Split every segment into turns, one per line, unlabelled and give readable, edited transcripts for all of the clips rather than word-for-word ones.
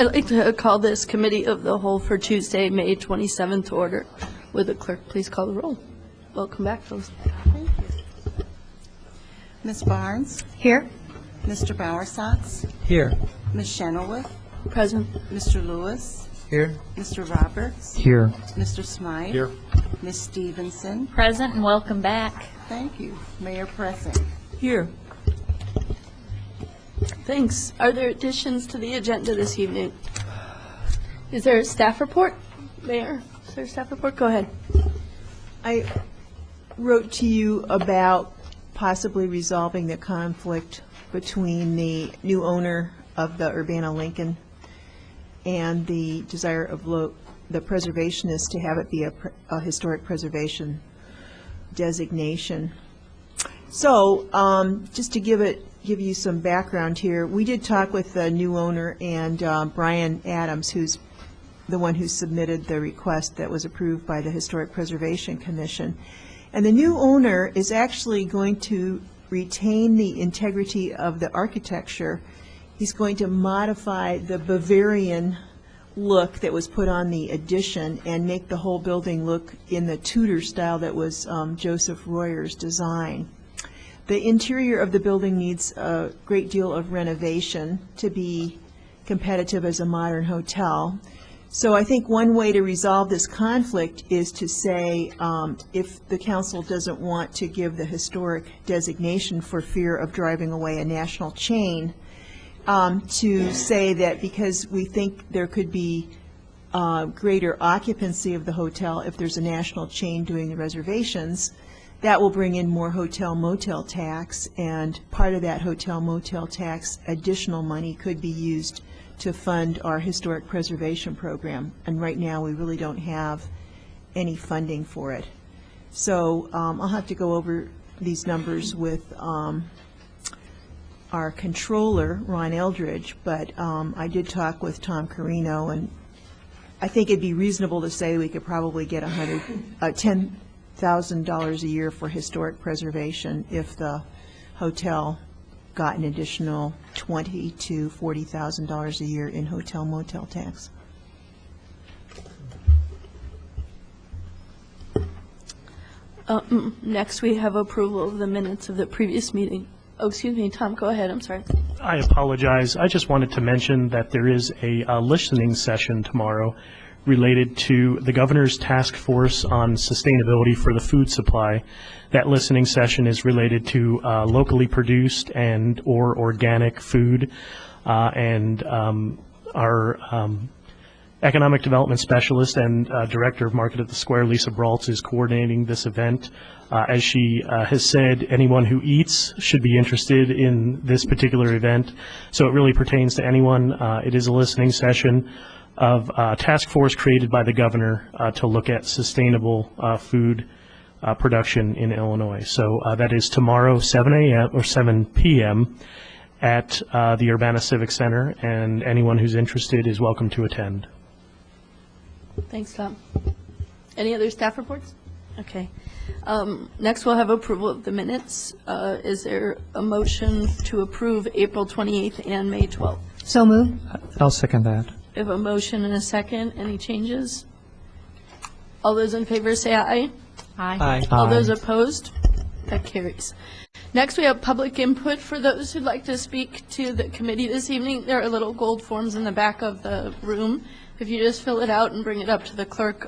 I'd like to call this Committee of the Whole for Tuesday, May 27th to order. Would the clerk please call the roll? Welcome back, folks.
Thank you. Ms. Barnes?
Here.
Mr. Bowersox?
Here.
Ms. Shenoweth?
Present.
Mr. Lewis?
Here.
Mr. Roberts?
Here.
Mr. Smythe?
Here.
Ms. Stevenson?
Present and welcome back.
Thank you. Mayor present.
Here. Thanks. Are there additions to the agenda this evening? Is there a staff report? Mayor, is there a staff report? Go ahead.
I wrote to you about possibly resolving the conflict between the new owner of the Urbana Lincoln and the desire of the preservationists to have it be a historic preservation designation. So just to give you some background here, we did talk with the new owner and Brian Adams, who's the one who submitted the request that was approved by the Historic Preservation Commission. And the new owner is actually going to retain the integrity of the architecture. He's going to modify the Bavarian look that was put on the addition and make the whole building look in the Tudor style that was Joseph Royer's design. The interior of the building needs a great deal of renovation to be competitive as a modern hotel. So I think one way to resolve this conflict is to say, if the council doesn't want to give the historic designation for fear of driving away a national chain, to say that because we think there could be greater occupancy of the hotel if there's a national chain doing the reservations, that will bring in more hotel-motel tax, and part of that hotel-motel tax additional money could be used to fund our historic preservation program. And right now we really don't have any funding for it. So I'll have to go over these numbers with our controller, Ron Eldridge, but I did talk with Tom Carino, and I think it'd be reasonable to say we could probably get $10,000 a year for historic preservation if the hotel got an additional $20,000 to $40,000 a year in hotel motel tax.
Next, we have approval of the minutes of the previous meeting. Oh, excuse me, Tom, go ahead. I'm sorry.
I apologize. I just wanted to mention that there is a listening session tomorrow related to the Governor's Task Force on Sustainability for the Food Supply. That listening session is related to locally produced and or organic food, and our Economic Development Specialist and Director of Market at the Square, Lisa Braultz, is coordinating this event. As she has said, anyone who eats should be interested in this particular event, so it really pertains to anyone. It is a listening session of a task force created by the governor to look at sustainable food production in Illinois. So that is tomorrow, 7 a.m. or 7 p.m. at the Urbana Civic Center, and anyone who's interested is welcome to attend.
Thanks, Tom. Any other staff reports? Okay. Next, we'll have approval of the minutes. Is there a motion to approve April 28th and May 12th?
So moved.
I'll second that.
We have a motion and a second. Any changes? All those in favor say aye.
Aye.
Aye.
All those opposed? That carries. Next, we have public input. For those who'd like to speak to the committee this evening, there are little gold forms in the back of the room. If you just fill it out and bring it up to the clerk,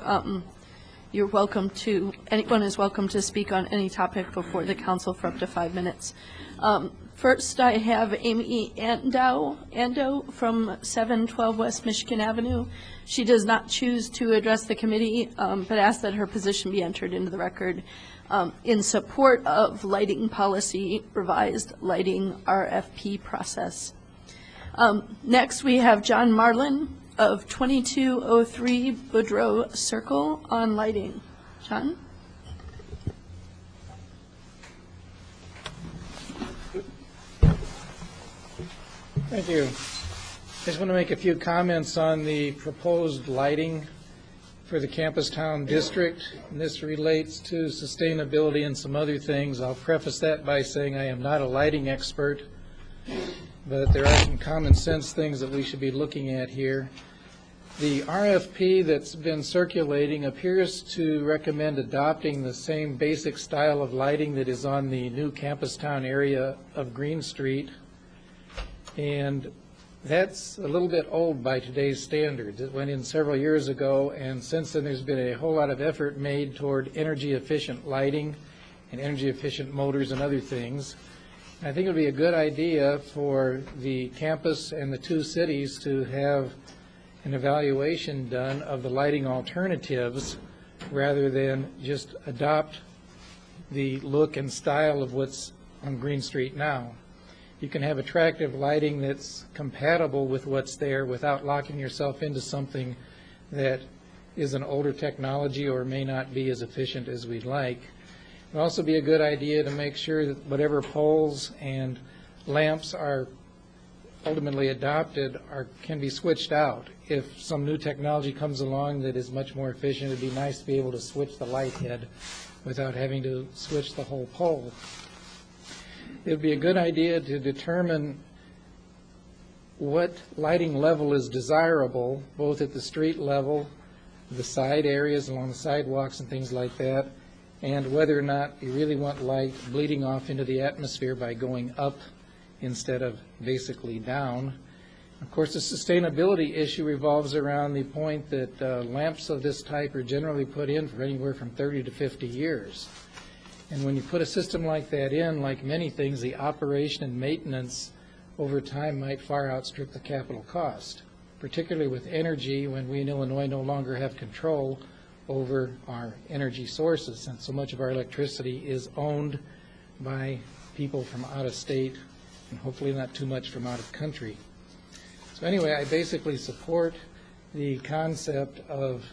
you're welcome to, anyone is welcome to speak on any topic before the council for up to 5 minutes. First, I have Amy Ando from 712 West Michigan Avenue. She does not choose to address the committee, but asks that her position be entered into the record in support of lighting policy, revised lighting RFP process. Next, we have John Marlin of 2203 Boudreaux Circle on lighting. John?
Thank you. I just want to make a few comments on the proposed lighting for the Campus Town District. And this relates to sustainability and some other things. I'll preface that by saying I am not a lighting expert. but there are some common sense things that we should be looking at here. The RFP that's been circulating appears to recommend adopting the same basic style of lighting that is on the new Campus Town area of Green Street. And that's a little bit old by today's standards. It went in several years ago, and since then there's been a whole lot of effort made toward energy efficient lighting and energy efficient motors and other things. I think it would be a good idea for the campus and the two cities to have an evaluation done of the lighting alternatives rather than just adopt the look and style of what's on Green Street now. You can have attractive lighting that's compatible with what's there without locking yourself into something that is an older technology or may not be as efficient as we'd like. It would also be a good idea to make sure that whatever poles and lamps are ultimately adopted can be switched out. If some new technology comes along that is much more efficient, it'd be nice to be able to switch the light head without having to switch the whole pole. It would be a good idea to determine what lighting level is desirable, both at the street level, the side areas along the sidewalks and things like that, and whether or not you really want light bleeding off into the atmosphere by going up instead of basically down. Of course, the sustainability issue revolves around the point that lamps of this type are generally put in for anywhere from 30 to 50 years. And when you put a system like that in, like many things, the operation and maintenance over time might far outstrip the capital cost, particularly with energy when we in Illinois no longer have control over our energy sources, since so much of our electricity is owned by people from out of state and hopefully not too much from out of country. So anyway, I basically support the concept of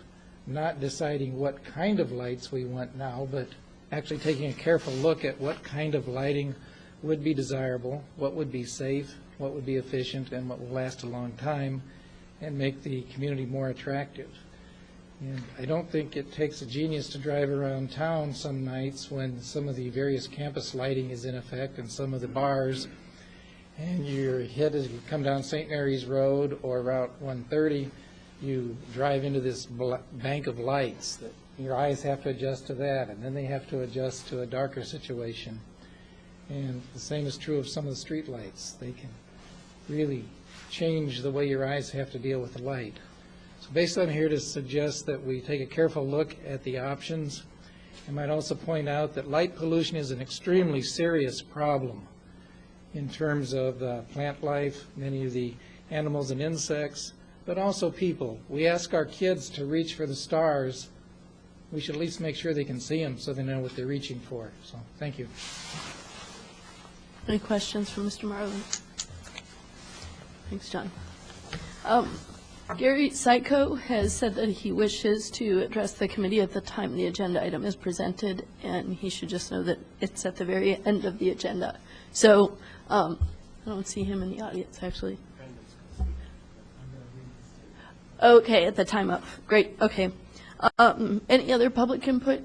not deciding what kind of lights we want now, but actually taking a careful look at what kind of lighting would be desirable, what would be safe, what would be efficient, and what will last a long time, and make the community more attractive. And I don't think it takes a genius to drive around town some nights when some of the various campus lighting is in effect and some of the bars, and your head as you come down St. Mary's Road or Route 130, you drive into this bank of lights that your eyes have to adjust to that, and then they have to adjust to a darker situation. And the same is true of some of the street lights. They can really change the way your eyes have to deal with the light. So basically, I'm here to suggest that we take a careful look at the options. I might also point out that light pollution is an extremely serious problem in terms of plant life, many of the animals and insects, but also people. We ask our kids to reach for the stars. We should at least make sure they can see them so they know what they're reaching for. So, thank you.
Any questions for Mr. Marlin? Thanks, John. Gary Psycho has said that he wishes to address the committee at the time the agenda item is presented, and he should just know that it's at the very end of the agenda. So I don't see him in the audience, actually. Okay, at the time up. Great, okay. Any other public input?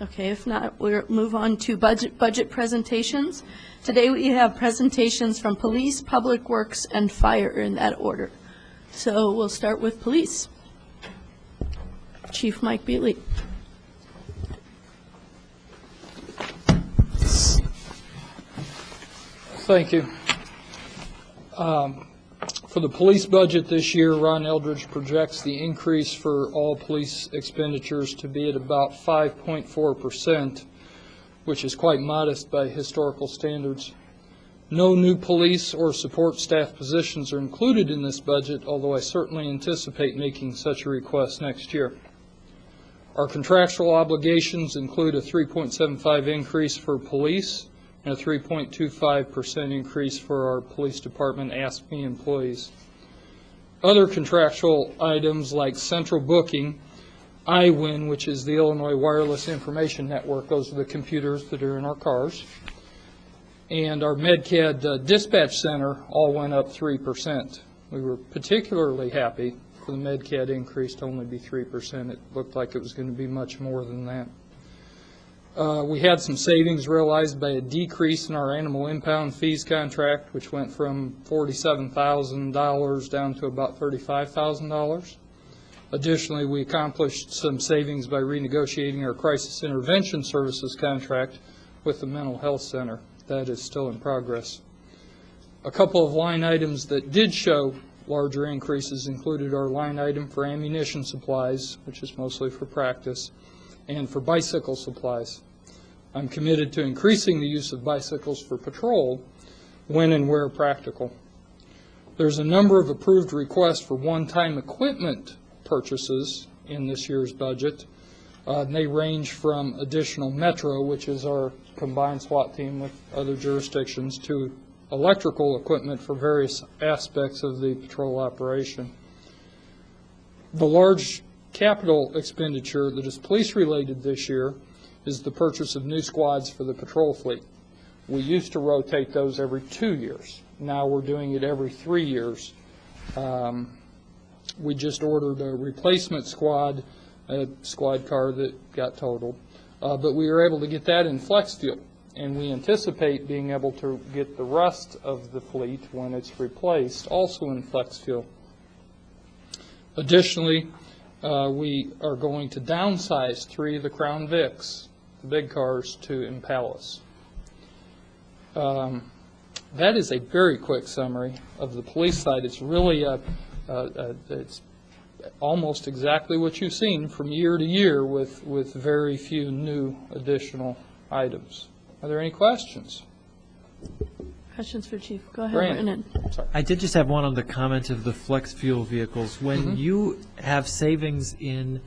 Okay, if not, we'll move on to budget presentations. Today we have presentations from police, public works, and fire in that order. So we'll start with police. Chief Mike Beatley.
Thank you. For the police budget this year, Ron Eldridge projects the increase for all police expenditures to be at about 5.4%, which is quite modest by historical standards. No new police or support staff positions are included in this budget, although I certainly anticipate making such a request next year. Our contractual obligations include a 3.75 increase for police and a 3.25% increase for our police department ASPE employees. Other contractual items like central booking, IWIN, which is the Illinois Wireless Information Network, those are the computers that are in our cars, and our MedCAD dispatch center all went up 3%. We were particularly happy for the MedCAD increase to only be 3%. It looked like it was going to be much more than that. We had some savings realized by a decrease in our animal impound fees contract, which went from $47,000 down to about $35,000. Additionally, we accomplished some savings by renegotiating our crisis intervention services contract with the mental health center. That is still in progress. A couple of line items that did show larger increases included our line item for ammunition supplies, which is mostly for practice, and for bicycle supplies. I'm committed to increasing the use of bicycles for patrol when and where practical. There's a number of approved requests for one-time equipment purchases in this year's budget. And they range from additional Metro, which is our combined SWAT team with other jurisdictions, to electrical equipment for various aspects of the patrol operation. The large capital expenditure that is police-related this year is the purchase of new squads for the patrol fleet. We used to rotate those every 2 years. Now we're doing it every 3 years. We just ordered a replacement squad, a squad car that got totaled, but we were able to get that in flex fuel, and we anticipate being able to get the rest of the fleet when it's replaced also in flex fuel. Additionally, we are going to downsize 3 of the Crown Vics, the big cars, to Impalas. That is a very quick summary of the police side. It's really it's almost exactly what you've seen from year to year with very few new additional items. Are there any questions?
Questions for Chief? Go ahead,
Brandon.
Brennan.
Sorry.
I did just have one on the comment of the flex fuel vehicles. When you have savings in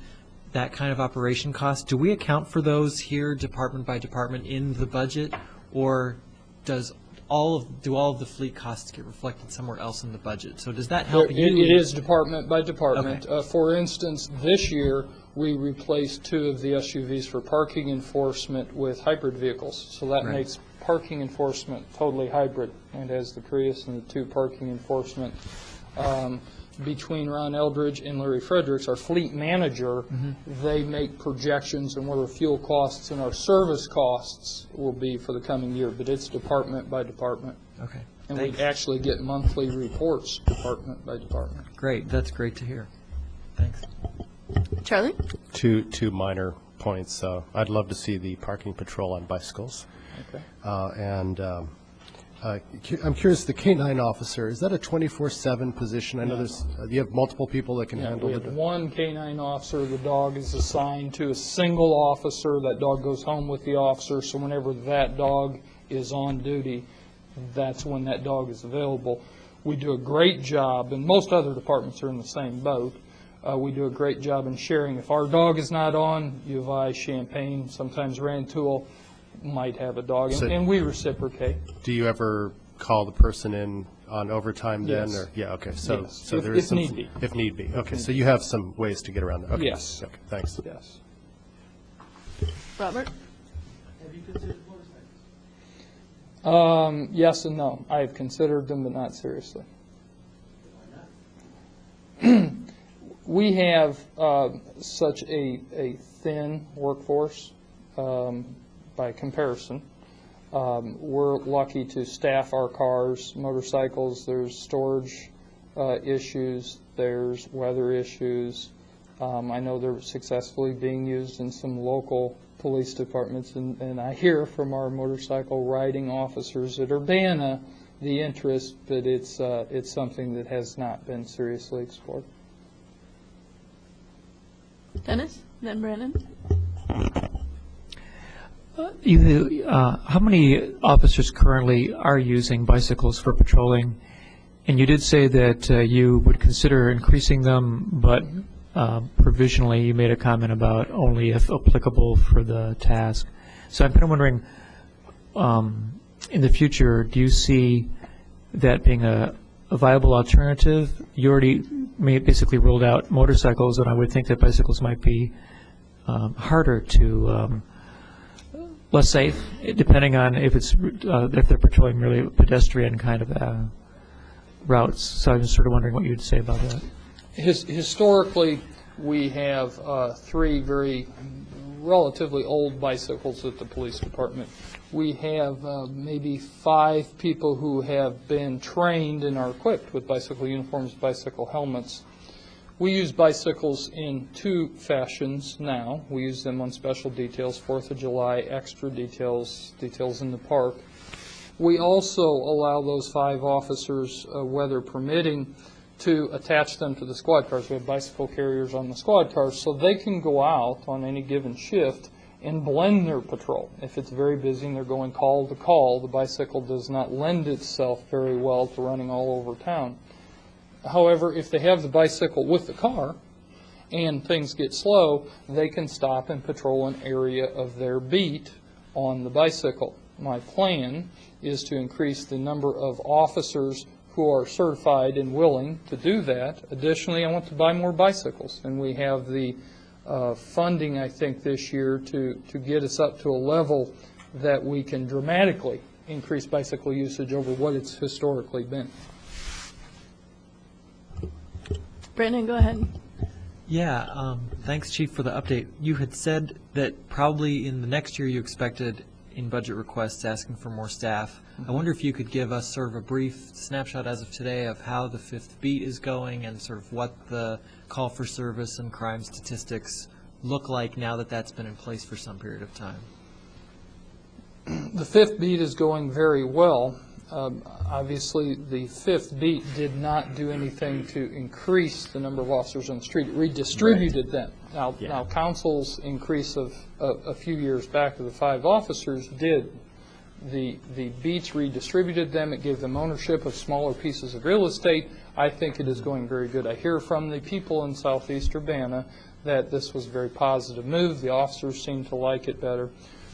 that kind of operation cost, do we account for those here department by department in the budget, or do all of the fleet costs get reflected somewhere else in the budget? So does that help you?
It is department by department. Okay. For instance, this year we replaced 2 of the SUVs for parking enforcement with hybrid vehicles. So that makes parking enforcement totally hybrid, and as the Prius and the 2 parking enforcement between Ron Eldridge and Larry Fredericks, our fleet manager, they make projections on what our fuel costs and our service costs will be for the coming year, but it's department by department.
Okay.
And
Thanks.
we actually get monthly reports department by department.
Great. That's great to hear. Thanks.
Charlie?
Two minor points. I'd love to see the parking patrol on bicycles.
Okay.
I'm curious, the K-9 officer, is that a 24/7 position? I know there's, you have multiple people that can handle
We
it.
have 1 K-9 officer. The dog is assigned to a single officer. That dog goes home with the officer, so whenever that dog is on duty, that's when that dog is available. We do a great job, and most other departments are in the same boat. We do a great job in sharing. If our dog is not on, U of I, Champaign, sometimes Rantoul might have a dog, and we reciprocate.
Do you ever call the person in on overtime then?
Yes.
Or, yeah, okay. So,
Yes.
so there
If
is some,
need be.
If need be. Okay, so you have some ways to get around that. Okay.
Yes.
Okay, thanks.
Yes.
Robert?
Yes and no. I have considered them, but not seriously. We have such a thin workforce by comparison. We're lucky to staff our cars, motorcycles. There's storage issues. There's weather issues. I know they're successfully being used in some local police departments, and I hear from our motorcycle riding officers at Urbana the interest, but it's something that has not been seriously explored.
Dennis? Then Brandon?
How many officers currently are using bicycles for patrolling? And you did say that you would consider increasing them, but provisionally you made a comment about only if applicable for the task. So I'm kind of wondering, in the future, do you see that being a viable alternative? You already basically ruled out motorcycles, and I would think that bicycles might be harder to, less safe, depending on if they're patrolling really pedestrian kind of routes. So I'm just sort of wondering what you'd say about that.
Historically, we have 3 very relatively old bicycles at the police department. We have maybe 5 people who have been trained and are equipped with bicycle uniforms, bicycle helmets. We use bicycles in 2 fashions now. We use them on special details, 4th of July, extra details, details in the park. We also allow those 5 officers, weather permitting, to attach them to the squad cars. We have bicycle carriers on the squad cars, so they can go out on any given shift and blend their patrol. If it's very busy and they're going call to call, the bicycle does not lend itself very well to running all over town. However, if they have the bicycle with the car and things get slow, they can stop and patrol an area of their beat on the bicycle. My plan is to increase the number of officers who are certified and willing to do that. Additionally, I want to buy more bicycles, and we have the funding, I think, this year to get us up to a level that we can dramatically increase bicycle usage over what it's historically been.
Brandon, go ahead.
Yeah, thanks, Chief, for the update. You had said that probably in the next year you expected in budget requests asking for more staff. I wonder if you could give us sort of a brief snapshot as of today of how the 5th Beat is going and sort of what the call for service and crime statistics look like now that that's been in place for some period of time.
The 5th Beat is going very well. Obviously, the 5th Beat did not do anything to increase the number of officers on the street. It redistributed them. Now, council's increase of a few years back to the 5 officers did. The beats redistributed them. It gave them ownership of smaller pieces of real estate. I think it is going very good. I hear from the people in southeast Urbana that this was a very positive move. The officers seem to like it better.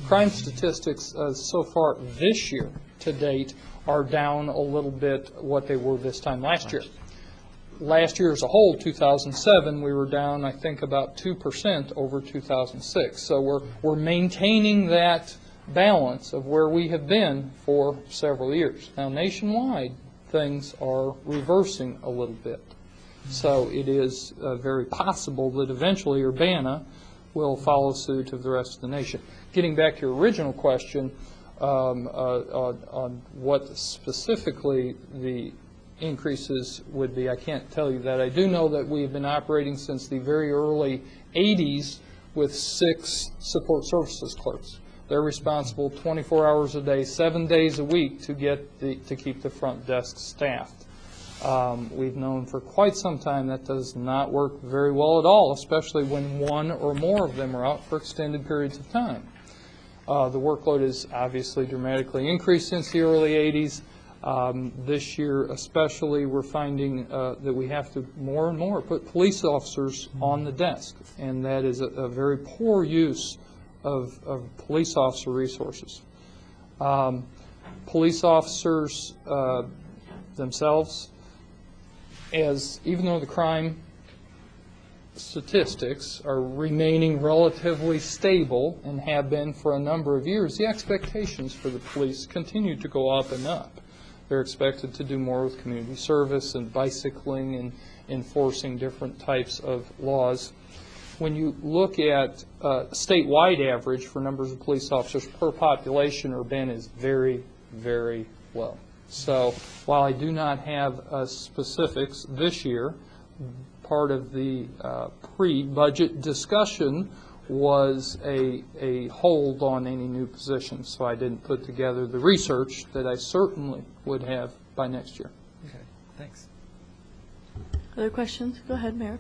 Crime statistics so far this year to date are down a little bit what they were this time last year. Last year as a whole, 2007, we were down, I think, about 2% over 2006. So we're maintaining that balance of where we have been for several years. Now, nationwide, things are reversing a little bit. So it is very possible that eventually Urbana will follow suit of the rest of the nation. Getting back to your original question on what specifically the increases would be, I can't tell you that. I do know that we have been operating since the very early 80s with 6 support services clerks. They're responsible 24 hours a day, 7 days a week to keep the front desk staffed. We've known for quite some time that does not work very well at all, especially when 1 or more of them are out for extended periods of time. The workload has obviously dramatically increased since the early 80s. This year especially, we're finding that we have to more and more put police officers on the desk, and that is a very poor use of police officer resources. Police officers themselves, even though the crime statistics are remaining relatively stable and have been for a number of years, the expectations for the police continue to go up and up. They're expected to do more with community service and bicycling and enforcing different types of laws. When you look at statewide average for numbers of police officers per population, Urbana is very, very low. So while I do not have specifics this year, part of the pre-budget discussion was a hold on any new positions, so I didn't put together the research that I certainly would have by next year.
Okay, thanks.
Other questions? Go ahead, Mayor.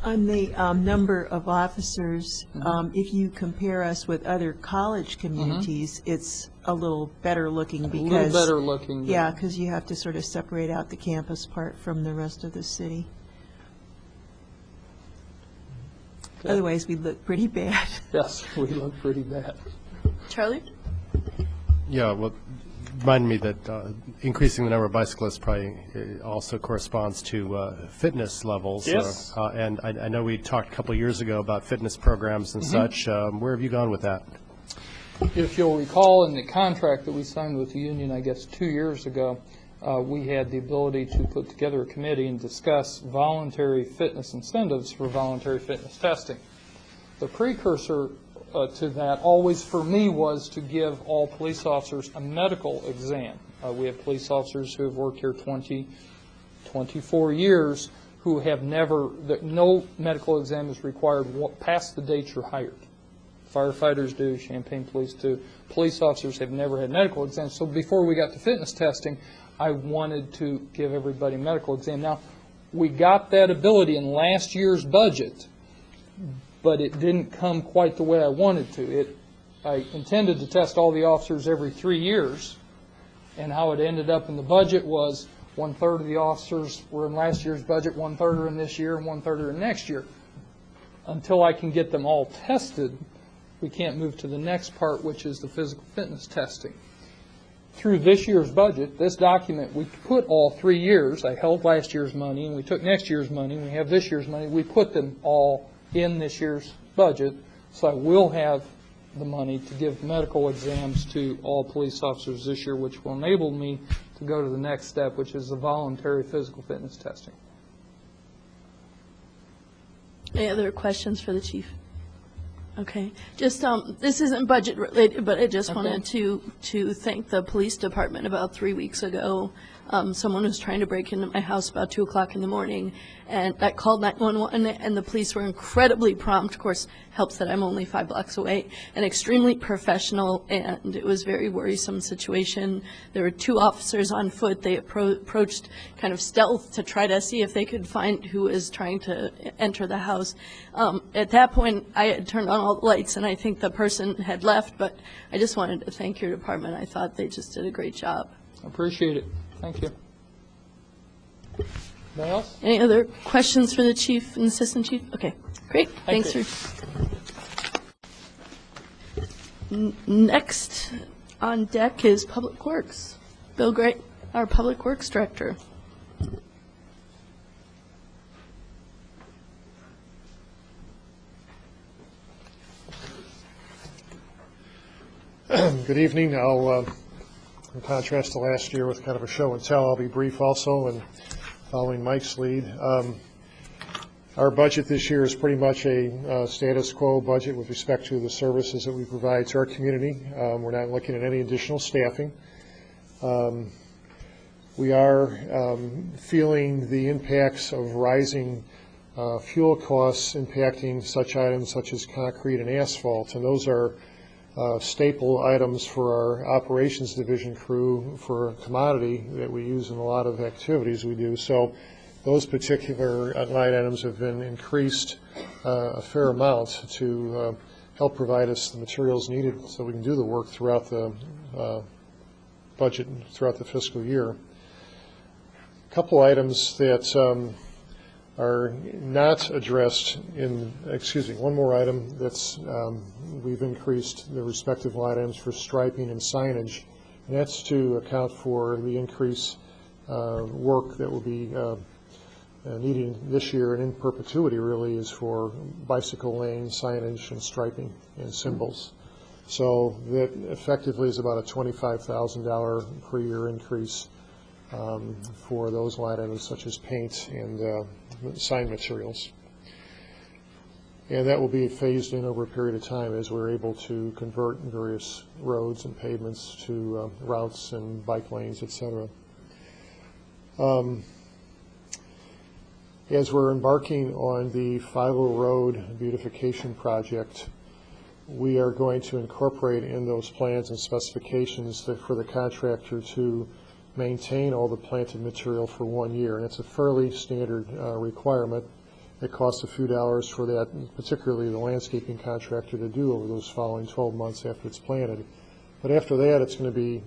On the number of officers, if you compare us with other college communities, it's a little better looking because...
A little better looking.
Yeah, because you have to sort of separate out the campus part from the rest of the city.
Okay.
Otherwise, we look pretty bad.
Yes, we look pretty bad.
Charlie?
Yeah, well, reminded me that increasing the number of bicyclists probably also corresponds to fitness levels.
Yes.
And I know we talked a couple of years ago about fitness programs and such. Where have you gone with that?
If you'll recall, in the contract that we signed with the union, I guess 2 years ago, we had the ability to put together a committee and discuss voluntary fitness incentives for voluntary fitness testing. The precursor to that always for me was to give all police officers a medical exam. We have police officers who have worked here 20, 24 years who have never, no medical exam is required past the date you're hired. Firefighters do, Champaign Police do. Police officers have never had medical exams. So before we got to fitness testing, I wanted to give everybody a medical exam. Now, we got that ability in last year's budget, but it didn't come quite the way I wanted to. I intended to test all the officers every 3 years, and how it ended up in the budget was 1/3 of the officers were in last year's budget, 1/3 are in this year, and 1/3 are in next year. Until I can get them all tested, we can't move to the next part, which is the physical fitness testing. Through this year's budget, this document, we put all 3 years. I held last year's money, and we took next year's money, and we have this year's money. We put them all in this year's budget, so I will have the money to give medical exams to all police officers this year, which will enable me to go to the next step, which is the voluntary physical fitness testing.
Any other questions for the chief? Okay, just, this isn't budget related, but I just wanted to thank the police department. About 3 weeks ago, someone was trying to break into my house about 2 o'clock in the morning, and I called 911, and the police were incredibly prompt. Of course, helps that I'm only 5 blocks away, and extremely professional, and it was a very worrisome situation. There were 2 officers on foot. They approached kind of stealth to try to see if they could find who was trying to enter the house. At that point, I had turned on all the lights, and I think the person had left, but I just wanted to thank your department. I thought they just did a great job.
I appreciate it. Thank you. Anything else?
Any other questions for the chief and assistant chief? Okay, great.
Thank
Thanks
you.
for. Next on deck is Public Works. Bill Gray, our Public Works Director.
Good evening. I'll, in contrast to last year with kind of a show and tell, I'll be brief also, and following Mike's lead. Our budget this year is pretty much a status quo budget with respect to the services that we provide to our community. We're not looking at any additional staffing. We are feeling the impacts of rising fuel costs impacting such items such as concrete and asphalt, and those are staple items for our operations division crew for a commodity that we use in a lot of activities we do. So those particular line items have been increased a fair amount to help provide us the materials needed so we can do the work throughout the budget and throughout the fiscal year. A couple items that are not addressed in, one more item that's, we've increased the respective line items for striping and signage, and that's to account for the increased work that will be needed this year and in perpetuity really is for bicycle lane signage and striping and symbols. So that effectively is about a $25,000 per year increase for those line items such as paint and sign materials. And that will be phased in over a period of time as we're able to convert various roads and pavements to routes and bike lanes, etc. As we're embarking on the Philo Road beautification project, we are going to incorporate in those plans and specifications for the contractor to maintain all the planted material for 1 year. And it's a fairly standard requirement. It costs a few dollars for that, particularly the landscaping contractor, to do over those following 12 months after it's planted. But after that, it's going to be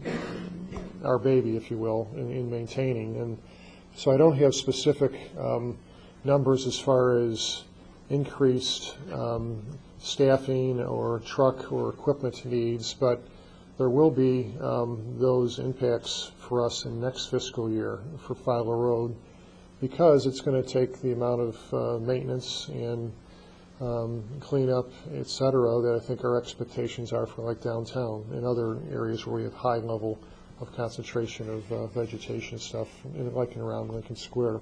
our baby, if you will, in maintaining. And so I don't have specific numbers as far as increased staffing or truck or equipment needs, but there will be those impacts for us in next fiscal year for Philo Road, because it's going to take the amount of maintenance and cleanup, et cetera, that I think our expectations are for like downtown and other areas where we have high level of concentration of vegetation stuff, like and around Lincoln Square.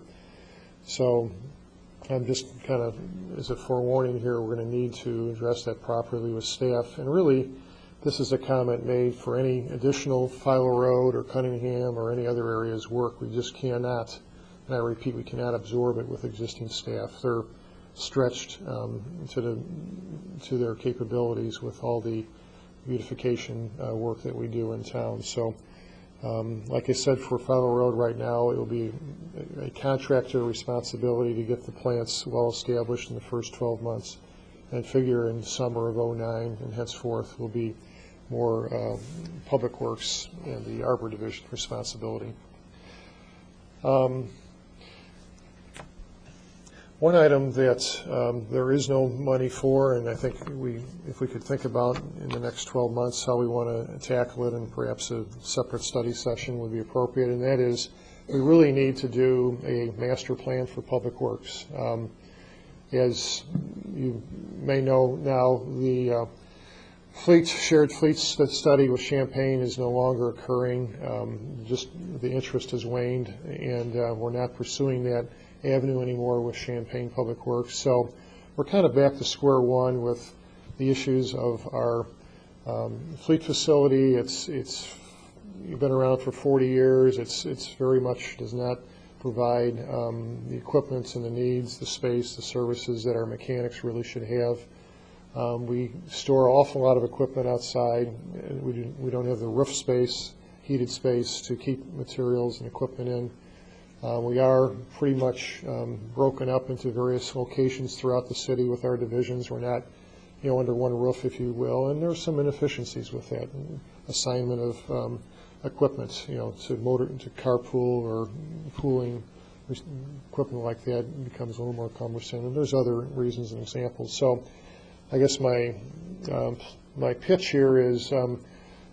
So I'm just kind of, as a forewarning here, we're going to need to address that properly with staff. And really, this is a comment made for any additional Philo Road or Cunningham or any other areas work. We just cannot, and I repeat, we cannot absorb it with existing staff. They're stretched to their capabilities with all the beautification work that we do in town. So, like I said, for Philo Road right now, it will be a contractor responsibility to get the plants well established in the first 12 months, and figure in summer of '09 and henceforth will be more Public Works and the Arbor Division responsibility. One item that there is no money for, and I think if we could think about in the next 12 months how we want to tackle it, and perhaps a separate study session would be appropriate, and that is we really need to do a master plan for Public Works. As you may know now, the shared fleet study with Champaign is no longer occurring. Just the interest has waned, and we're not pursuing that avenue anymore with Champaign Public Works. So we're kind of back to square one with the issues of our fleet facility. It's been around for 40 years. It's very much does not provide the equipment and the needs, the space, the services that our mechanics really should have. We store an awful lot of equipment outside. We don't have the roof space, heated space to keep materials and equipment in. We are pretty much broken up into various locations throughout the city with our divisions. We're not, under one roof, if you will, and there are some inefficiencies with that. Assignment of equipment, to carpool or pooling equipment like that becomes a little more cumbersome, and there's other reasons and examples. So I guess my pitch here is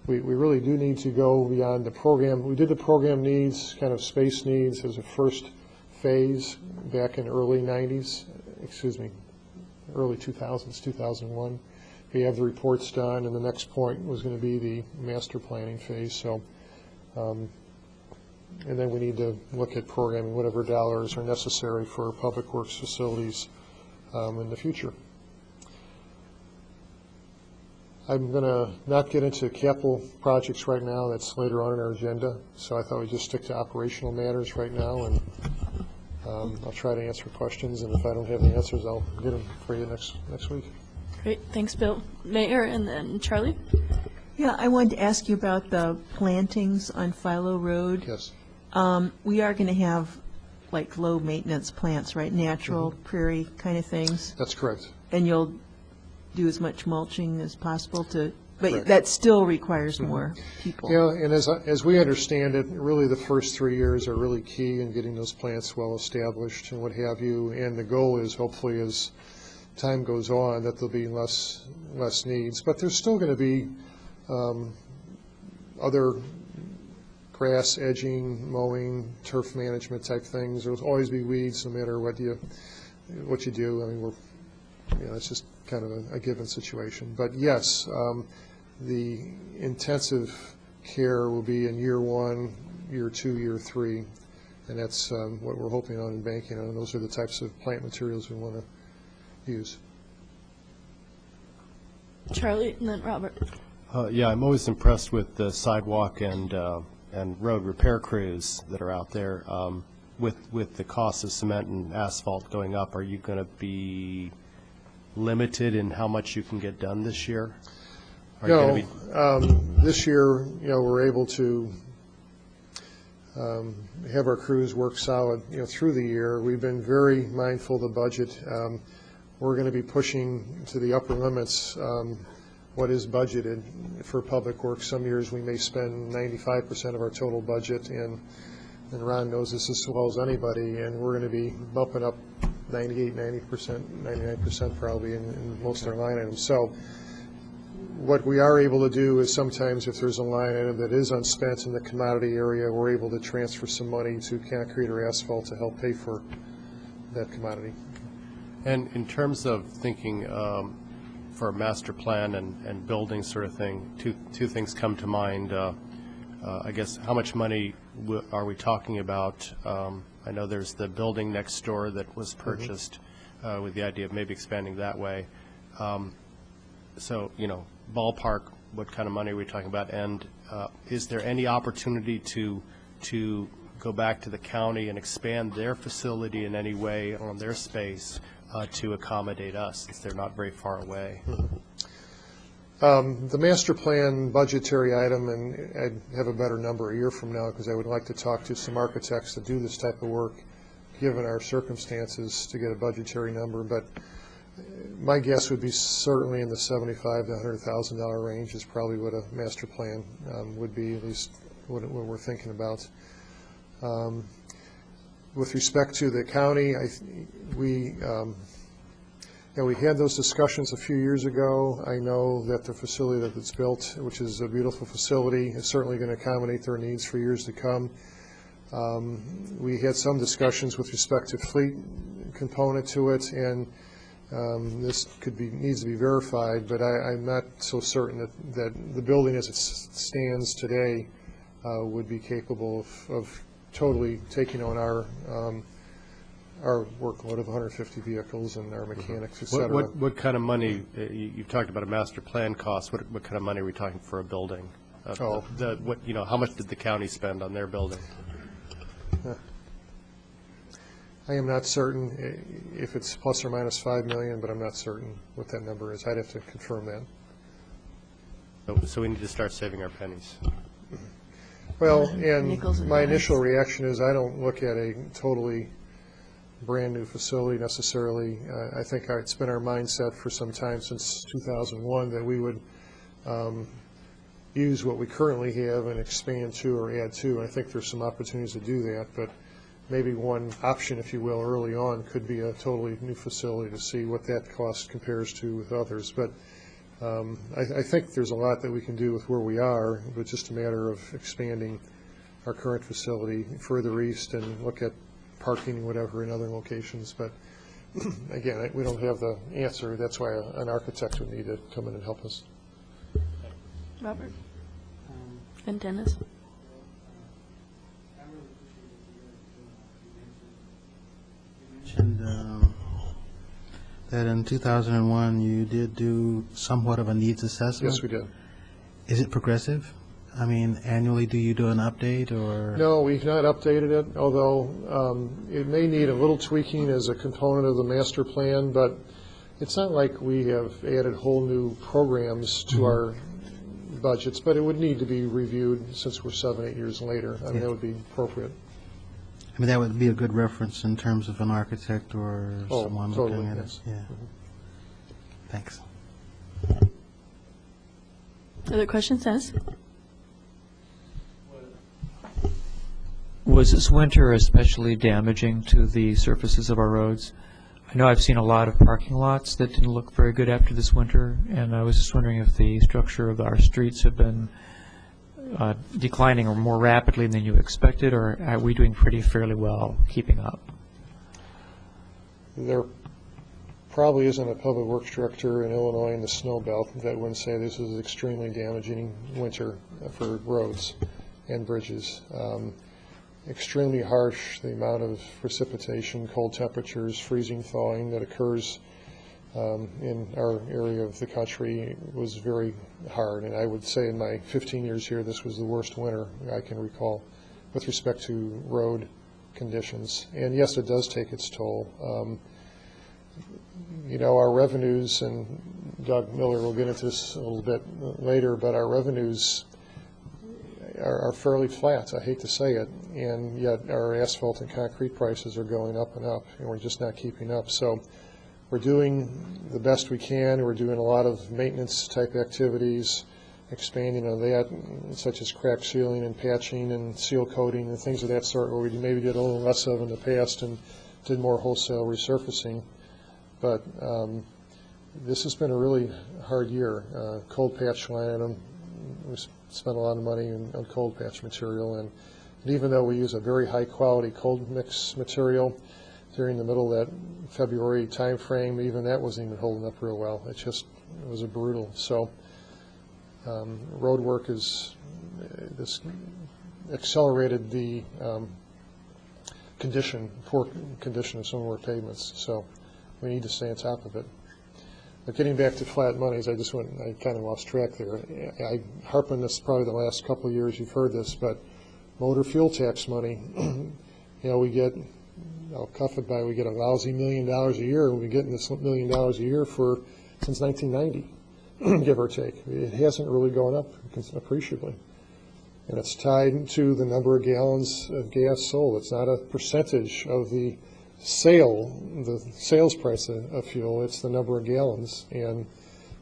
we really do need to go beyond the program. We did the program needs, kind of space needs, as a first phase back in early 2000s, 2001. We have the reports done, and the next point was going to be the master planning phase. So, and then we need to look at programming whatever dollars are necessary for Public Works facilities in the future. I'm going to not get into capital projects right now. That's later on in our agenda. So I thought we'd just stick to operational matters right now, and I'll try to answer questions. And if I don't have the answers, I'll get them for you next week.
Great. Thanks, Bill. Mayor, and then Charlie.
Yeah, I wanted to ask you about the plantings on Philo Road.
Yes.
We are going to have like low maintenance plants, right? Natural prairie kind of things.
That's correct.
And you'll do as much mulching as possible but
Correct.
that still requires more people.
Yeah, and as we understand it, really the first 3 years are really key in getting those plants well established and what have you. And the goal is hopefully as time goes on that there'll be less needs. But there's still going to be other grass edging, mowing, turf management type things. There'll always be weeds no matter what you do. I mean, it's just kind of a given situation. But yes, the intensive care will be in year 1, year 2, year 3, and that's what we're hoping on and banking on. Those are the types of plant materials we want to use.
Charlie, and then Robert.
Yeah, I'm always impressed with the sidewalk and road repair crews that are out there. With the cost of cement and asphalt going up, are you going to be limited in how much you can get done this year?
No, this year, we're able to have our crews work solid, through the year. We've been very mindful of the budget. We're going to be pushing to the upper limits what is budgeted for Public Works. Some years we may spend 95% of our total budget, and Ron knows this as well as anybody, and we're going to be bumping up 98, 90%, 99% probably in most of our line items. So what we are able to do is sometimes if there's a line item that is unspent in the commodity area, we're able to transfer some money to concrete or asphalt to help pay for that commodity.
And in terms of thinking for a master plan and building sort of thing, two things come to mind. I guess how much money are we talking about I know there's the building next door that was purchased with the idea of maybe expanding that way. So, ballpark, what kind of money are we talking about? And is there any opportunity to go back to the county and expand their facility in any way on their space to accommodate us, since they're not very far away?
The master plan budgetary item, and I'd have a better number a year from now because I would like to talk to some architects that do this type of work, given our circumstances, to get a budgetary number. But my guess would be certainly in the $75,000 to $100,000 range is probably what a master plan would be, at least what we're thinking about. With respect to the county, we had those discussions a few years ago. I know that the facility that's built, which is a beautiful facility, is certainly going to accommodate their needs for years to come. We had some discussions with respect to fleet component to it, and this needs to be verified, but I'm not so certain that the building as it stands today would be capable of totally taking on our workload of 150 vehicles and our mechanics, et cetera.
What kind of money, you've talked about a master plan cost, what kind of money are we talking for a building? How much did the county spend on their building?
I am not certain if it's plus or minus $5 million, but I'm not certain what that number is. I'd have to confirm that.
So we need to start saving our pennies.
Well, and
Nickels and
my
dimes.
initial reaction is I don't look at a totally brand-new facility necessarily. I think it's been our mindset for some time since 2001 that we would use what we currently have and expand to or add to. And I think there's some opportunities to do that, but maybe one option, if you will, early on could be a totally new facility to see what that cost compares to with others. But I think there's a lot that we can do with where we are, but just a matter of expanding our current facility further east and look at parking and whatever in other locations. But again, we don't have the answer. That's why an architect would need to come in and help us.
Robert? And Dennis?
mentioned that in 2001 you did do somewhat of a needs assessment.
Yes, we did.
Is it progressive? I mean, annually do you do an update or?
No, we've not updated it, although it may need a little tweaking as a component of the master plan, but it's not like we have added whole new programs to our budgets, but it would need to be reviewed since we're 7-8 years later. I mean, that would be appropriate.
I mean, that would be a good reference in terms of an architect or someone
totally,
looking at
yes.
it. Yeah. Thanks.
Other questions, Dennis?
Was this winter especially damaging to the surfaces of our roads? I know I've seen a lot of parking lots that didn't look very good after this winter, and I was just wondering if the structure of our streets have been declining or more rapidly than you expected, or are we doing fairly well keeping up?
There probably isn't a public works director in Illinois in the snow belt that wouldn't say this is extremely damaging winter for roads and bridges. Extremely harsh, the amount of precipitation, cold temperatures, freezing, thawing that occurs in our area of the country was very hard. And I would say in my 15 years here, this was the worst winter I can recall with respect to road conditions. And yes, it does take its toll. You know, our revenues, and Doug Miller will get into this a little bit later, but our revenues are fairly flat, I hate to say it, and yet our asphalt and concrete prices are going up and up, and we're just not keeping up. So we're doing the best we can. We're doing a lot of maintenance type activities, expanding on that, such as crack sealing and patching and seal coating and things of that sort, where we maybe did a little less of in the past and did more wholesale resurfacing. But this has been a really hard year. Cold patch line item, we spent a lot of money on cold patch material, and even though we use a very high quality cold mix material during the middle of that February time frame, even that wasn't even holding up real well. It was a brutal. So road work is this accelerated the poor condition of some of our pavements. So we need to stay on top of it. But getting back to flat monies, I kind of lost track there. I harp on this probably the last couple of years, you've heard this, but motor fuel tax money, we get, I'll cuff it by, we get a lousy $1 million a year, and we've been getting this $1 million a year since 1990, give or take. It hasn't really gone up appreciably. And it's tied to the number of gallons of gas sold. It's not a percentage of the sales price of fuel, it's the number of gallons. And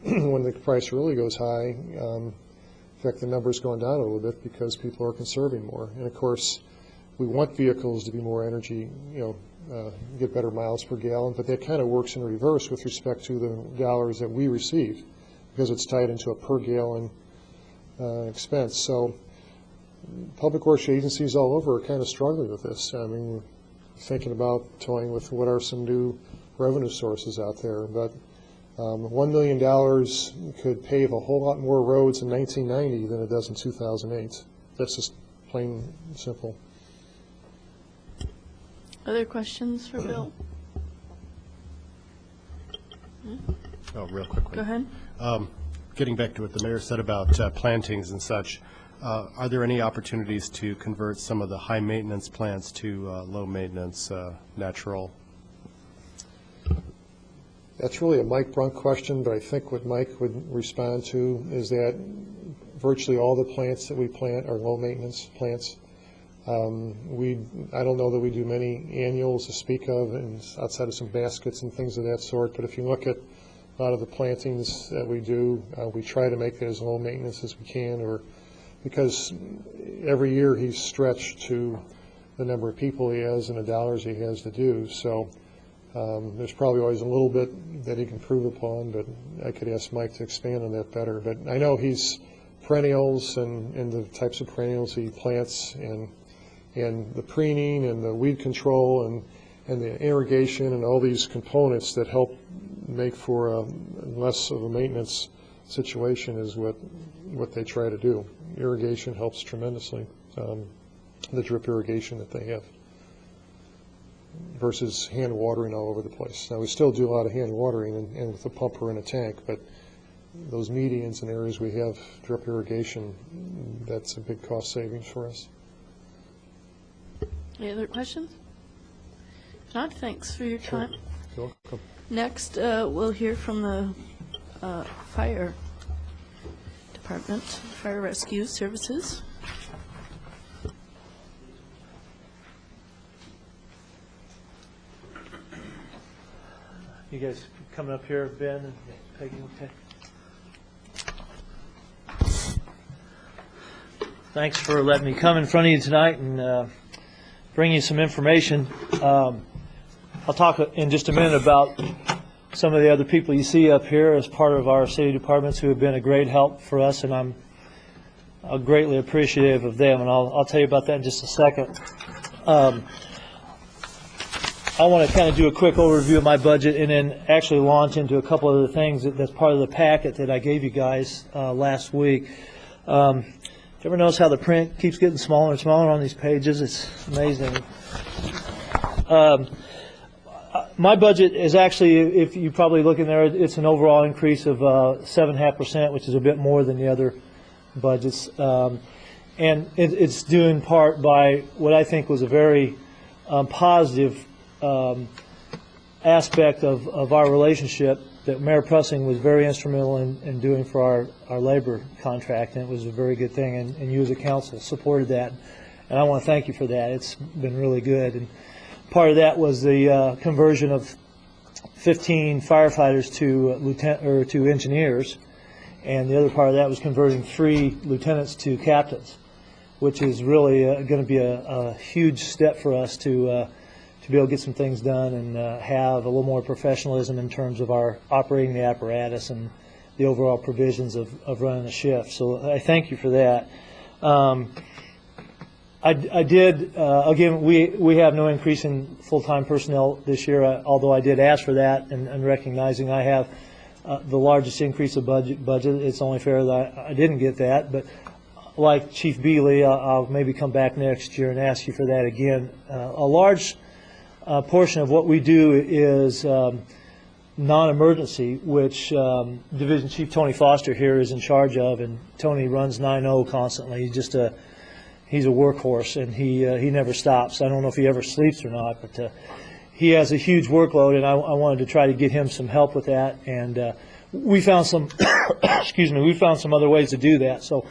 when the price really goes high, in fact, the number's going down a little bit because people are conserving more. And of course, we want vehicles to be more energy, get better miles per gallon, but that kind of works in reverse with respect to the dollars that we receive because it's tied into a per gallon expense. So public works agencies all over are kind of struggling with this. I mean, we're thinking about toying with what are some new revenue sources out there, but $1 million could pave a whole lot more roads in 1990 than it does in 2008. That's just plain and simple.
Other questions for Bill?
Oh, real quickly.
Go ahead.
Getting back to what the mayor said about plantings and such, are there any opportunities to convert some of the high maintenance plants to low maintenance natural?
That's really a Mike Brunk question, but I think what Mike would respond to is that virtually all the plants that we plant are low maintenance plants. I don't know that we do many annuals to speak of, and outside of some baskets and things of that sort, but if you look at a lot of the plantings that we do, we try to make it as low maintenance as we can, because every year he's stretched to the number of people he has and the dollars he has to do. So there's probably always a little bit that he can improve upon, but I could ask Mike to expand on that better. But I know he's perennials and the types of perennials he plants and the preening and the weed control and the irrigation and all these components that help make for a less of a maintenance situation is what they try to do. Irrigation helps tremendously, the drip irrigation that they have, versus hand watering all over the place. Now, we still do a lot of hand watering and with a pumper and a tank, but those medians and areas we have drip irrigation, that's a big cost savings for us.
Any other questions? If not, thanks for your time.
You're welcome.
Next, we'll hear from the fire department, fire rescue services.
You guys coming up here, Ben and Peggy, okay? Thanks for letting me come in front of you tonight and bring you some information. I'll talk in just a minute about some of the other people you see up here as part of our city departments who have been a great help for us, and I'm greatly appreciative of them, and I'll tell you about that in just a second. I want to kind of do a quick overview of my budget and then actually launch into a couple of the things that's part of the packet that I gave you guys last week. You ever notice how the print keeps getting smaller and smaller on these pages? It's amazing. My budget is actually, if you probably look in there, it's an overall increase of 7.5%, which is a bit more than the other budgets. And it's due in part by what I think was a very positive aspect of our relationship that Mayor Pressing was very instrumental in doing for our labor contract, and it was a very good thing, and you as a council supported that, and I want to thank you for that. It's been really good. And part of that was the conversion of 15 firefighters to engineers, and the other part of that was converting 3 lieutenants to captains, which is really going to be a huge step for us to be able to get some things done and have a little more professionalism in terms of our operating the apparatus and the overall provisions of running a shift. So I thank you for that. I did, again, we have no increase in full-time personnel this year, although I did ask for that, and recognizing I have the largest increase of budget. It's only fair that I didn't get that, but like Chief Bealey, I'll maybe come back next year and ask you for that again. A large portion of what we do is non-emergency, which Division Chief Tony Foster here is in charge of, and Tony runs 9-0 constantly. He's a workhorse, and he never stops. I don't know if he ever sleeps or not, but he has a huge workload, and I wanted to try to get him some help with that. And we found some, we found some other ways to do that. So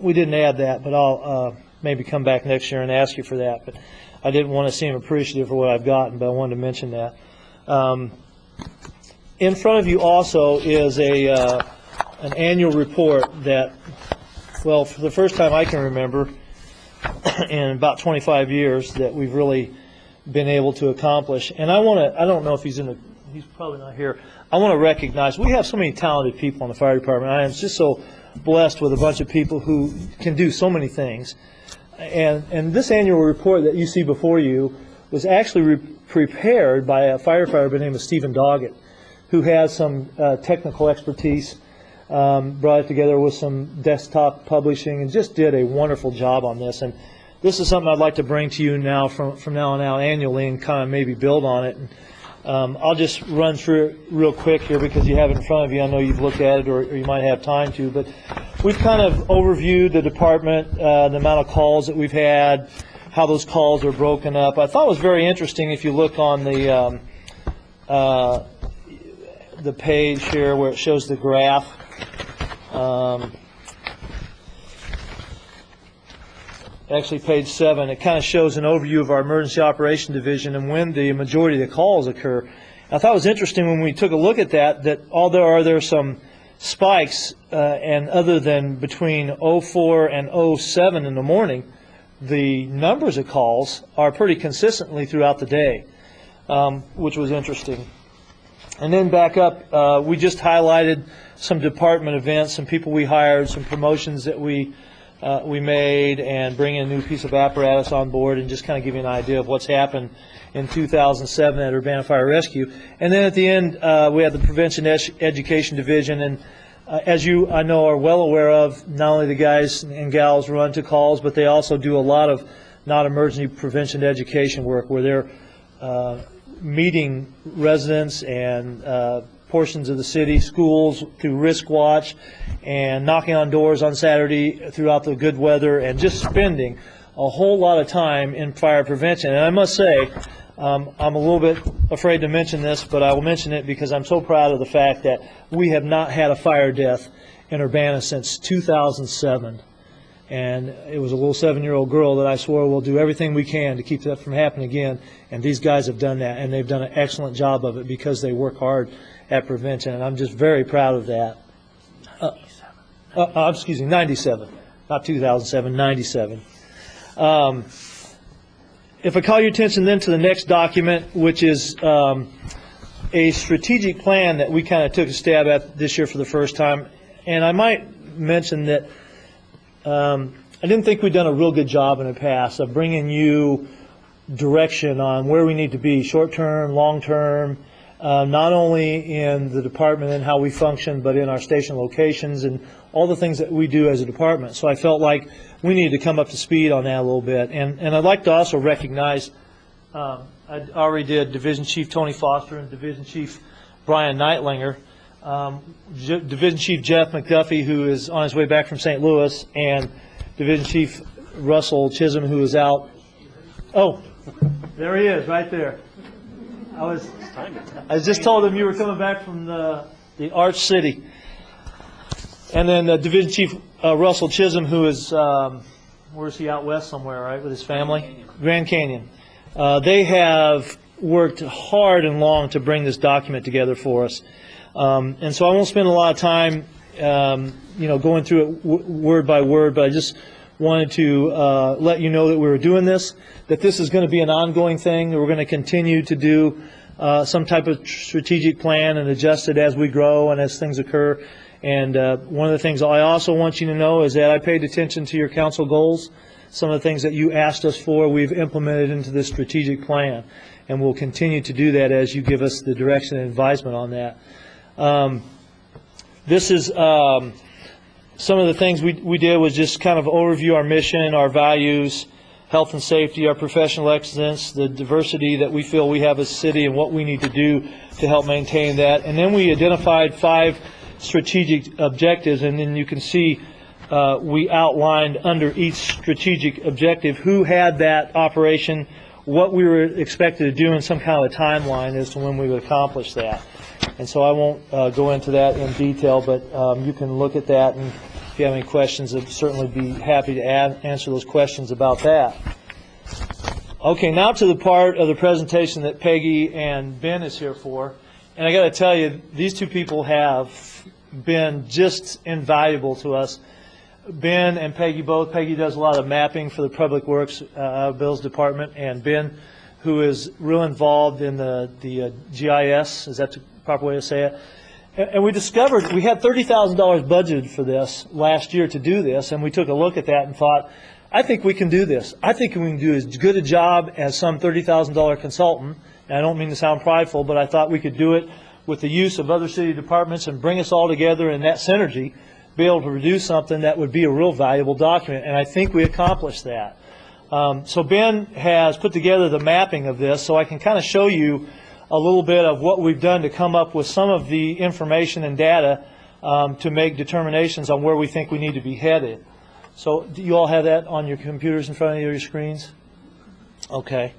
we didn't add that, but I'll maybe come back next year and ask you for that. But I didn't want to seem appreciative for what I've gotten, but I wanted to mention that. In front of you also is an annual report that, well, for the first time I can remember in about 25 years, that we've really been able to accomplish. And I don't know if he's probably not here. I want to recognize, we have so many talented people in the fire department. I am just so blessed with a bunch of people who can do so many things. And this annual report that you see before you was actually prepared by a firefighter by the name of Stephen Doggett, who has some technical expertise, brought it together with some desktop publishing, and just did a wonderful job on this. And this is something I'd like to bring to you now from now on out annually, and kind of maybe build on it. And, I'll just run through it real quick here because you have it in front of you. I know you've looked at it, or you might have time to, but we've kind of overviewed the department, the amount of calls that we've had, how those calls are broken up. I thought it was very interesting if you look on the page here where it shows the graph. Actually, page 7, it kind of shows an overview of our emergency operation division and when the majority of the calls occur. I thought it was interesting when we took a look at that although there are some spikes, and other than between 04 and 07 in the morning, the numbers of calls are pretty consistently throughout the day, which was interesting. And then back up, we just highlighted some department events, some people we hired, some promotions that we made, and bringing a new piece of apparatus on board, and just kind of give you an idea of what's happened in 2007 at Urbana Fire Rescue. And then at the end, we had the Prevention Education Division, and as you, I know, are well aware of, not only the guys and gals run to calls, but they also do a lot of non-emergency prevention education work where they're meeting residents and portions of the city, schools, through Risk Watch, and knocking on doors on Saturday throughout the good weather, and just spending a whole lot of time in fire prevention. And I must say, I'm a little bit afraid to mention this, but I will mention it because I'm so proud of the fact that we have not had a fire death in Urbana since 2007. And it was a little 7-year-old girl that I swore we'll do everything we can to keep that from happening again. And these guys have done that, and they've done an excellent job of it because they work hard at prevention. And I'm just very proud of that. 97, not 2007, 97. If I call your attention then to the next document, which is a strategic plan that we kind of took a stab at this year for the first time. And I might mention that I didn't think we'd done a real good job in the past of bringing you direction on where we need to be, short-term, long-term, not only in the department and how we function, but in our station locations and all the things that we do as a department. So I felt like we needed to come up to speed on that a little bit. And I'd like to also recognize, I already did Division Chief Tony Foster and Division Chief Brian Neitlinger, Division Chief Jeff McDuffie, who is on his way back from St. Louis, and Division Chief Russell Chisholm, who is out. Oh, there he is, right there. I just told him you were coming back from the Arch City. And then Division Chief Russell Chisholm, who is, where is he, out west somewhere, right, with his family? Grand Canyon. They have worked hard and long to bring this document together for us. And so I won't spend a lot of time, going through it word by word, but I just wanted to let you know that we were doing this, that this is going to be an ongoing thing, that we're going to continue to do some type of strategic plan and adjust it as we grow and as things occur. And one of the things I also want you to know is that I paid attention to your council goals. Some of the things that you asked us for, we've implemented into this strategic plan, and we'll continue to do that as you give us the direction and advisement on that. This is some of the things we did was just kind of overview our mission, our values, health and safety, our professional excellence, the diversity that we feel we have as a city and what we need to do to help maintain that. And then we identified 5 strategic objectives, and then you can see we outlined under each strategic objective who had that operation, what we were expected to do, and some kind of a timeline as to when we would accomplish that. And so I won't go into that in detail, but you can look at that, and if you have any questions, I'd certainly be happy to answer those questions about that. Okay, now to the part of the presentation that Peggy and Ben is here for. And I got to tell you, these two people have been just invaluable to us. Ben and Peggy both. Peggy does a lot of mapping for the Public Works Bills Department, and Ben, who is real involved in the GIS, is that the proper way to say it? And we discovered we had $30,000 budgeted for this last year to do this, and we took a look at that and thought, I think we can do this. I think we can do as good a job as some $30,000 consultant. And I don't mean to sound prideful, but I thought we could do it with the use of other city departments and bring us all together in that synergy, be able to produce something that would be a real valuable document. And I think we accomplished that. So Ben has put together the mapping of this, so I can kind of show you a little bit of what we've done to come up with some of the information and data to make determinations on where we think we need to be headed. So do you all have that on your computers in front of your screens? Okay.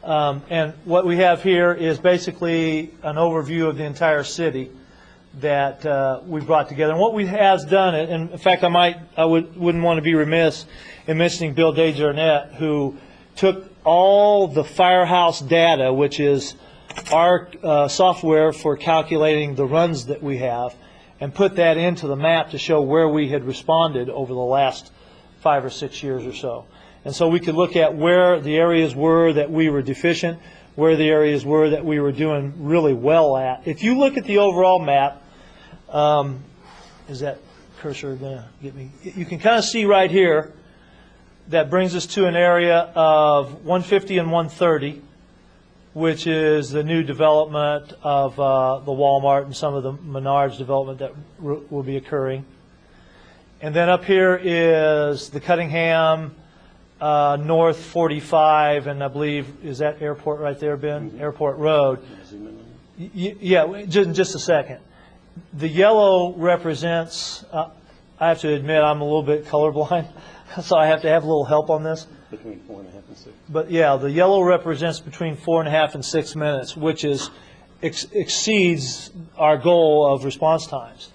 And what we have here is basically an overview of the entire city that we brought together. And what we has done, and in fact I wouldn't want to be remiss in mentioning Bill Desjardins, who took all the Firehouse data, which is our software for calculating the runs that we have, and put that into the map to show where we had responded over the last 5 or 6 years or so. And so we could look at where the areas were that we were deficient, where the areas were that we were doing really well at. If you look at the overall map, is that cursor going to get me? You can kind of see right here that brings us to an area of 150 and 130, which is the new development of the Walmart and some of the Menards development that will be occurring. And then up here is the Cunningham North 45, and I believe, is that airport right there, Ben? Mm-hmm. Airport Road. Yeah, just a second. The yellow represents, I have to admit I'm a little bit colorblind, so I have to have a little help on this.
Between 4.5 and 6.
But yeah, the yellow represents between 4.5 and 6 minutes, which is exceeds our goal of response times.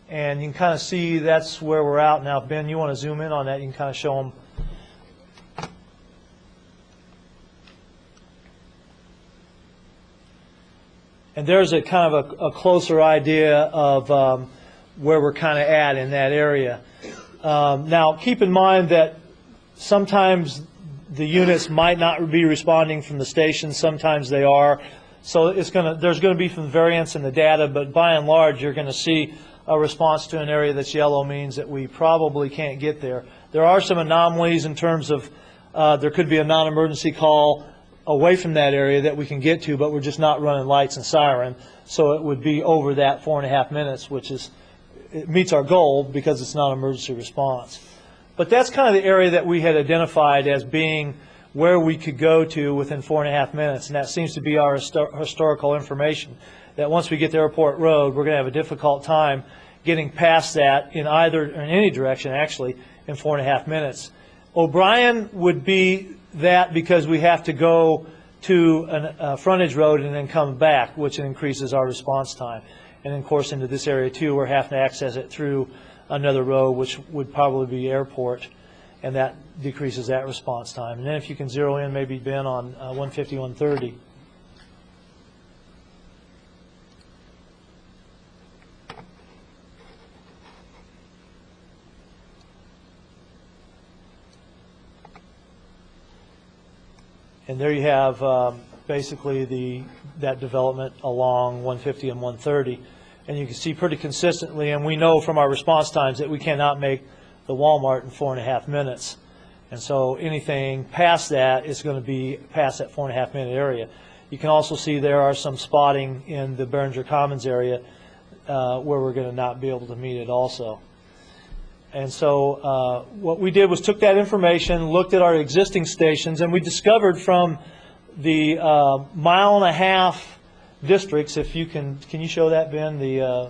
And you can kind of see that's where we're at now. Ben, you want to zoom in on that? You can kind of show them. And there's a kind of a closer idea of where we're kind of at in that area. Now, keep in mind that sometimes the units might not be responding from the station. Sometimes they are. So there's going to be some variance in the data, but by and large, you're going to see a response to an area that's yellow means that we probably can't get there. There are some anomalies in terms of there could be a non-emergency call away from that area that we can get to, but we're just not running lights and siren. So it would be over that 4.5 minutes, which is, it meets our goal because it's not an emergency response. But that's kind of the area that we had identified as being where we could go to within 4.5 minutes, and that seems to be our historical information, that once we get to Airport Road, we're going to have a difficult time getting past that in any direction, actually, in 4.5 minutes. O'Brien would be that because we have to go to a frontage road and then come back, which increases our response time. And of course, into this area too, we're having to access it through another road, which would probably be Airport, and that decreases that response time. And then if you can zero in, maybe Ben, on 150, 130. And there you have basically that development along 150 and 130. And you can see pretty consistently, and we know from our response times that we cannot make the Walmart in 4.5 minutes. And so anything past that is going to be past that 4.5 minute area. You can also see there are some spotting in the Behringer Commons area where we're going to not be able to meet it also. And so what we did was took that information, looked at our existing stations, and we discovered from the 1.5-mile districts, if you can you show that, Ben, the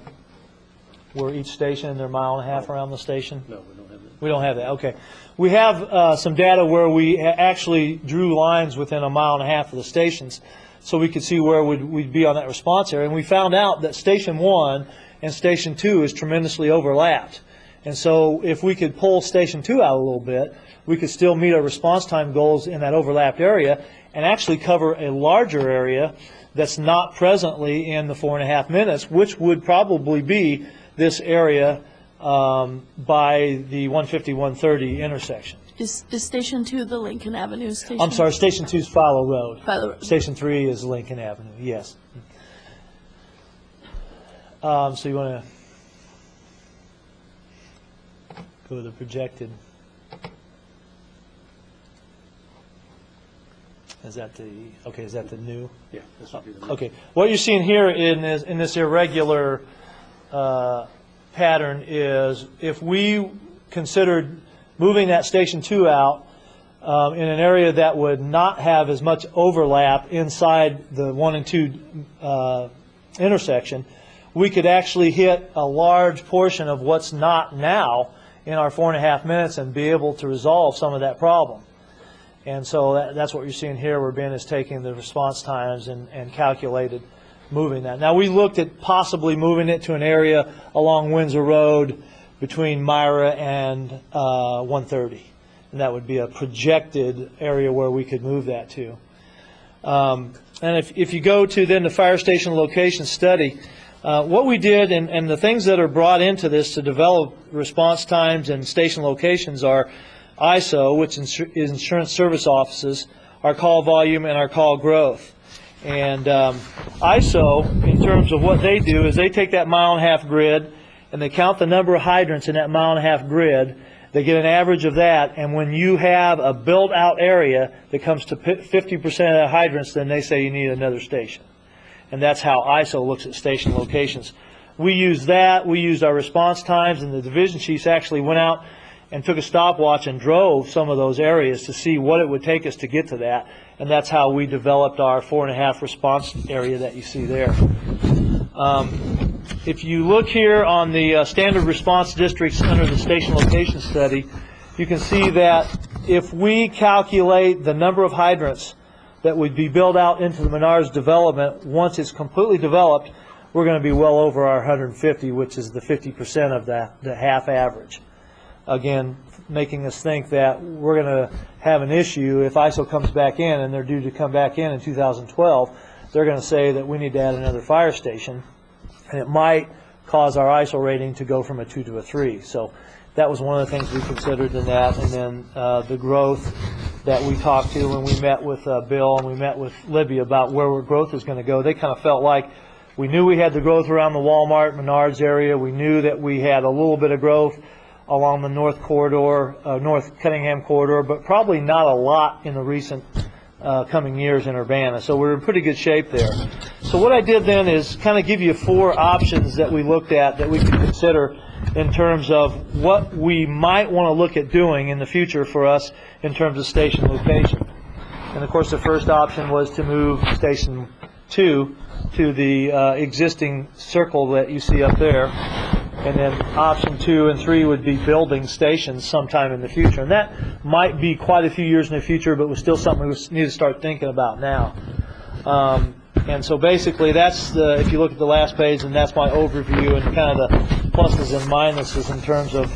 where each station, they're 1.5 miles around the station? No, we don't have that. We don't have that, okay. We have some data where we actually drew lines within 1.5 miles of the stations, so we could see where we'd be on that response area. And we found out that Station 1 and Station 2 is tremendously overlapped. And so if we could pull Station 2 out a little bit, we could still meet our response time goals in that overlapped area and actually cover a larger area that's not presently in the 4.5 minutes, which would probably be this area by the 150-130 intersection.
Is Station 2 the Lincoln Avenue station?
I'm sorry, Station 2 is Philo Road.
Philo Road.
Station 3 is Lincoln Avenue, yes. So you want to go to the projected. Is that the new?
Yeah, this would be the
Okay. What you're seeing here in this irregular pattern is if we considered moving that Station 2 out in an area that would not have as much overlap inside the 1 and 2 intersection, we could actually hit a large portion of what's not now in our 4.5 minutes and be able to resolve some of that problem. And so that's what you're seeing here, where Ben is taking the response times and calculated moving that. Now, we looked at possibly moving it to an area along Windsor Road between Myra and 130. And that would be a projected area where we could move that to. And if you go to then the fire station location study, what we did and the things that are brought into this to develop response times and station locations are ISO, which is Insurance Service Offices, our call volume, and our call growth. And ISO, in terms of what they do, is they take that 1.5 mile grid and they count the number of hydrants in that 1.5 mile grid. They get an average of that, and when you have a built-out area that comes to 50% of the hydrants, then they say you need another station. And that's how ISO looks at station locations. We used that. We used our response times, and the division chiefs actually went out and took a stopwatch and drove some of those areas to see what it would take us to get to that. And that's how we developed our 4.5 response area that you see there. If you look here on the standard response districts under the station location study, you can see that if we calculate the number of hydrants that would be built out into the Menards development, once it's completely developed, we're going to be well over our 150, which is the 50% of the half average. Again, making us think that we're going to have an issue if ISO comes back in, and they're due to come back in 2012. They're going to say that we need to add another fire station, and it might cause our ISO rating to go from a 2 to a 3. So that was one of the things we considered in that. And then the growth that we talked to when we met with Bill and we met with Libby about where our growth is going to go, they kind of felt like we knew we had the growth around the Walmart, Menards area. We knew that we had a little bit of growth along the North Corridor, North Cunningham Corridor, but probably not a lot in the recent coming years in Urbana. So we're in pretty good shape there. So what I did then is kind of give you 4 options that we looked at that we could consider in terms of what we might want to look at doing in the future for us in terms of station location. And of course the first option was to move Station 2 to the existing circle that you see up there. And then option 2 and 3 would be building stations sometime in the future. And that might be quite a few years in the future, but was still something we need to start thinking about now. And so basically that's if you look at the last page, and that's my overview and kind of the pluses and minuses in terms of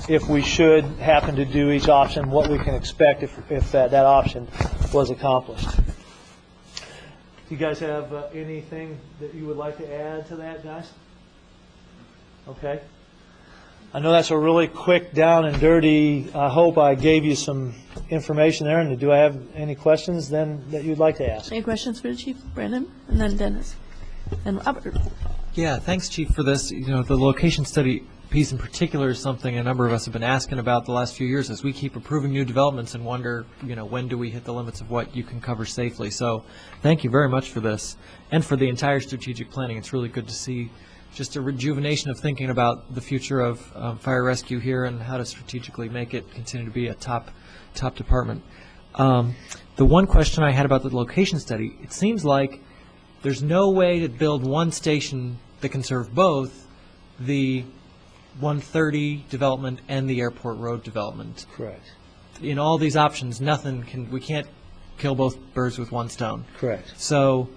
if we should happen to do each option, what we can expect if that option was accomplished. Do you guys have anything that you would like to add to that, guys? Okay. I know that's a really quick, down and dirty. I hope I gave you some information there. And do I have any questions then that you'd like to ask?
Any questions for the Chief? Brandon? And then Dennis? And Robert?
Yeah, thanks, Chief, for this. You know, the location study piece in particular is something a number of us have been asking about the last few years as we keep approving new developments and wonder, you know, when do we hit the limits of what you can cover safely. So thank you very much for this and for the entire strategic planning. It's really good to see just a rejuvenation of thinking about the future of fire rescue here and how to strategically make it continue to be a top department. The one question I had about the location study, it seems like there's no way to build one station that can serve both the 130 development and the airport road development.
Correct.
In all these options, we can't kill both birds with one stone.
Correct.
So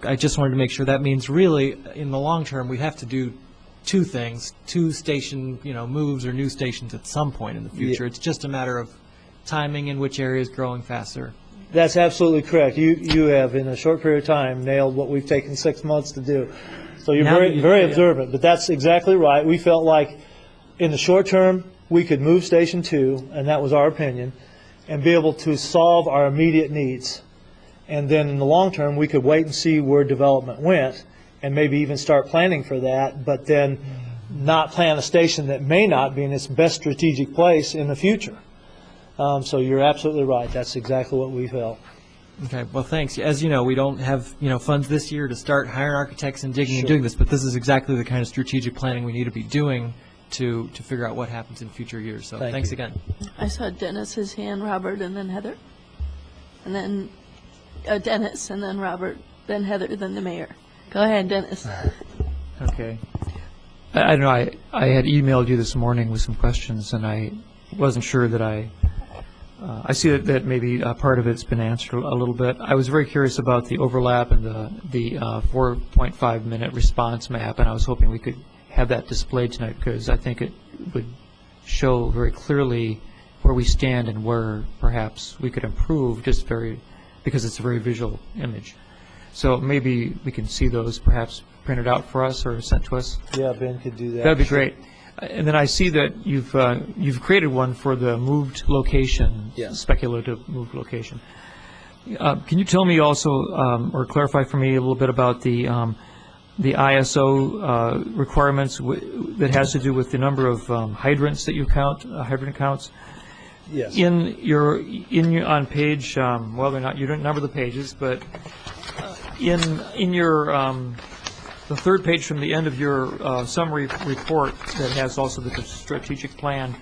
I just wanted to make sure that means really, in the long term, we have to do two things, two station, moves or new stations at some point in the future. It's just a matter of timing and which area is growing faster.
That's absolutely correct. You have, in a short period of time, nailed what we've taken 6 months to do. So you're very observant, but that's exactly right. We felt like in the short term, we could move Station 2, and that was our opinion, and be able to solve our immediate needs. And then in the long term, we could wait and see where development went, and maybe even start planning for that, but then not plan a station that may not be in its best strategic place in the future. So you're absolutely right. That's exactly what we felt.
Okay, well, thanks. As you know, we don't have funds this year to start hiring architects and digging and doing this, but this is exactly the kind of strategic planning we need to be doing to figure out what happens in future years. So thanks again.
I saw Dennis's hand, Robert, and then Heather. And then Dennis, and then Robert, then Heather, then the mayor. Go ahead, Dennis.
Okay. I don't know, I had emailed you this morning with some questions, and I wasn't sure that I see that maybe part of it's been answered a little bit. I was very curious about the overlap and the 4.5-minute response map, and I was hoping we could have that displayed tonight, because I think it would show very clearly where we stand and where perhaps we could improve, because it's a very visual image. So maybe we can see those perhaps printed out for us or sent to us.
Yeah, Ben could do that.
That'd be great. And then I see that you've created one for the moved location, speculative moved location. Can you tell me also, or clarify for me a little bit about the ISO requirements that has to do with the number of hydrants that you count, hydrant counts?
Yes.
In your on page, well, they're not. You don't number the pages, but in your the third page from the end of your summary report that has also the strategic plan,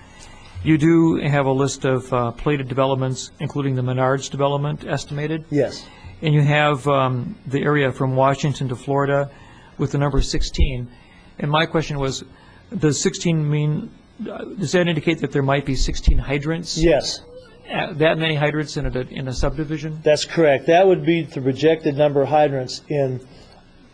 you do have a list of plated developments, including the Menards development estimated.
Yes.
And you have the area from Washington to Florida with the number 16. And my question was, does 16 mean, does that indicate that there might be 16 hydrants?
Yes.
That many hydrants in a subdivision?
That's correct. That would be the projected number of hydrants in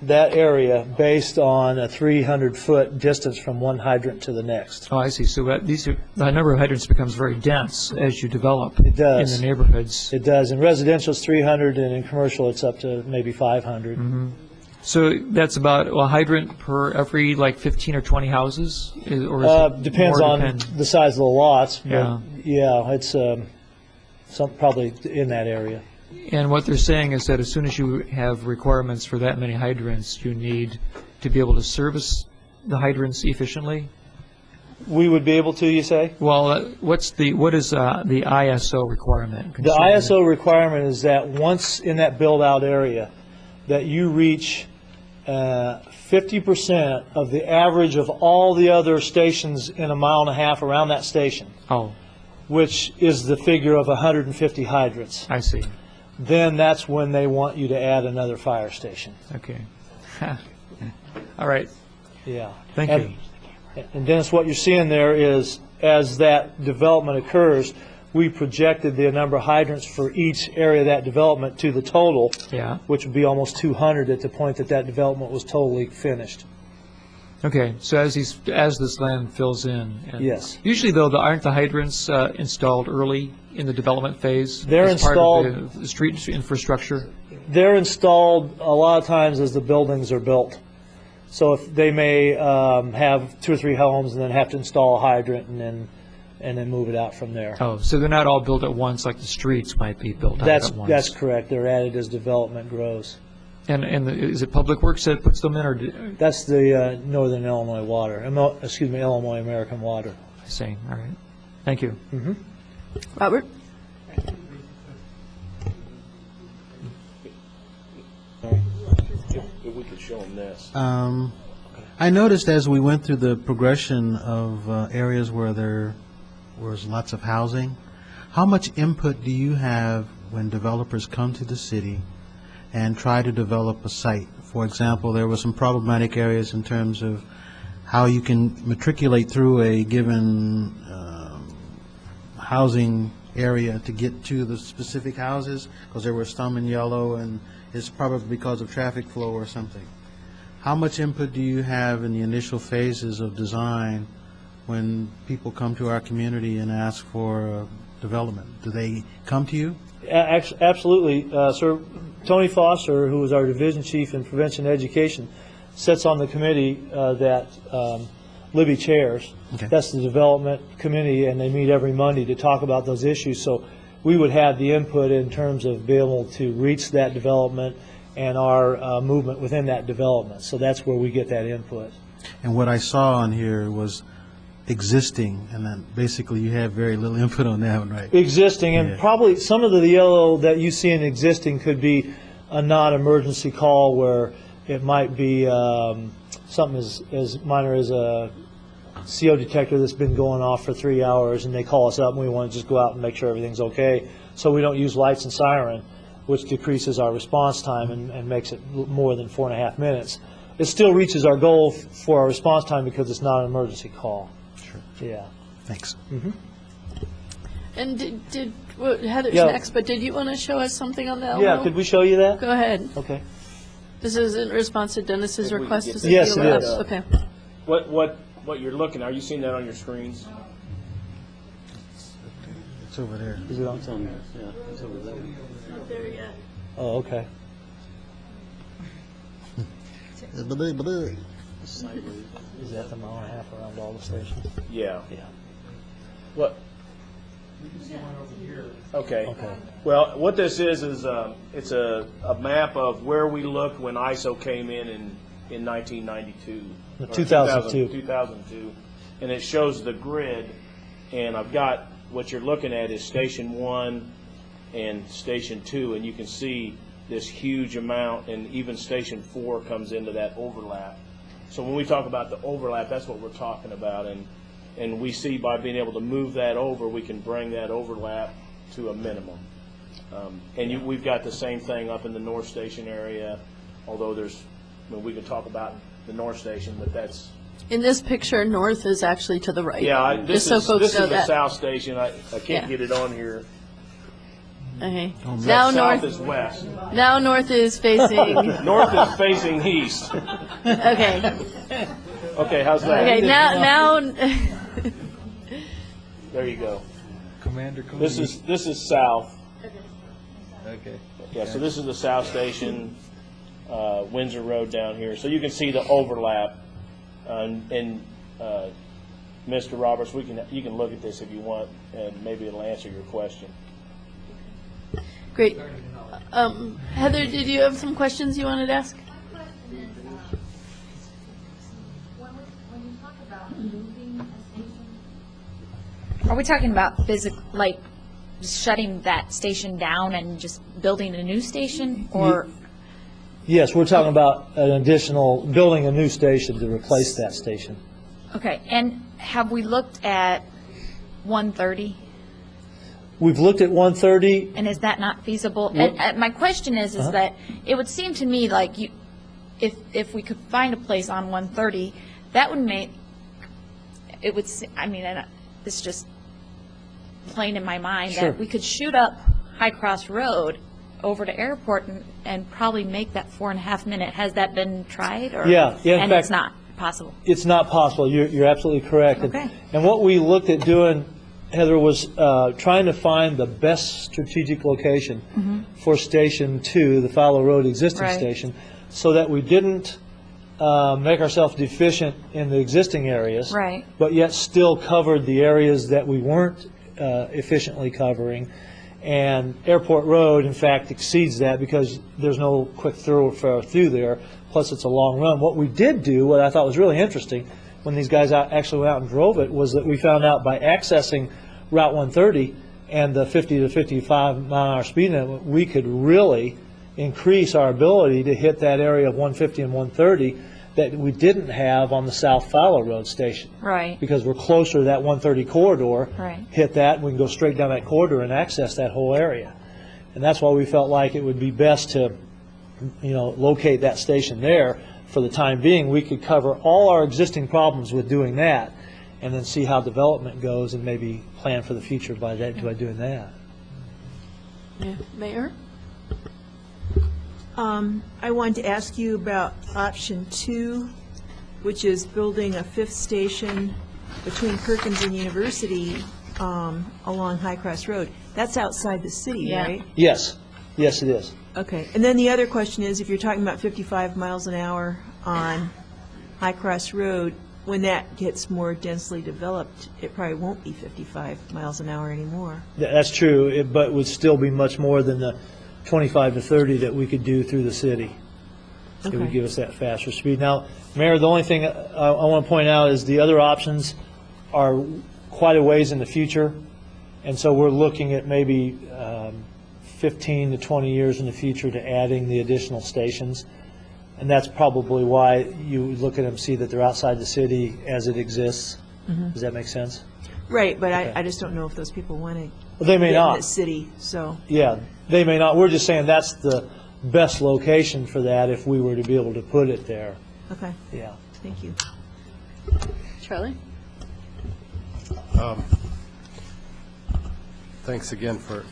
that area based on a 300-foot distance from one hydrant to the next.
Oh, I see. So the number of hydrants becomes very dense as you develop
It does.
in the neighborhoods.
It does. In residential, it's 300, and in commercial, it's up to maybe 500.
Mm-hmm. So that's about a hydrant per every 15 or 20 houses? Or is it
depends
more
on the size of the lots. But
Yeah.
It's probably in that area.
And what they're saying is that as soon as you have requirements for that many hydrants, you need to be able to service the hydrants efficiently?
We would be able to, you say?
Well, what is the ISO requirement?
The ISO requirement is that once in that build-out area, that you reach 50% of the average of all the other stations in a mile and a half around that station.
Oh.
Which is the figure of 150 hydrants.
I see.
Then that's when they want you to add another fire station.
Okay. All right.
Yeah.
Thank you.
And Dennis, what you're seeing there is, as that development occurs, we projected the number of hydrants for each area of that development to the total, which would be almost 200 at the point that development was totally finished.
Okay, so as this land fills in.
Yes.
Usually, though, aren't the hydrants installed early in the development phase?
They're installed.
Part of the street infrastructure?
They're installed a lot of times as the buildings are built. So if they may have 2 or 3 homes and then have to install a hydrant and then move it out from there.
Oh, so they're not all built at once like the streets might be built out at once.
That's correct. They're added as development grows.
And is it Public Works that puts them in, or?
That's the Northern Illinois Water. Illinois American Water.
I see. All right. Thank you.
Mm-hmm.
Robert?
If we could show them this.
I noticed as we went through the progression of areas where there was lots of housing, how much input do you have when developers come to the city and try to develop a site? For example, there were some problematic areas in terms of how you can matriculate through a given housing area to get to the specific houses, because there were some in yellow, and it's probably because of traffic flow or something. How much input do you have in the initial phases of design when people come to our community and ask for development? Do they come to you?
Absolutely. Sir Tony Foster, who is our division chief in prevention education, sits on the committee that Libby chairs.
Okay.
That's the development committee, and they meet every Monday to talk about those issues. So we would have the input in terms of being able to reach that development and our movement within that development. So that's where we get that input.
And what I saw on here was existing, and then basically you have very little input on that one, right?
Existing, and
Yeah.
probably some of the yellow that you see in existing could be a non-emergency call where it might be something as minor as a CO detector that's been going off for 3 hours, and they call us up and we want to just go out and make sure everything's okay. So we don't use lights and siren, which decreases our response time and makes it more than 4.5 minutes. It still reaches our goal for our response time because it's not an emergency call.
Sure.
Yeah.
Thanks.
And well, Heather's
Yeah.
next, but did you want to show us something on the Elmo?
Yeah, could we show you that?
Go ahead.
Okay.
This is in response to Dennis's request to see
Yes,
the
it
lab.
is.
Okay.
What you're looking, are you seeing that on your screens?
It's over there.
Is it on?
Yeah, it's over there.
There yet.
Oh, okay. Is that the mile and a half around all the stations?
Yeah.
Yeah.
What? Okay.
Okay.
Well, what this is it's a map of where we looked when ISO came in 1992. or
2002.
2002. And it shows the grid, and I've got, what you're looking at is Station 1 and Station 2, and you can see this huge amount, and even Station 4 comes into that overlap. So when we talk about the overlap, that's what we're talking about, and we see by being able to move that over, we can bring that overlap to a minimum. We've got the same thing up in the North Station area, although we can talk about the North Station, but that's...
In this picture, north is actually to the right.
Yeah, this
just so
is
folks know
the
that.
South Station. I can't
Yeah.
get it on here.
Okay.
South
Now
is west.
Now north is facing.
North is facing east.
Okay.
Okay, how's that?
Okay. Now.
There you go.
Commander
This is south.
Okay.
Yeah, so this is the South Station, Windsor Road down here. So you can see the overlap. And Mr. Roberts, you can look at this if you want, and maybe it'll answer your question.
Great. Heather, did you have some questions you wanted to ask?
Are we talking about like just shutting that station down and just building a new station, or?
Yes, we're talking about building a new station to replace that station.
Okay, and have we looked at 130?
We've looked at 130.
And is that not feasible? And my question is that it would seem to me like if we could find a place on 130, that would make, it's just plain in my mind
Sure.
that we could shoot up High Cross Road over to Airport and probably make that 4.5 minute. Has that been tried? Or?
Yeah, in
and
fact,
it's not possible.
It's not possible. You're absolutely correct.
Okay.
And what we looked at doing, Heather, was trying to find the best strategic location for Station 2, the Fowler Road existing
Right.
station, so that we didn't make ourselves deficient in the existing areas,
Right.
but yet still covered the areas that we weren't efficiently covering. And Airport Road, in fact, exceeds that because there's no quick thoroughfare through there, plus it's a long run. What we did do, what I thought was really interesting, when these guys actually went out and drove it, was that we found out by accessing Route 130 and the 50 to 55 mile an hour speed limit, we could really increase our ability to hit that area of 150 and 130 that we didn't have on the South Fowler Road station.
Right.
Because we're closer to that 130 corridor.
Right.
Hit that, we can go straight down that corridor and access that whole area. And that's why we felt like it would be best to, locate that station there for the time being. We could cover all our existing problems with doing that, and then see how development goes and maybe plan for the future by doing that.
Yeah. Mayor?
I wanted to ask you about option 2, which is building a 5th station between Perkins and University along High Cross Road. That's outside the city,
Yeah.
right?
Yes, yes, it is.
Okay. And then the other question is, if you're talking about 55 miles an hour on High Cross Road, when that gets more densely developed, it probably won't be 55 miles an hour anymore.
That's true, but would still be much more than the 25 to 30 that we could do through the city. It would
Okay.
give us that faster speed. Now, Mayor, the only thing I want to point out is the other options are quite a ways in the future, and so we're looking at maybe 15 to 20 years in the future to adding the additional stations, and that's probably why you look at them, see that they're outside the city as it exists. Does that make sense?
Right, but
Okay.
I just don't know if those people want to
Well, they may
get in
not.
the city, so.
Yeah, they may not. We're just saying that's the best location for that if we were to be able to put it there.
Okay,
Yeah.
thank you.
Charlie?
Thanks again for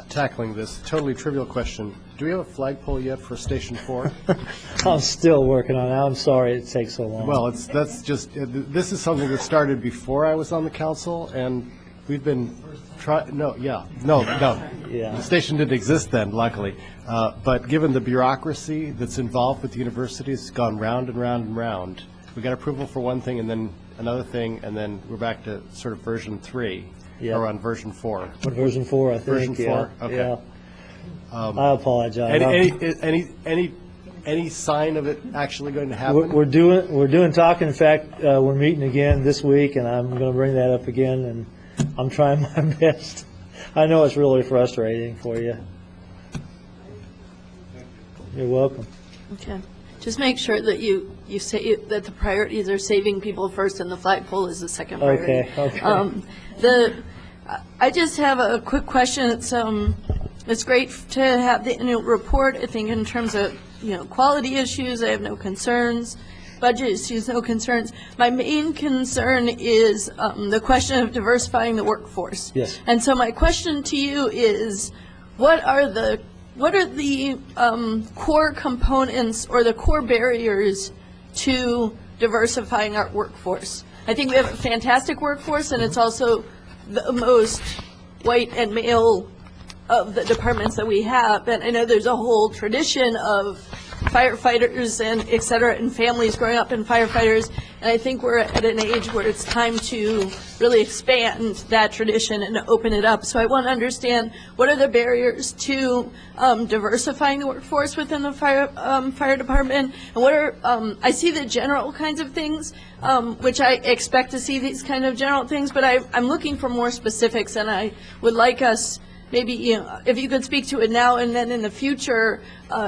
tackling this totally trivial question. Do we have a flagpole yet for Station 4?
I'm still working on it. I'm sorry it takes so long.
Well, this is something that started before I was on the council, and we've been no.
Yeah.
The station didn't exist then, luckily. But given the bureaucracy that's involved with the university, it's gone round and round and round. We got approval for one thing and then another thing, and then we're back to sort of version 3,
Yeah.
or on version 4.
What, version 4, I think.
Version 4?
Yeah.
Okay.
Yeah. I apologize.
Any sign of it actually going to happen?
We're doing talk. In fact, we're meeting again this week, and I'm going to bring that up again, and I'm trying my best. I know it's really frustrating for you. You're welcome.
Okay. Just make sure that you say that the priorities are saving people first and the flagpole is the second priority.
Okay.
I just have a quick question. It's great to have the annual report. I think in terms of, quality issues, I have no concerns. Budget issues, no concerns. My main concern is the question of diversifying the workforce.
Yes.
And so my question to you is, what are the core components or the core barriers to diversifying our workforce? I think we have a fantastic workforce, and it's also the most white and male of the departments that we have. And I know there's a whole tradition of firefighters and et cetera, and families growing up in firefighters. And I think we're at an age where it's time to really expand that tradition and open it up. So I want to understand, what are the barriers to diversifying the workforce within the fire department? And what are, I see the general kinds of things, which I expect to see these kind of general things, but I'm looking for more specifics, and I would like us, maybe, if you could speak to it now and then in the future,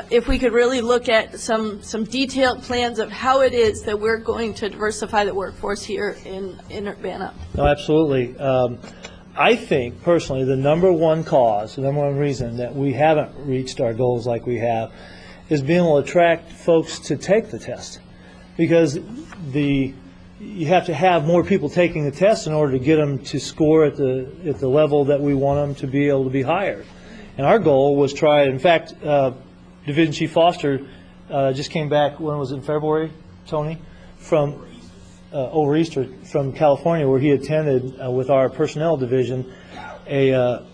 if we could really look at some detailed plans of how it is that we're going to diversify the workforce here in Urbana.
No, absolutely. I think personally the number one cause, the number one reason that we haven't reached our goals like we have is being able to attract folks to take the test. Because you have to have more people taking the test in order to get them to score at the level that we want them to be able to be hired. And our goal was in fact, Division Chief Foster just came back, when was it, in February, Tony? From over Easter, from California, where he attended with our personnel division a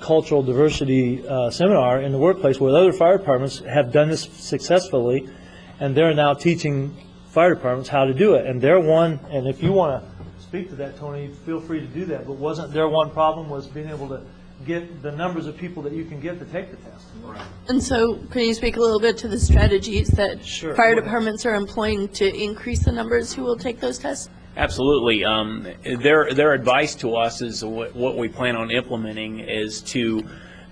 cultural diversity seminar in the workplace where other fire departments have done this successfully, and they're now teaching fire departments how to do it. And their one, and if you want to speak to that, Tony, feel free to do that, but wasn't their one problem was being able to get the numbers of people that you can get to take the test?
And so can you speak a little bit to the strategies that
Sure.
fire departments are employing to increase the numbers who will take those tests?
Absolutely. Their advice to us is what we plan on implementing is to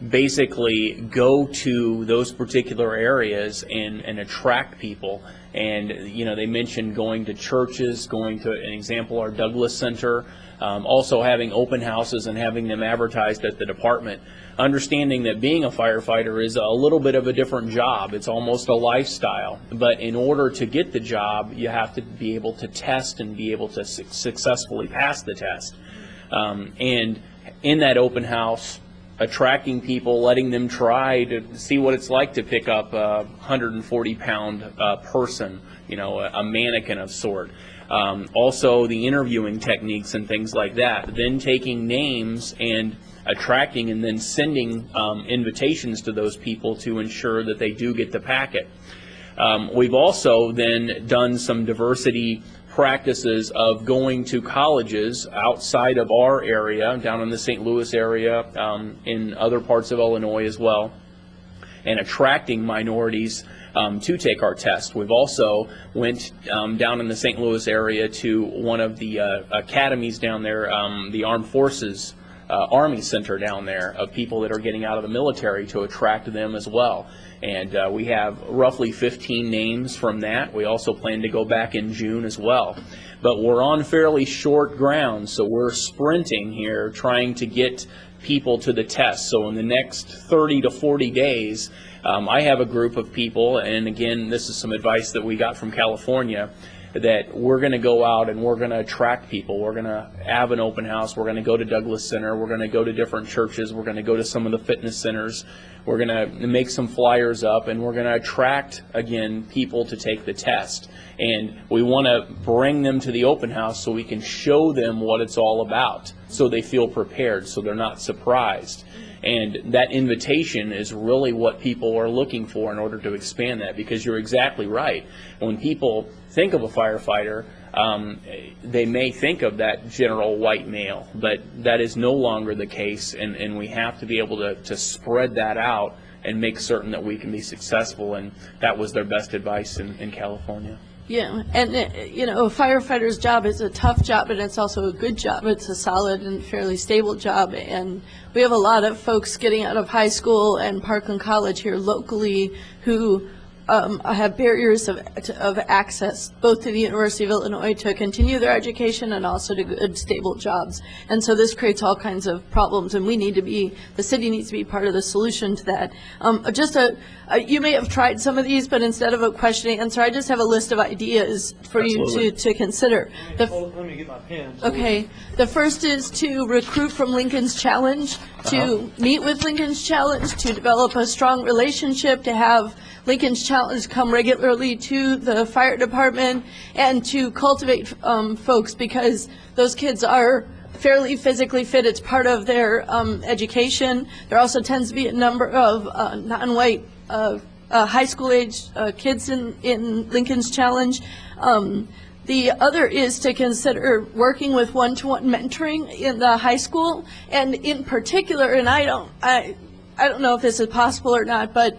basically go to those particular areas and attract people. And, they mentioned going to churches, going to, an example, our Douglas Center, also having open houses and having them advertised at the department. Understanding that being a firefighter is a little bit of a different job. It's almost a lifestyle. But in order to get the job, you have to be able to test and be able to successfully pass the test. And in that open house, attracting people, letting them try to see what it's like to pick up a 140-pound person, a mannequin of sort. Also the interviewing techniques and things like that. Then taking names and attracting and then sending invitations to those people to ensure that they do get the packet. We've also then done some diversity practices of going to colleges outside of our area, down in the St. Louis area, in other parts of Illinois as well, and attracting minorities to take our test. We've also went down in the St. Louis area to one of the academies down there, the Armed Forces Army Center down there, of people that are getting out of the military, to attract them as well. And we have roughly 15 names from that. We also plan to go back in June as well. But we're on fairly short ground, so we're sprinting here trying to get people to the test. So in the next 30 to 40 days, I have a group of people, and again, this is some advice that we got from California, that we're going to go out and we're going to attract people. We're going to have an open house. We're going to go to Douglas Center. We're going to go to different churches. We're going to go to some of the fitness centers. We're going to make some flyers up, and we're going to attract, again, people to take the test. And we want to bring them to the open house so we can show them what it's all about, so they feel prepared, so they're not surprised. And that invitation is really what people are looking for in order to expand that, because you're exactly right. When people think of a firefighter, they may think of that general white male, but that is no longer the case, and we have to be able to spread that out and make certain that we can be successful, and that was their best advice in California.
Yeah, and a firefighter's job is a tough job, but it's also a good job. It's a solid and fairly stable job, and we have a lot of folks getting out of high school and Parkland College here locally who have barriers of access, both to the University of Illinois to continue their education and also to good, stable jobs. And so this creates all kinds of problems, and the city needs to be part of the solution to that. You may have tried some of these, but instead of a question and answer, I just have a list of ideas for you to consider.
Let me get my pen.
Okay. The first is to recruit from Lincoln's Challenge, to meet with Lincoln's Challenge, to develop a strong relationship, to have Lincoln's Challenge come regularly to the fire department, and to cultivate folks, because those kids are fairly physically fit. It's part of their education. There also tends to be a number of non-white high school age kids in Lincoln's Challenge. The other is to consider working with one-to-one mentoring in the high school, and in particular, and I don't know if this is possible or not, but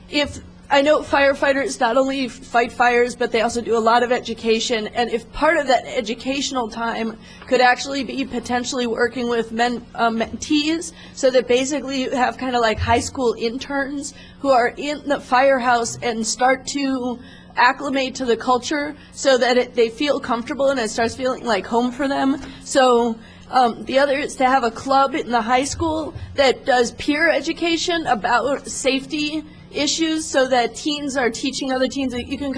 if I know firefighters not only fight fires, but they also do a lot of education, and if part of that educational time could actually be potentially working with mentees, so that basically you have kind of like high school interns who are in the firehouse and start to acclimate to the culture so that they feel comfortable and it starts feeling like home for them. So the other is to have a club in the high school that does peer education about safety issues, so that teens are teaching other teens. You can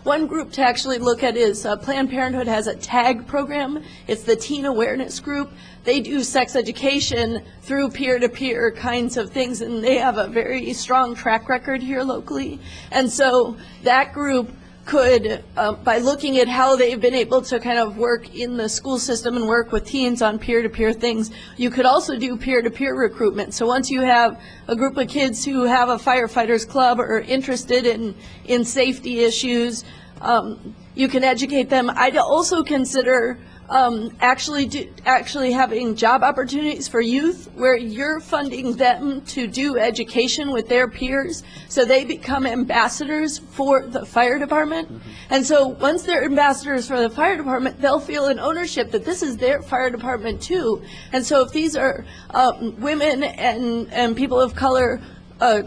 one group to actually look at is Planned Parenthood has a TAG program. It's the Teen Awareness Group. They do sex education through peer-to-peer kinds of things, and they have a very strong track record here locally. And so that group could, by looking at how they've been able to kind of work in the school system and work with teens on peer-to-peer things, you could also do peer-to-peer recruitment. So once you have a group of kids who have a firefighters club or are interested in safety issues, you can educate them. I'd also consider actually having job opportunities for youth where you're funding them to do education with their peers so they become ambassadors for the fire department. And so once they're ambassadors for the fire department, they'll feel an ownership that this is their fire department too. And so if these are women and people of color,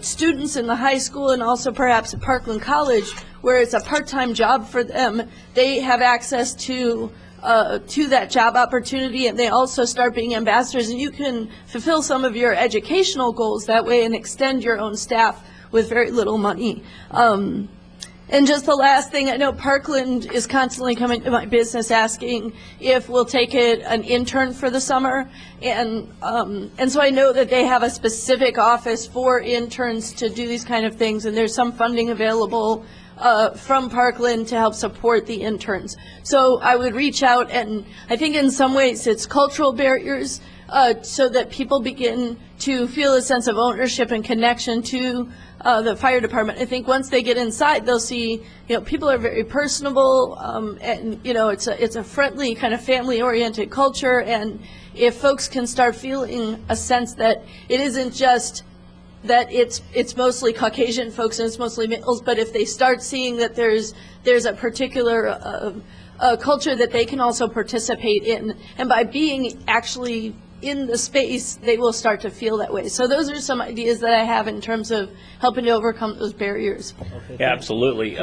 students in the high school and also perhaps at Parkland College, where it's a part-time job for them, they have access to that job opportunity, and they also start being ambassadors, and you can fulfill some of your educational goals that way and extend your own staff with very little money. And just the last thing, I know Parkland is constantly coming to my business asking if we'll take an intern for the summer, and so I know that they have a specific office for interns to do these kind of things, and there's some funding available from Parkland to help support the interns. So I would reach out, and I think in some ways it's cultural barriers so that people begin to feel a sense of ownership and connection to the fire department. I think once they get inside, they'll see, people are very personable, and, it's a friendly kind of family-oriented culture, and if folks can start feeling a sense that it isn't just that it's mostly Caucasian folks and it's mostly males, but if they start seeing that there's a particular culture that they can also participate in, and by being actually in the space, they will start to feel that way. So those are some ideas that I have in terms of helping to overcome those barriers.
Okay,
Yeah, absolutely.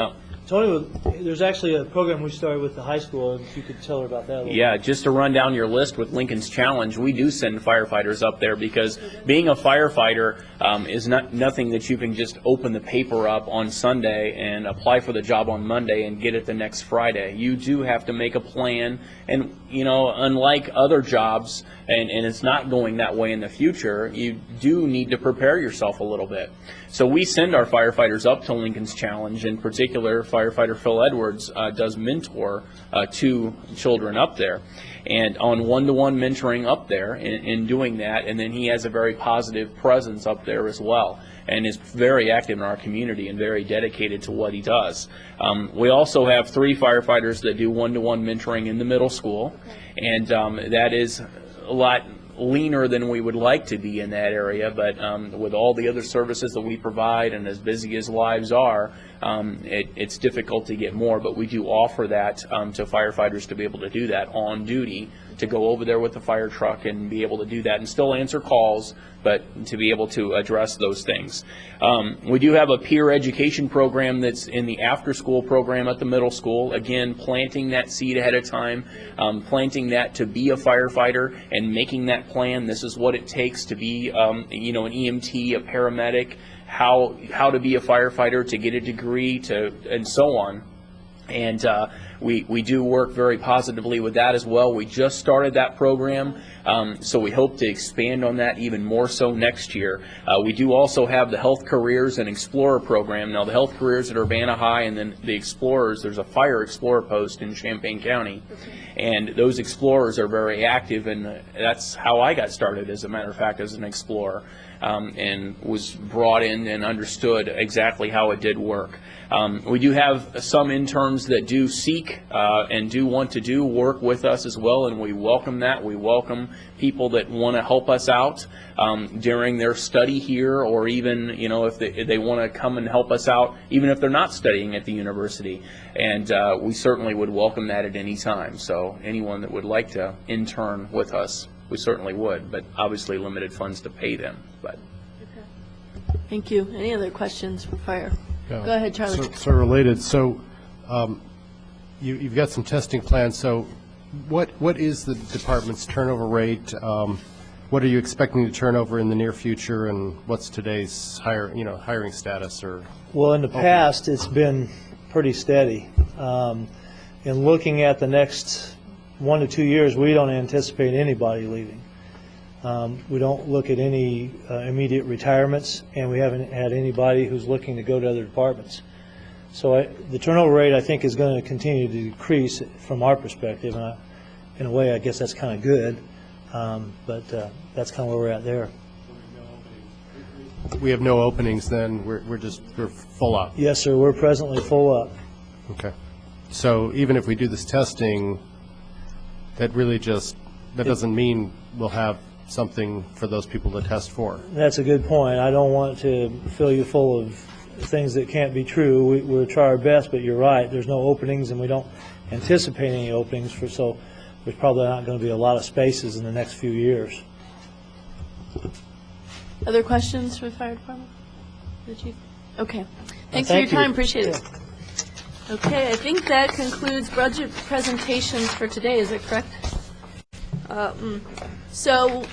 Tony, there's actually a program we started with the high school, and if you could tell her about that a little
Yeah, just to run down your list with Lincoln's Challenge, we do send firefighters up there because being a firefighter is nothing that you can just open the paper up on Sunday and apply for the job on Monday and get it the next Friday. You do have to make a plan, and unlike other jobs, and it's not going that way in the future, you do need to prepare yourself a little bit. So we send our firefighters up to Lincoln's Challenge. In particular, firefighter Phil Edwards does mentor 2 children up there, and on one-to-one mentoring up there in doing that, and then he has a very positive presence up there as well, and is very active in our community and very dedicated to what he does. We also have 3 firefighters that do one-to-one mentoring in the middle school, and that is a lot leaner than we would like to be in that area, but with all the other services that we provide and as busy as lives are, it's difficult to get more, but we do offer that to firefighters to be able to do that on duty, to go over there with the fire truck and be able to do that and still answer calls, but to be able to address those things. We do have a peer education program that's in the after-school program at the middle school. Again, planting that seed ahead of time, planting that to be a firefighter and making that plan. This is what it takes to be, an EMT, a paramedic, how to be a firefighter, to get a degree, and so on. And we do work very positively with that as well. We just started that program, so we hope to expand on that even more so next year. We do also have the Health Careers and Explorer program. Now, the Health Careers at Urbana High, and then the Explorers, there's a Fire Explorer post in Champaign County. And those Explorers are very active, and that's how I got started, as a matter of fact, as an Explorer, and was brought in and understood exactly how it did work. We do have some interns that do seek and do want to do work with us as well, and we welcome that. We welcome people that want to help us out during their study here, or even, if they want to come and help us out, even if they're not studying at the university. And we certainly would welcome that at any time. So anyone that would like to intern with us, we certainly would, but obviously limited funds to pay them. But
Thank you. Any other questions for fire? Go ahead, Charlie.
So related, you've got some testing plans. So what is the department's turnover rate? What are you expecting to turn over in the near future, and what's today's hiring status?
Well, in the past, it's been pretty steady. In looking at the next 1 to 2 years, we don't anticipate anybody leaving. We don't look at any immediate retirements, and we haven't had anybody who's looking to go to other departments. So the turnover rate, I think, is going to continue to decrease from our perspective. And in a way, I guess that's kind of good, but that's kind of where we're at there.
We have no openings then? We're full up?
Yes, sir. We're presently full up.
Okay. So even if we do this testing, that really just, that doesn't mean we'll have something for those people to test for.
That's a good point. I don't want to fill you full of things that can't be true. We'll try our best, but you're right. There's no openings, and we don't anticipate any openings so there's probably not going to be a lot of spaces in the next few years.
Other questions for the fire department? The chief? Okay. Thanks for
Thank
your time.
you.
Appreciate it. Okay, I think that concludes budget presentations for today. Is that correct? So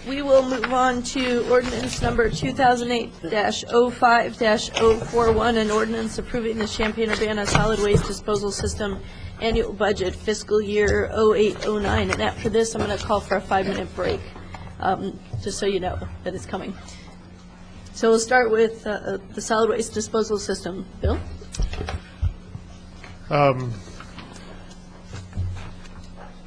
we will move on to ordinance number 2008-05-041, an ordinance approving the Champaign-Urbana Solid Waste Disposal System annual budget fiscal year 08-09. And after this, I'm going to call for a 5-minute break, just so you know that it's coming. So we'll start with the solid waste disposal system. Bill?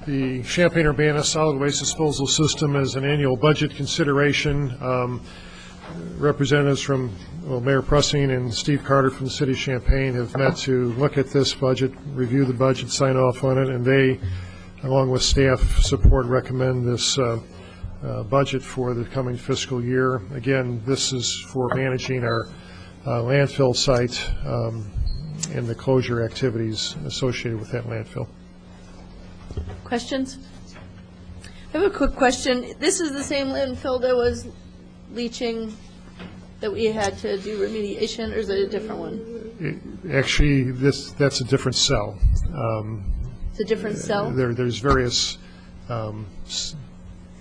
The Champaign-Urbana Solid Waste Disposal System is an annual budget consideration. Representatives from, Mayor Pressing and Steve Carter from the city of Champaign have met to look at this budget, review the budget, sign off on it, and they, along with staff support, recommend this budget for the coming fiscal year. Again, this is for managing our landfill site and the closure activities associated with that landfill.
Questions? I have a quick question. This is the same landfill that was leaching that we had to do remediation, or is it a different one?
Actually, that's a different cell.
It's a different cell?
There's various,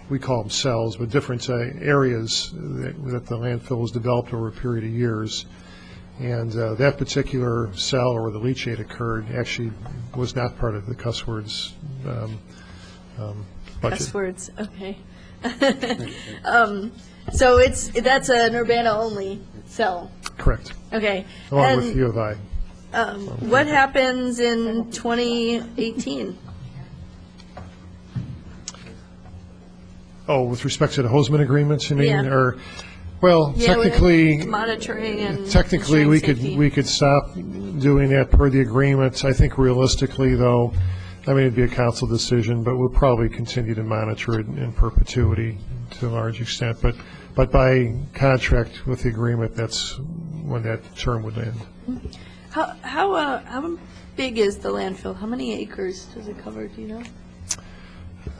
we call them cells, but different areas that the landfill was developed over a period of years. And that particular cell where the leachate occurred actually was not part of the cuss words budget.
Cuss words, okay. So that's an Urbana-only cell?
Correct.
Okay.
Along with U of I.
What happens in 2018?
Oh, with respect to the Hoseman agreements, you mean?
Yeah.
Or, well,
Yeah, with
technically,
monitoring and
technically,
ensuring
we
safety.
could stop doing that per the agreement. I think realistically, though, I mean, it'd be a council decision, but we'll probably continue to monitor it in perpetuity to a large extent. But by contract with the agreement, that's when that term would end.
How big is the landfill? How many acres does it cover, do you know?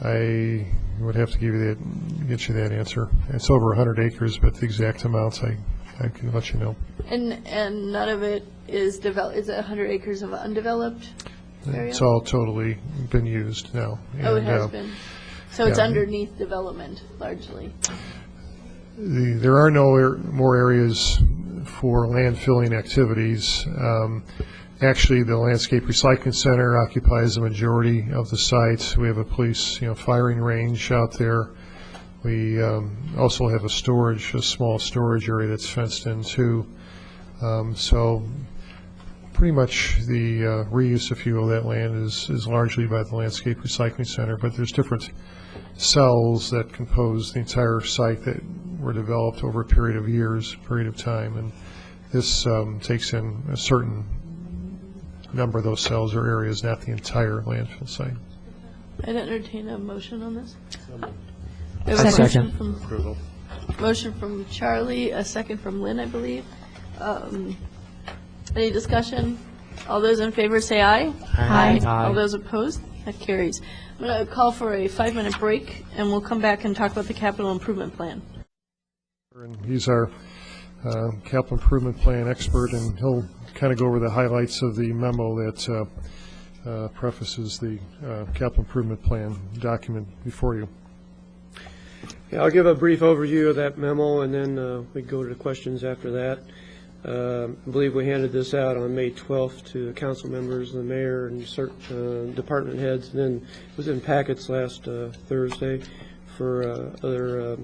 I would have to get you that answer. It's over 100 acres, but the exact amounts I can let you know.
And none of it is developed, is it 100 acres of undeveloped area?
It's all totally been used now.
Oh, it
And,
has been. So it's
yeah.
underneath development, largely.
There are no more areas for landfilling activities. Actually, the Landscape Recycling Center occupies the majority of the site. We have a police, firing range out there. We also have a small storage area that's fenced in too. So pretty much the reuse, if you will, of that land is largely by the Landscape Recycling Center, but there's different cells that compose the entire site that were developed over a period of years, period of time, and this takes in a certain number of those cells or areas, not the entire landfill site.
I'd entertain a motion on this.
We have a second.
Motion from Charlie, a second from Lynn, I believe. Any discussion? All those in favor say aye.
Aye.
All those opposed? That carries. I'm going to call for a 5-minute break, and we'll come back and talk about the capital improvement plan.
And he's our capital improvement plan expert, and he'll kind of go over the highlights of the memo that prefaces the capital improvement plan document before you.
Yeah, I'll give a brief overview of that memo, and then we go to the questions after that. I believe we handed this out on May 12th to the council members, the mayor, and certain department heads, and then it was in packets last Thursday for other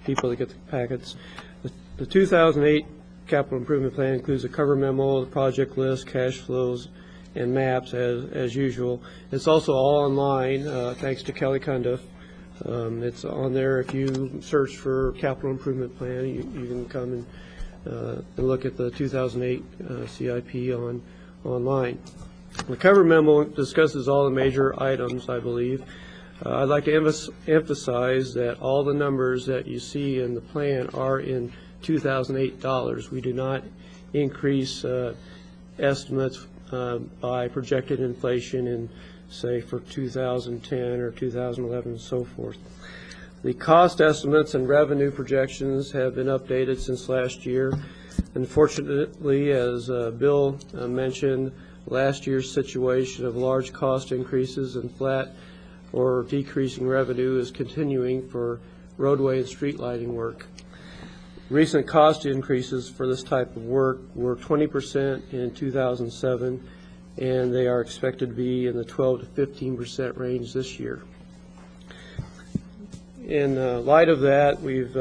people that get the packets. The 2008 capital improvement plan includes a cover memo, the project list, cash flows, and maps as usual. It's also all online, thanks to Kelly Cundiff. It's on there. If you search for capital improvement plan, you can come and look at the 2008 CIP online. The cover memo discusses all the major items, I believe. I'd like to emphasize that all the numbers that you see in the plan are in 2008 dollars. We do not increase estimates by projected inflation in, say, for 2010 or 2011 and so forth. The cost estimates and revenue projections have been updated since last year. Unfortunately, as Bill mentioned, last year's situation of large cost increases and flat or decreasing revenue is continuing for roadway and street lighting work. Recent cost increases for this type of work were 20% in 2007, and they are expected to be in the 12 to 15% range this year. In light of that, we've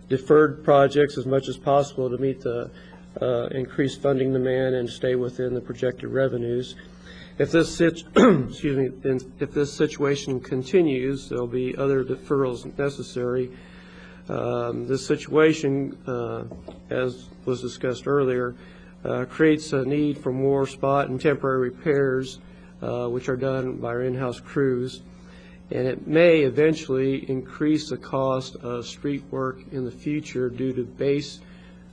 deferred projects as much as possible to meet the increased funding demand and stay within the projected revenues. If this if this situation continues, there'll be other deferrals necessary. This situation, as was discussed earlier, creates a need for more spot and temporary repairs, which are done by our in-house crews, and it may eventually increase the cost of street work in the future due to base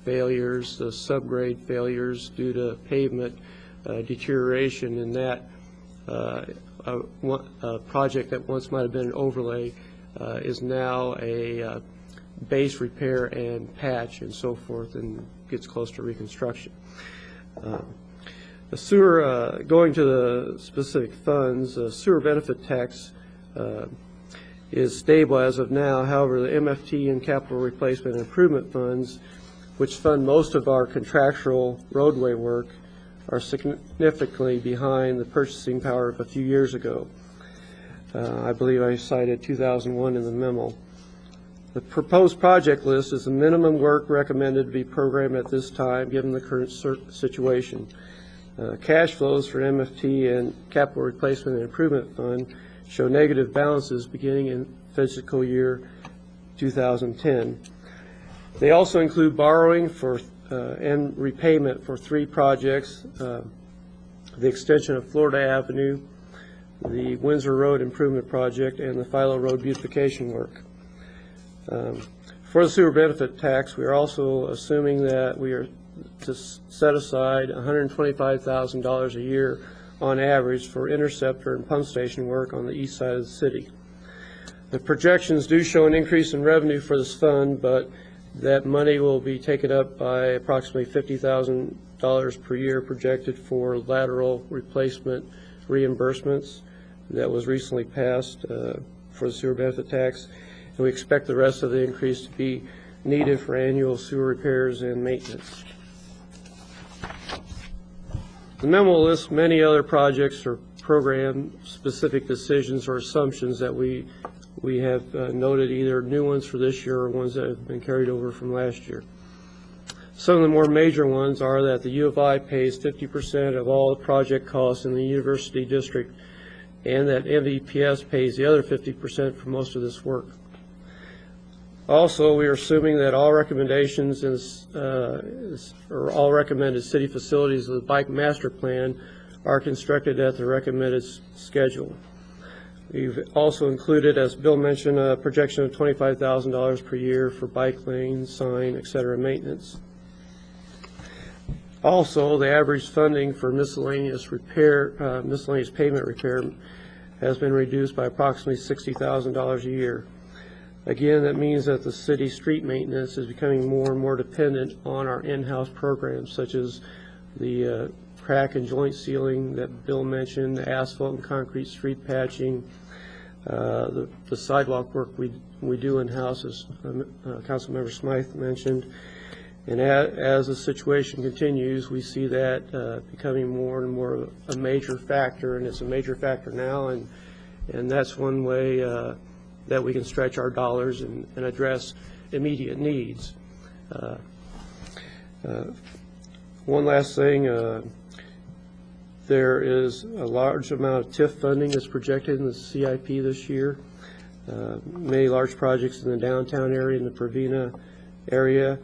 failures, the subgrade failures due to pavement deterioration, and that a project that once might have been an overlay is now a base repair and patch and so forth, and gets close to reconstruction. The sewer, going to the specific funds, sewer benefit tax is stable as of now. However, the MFT and capital replacement and improvement funds, which fund most of our contractual roadway work, are significantly behind the purchasing power of a few years ago. I believe I cited 2001 in the memo. The proposed project list is the minimum work recommended to be programmed at this time, given the current situation. Cash flows for MFT and capital replacement and improvement fund show negative balances beginning in fiscal year 2010. They also include borrowing for and repayment for 3 projects, the extension of Florida Avenue, the Windsor Road Improvement Project, and the Philo Road beautification work. For the sewer benefit tax, we are also assuming that we are to set aside $125,000 a year on average for interceptor and pump station work on the east side of the city. The projections do show an increase in revenue for this fund, but that money will be taken up by approximately $50,000 per year projected for lateral replacement reimbursements that was recently passed for the sewer benefit tax. And we expect the rest of the increase to be needed for annual sewer repairs and maintenance. The memo lists many other projects or program-specific decisions or assumptions that we have noted, either new ones for this year or ones that have been carried over from last year. Some of the more major ones are that the U of I pays 50% of all project costs in the university district, and that MVPS pays the other 50% for most of this work. Also, we are assuming that all recommendations or all recommended city facilities of the bike master plan are constructed at the recommended schedule. We've also included, as Bill mentioned, a projection of $25,000 per year for bike lanes, sign, etc. maintenance. Also, the average funding for miscellaneous pavement repair has been reduced by approximately $60,000 a year. Again, that means that the city street maintenance is becoming more and more dependent on our in-house programs, such as the crack and joint sealing that Bill mentioned, the asphalt and concrete street patching, the sidewalk work we do in-house, as Councilmember Smythe mentioned. And as the situation continues, we see that becoming more and more a major factor, and it's a major factor now, and that's one way that we can stretch our dollars and address immediate needs. One last thing, there is a large amount of TIF funding that's projected in the CIP this year. Many large projects in the downtown area, in the Provena area.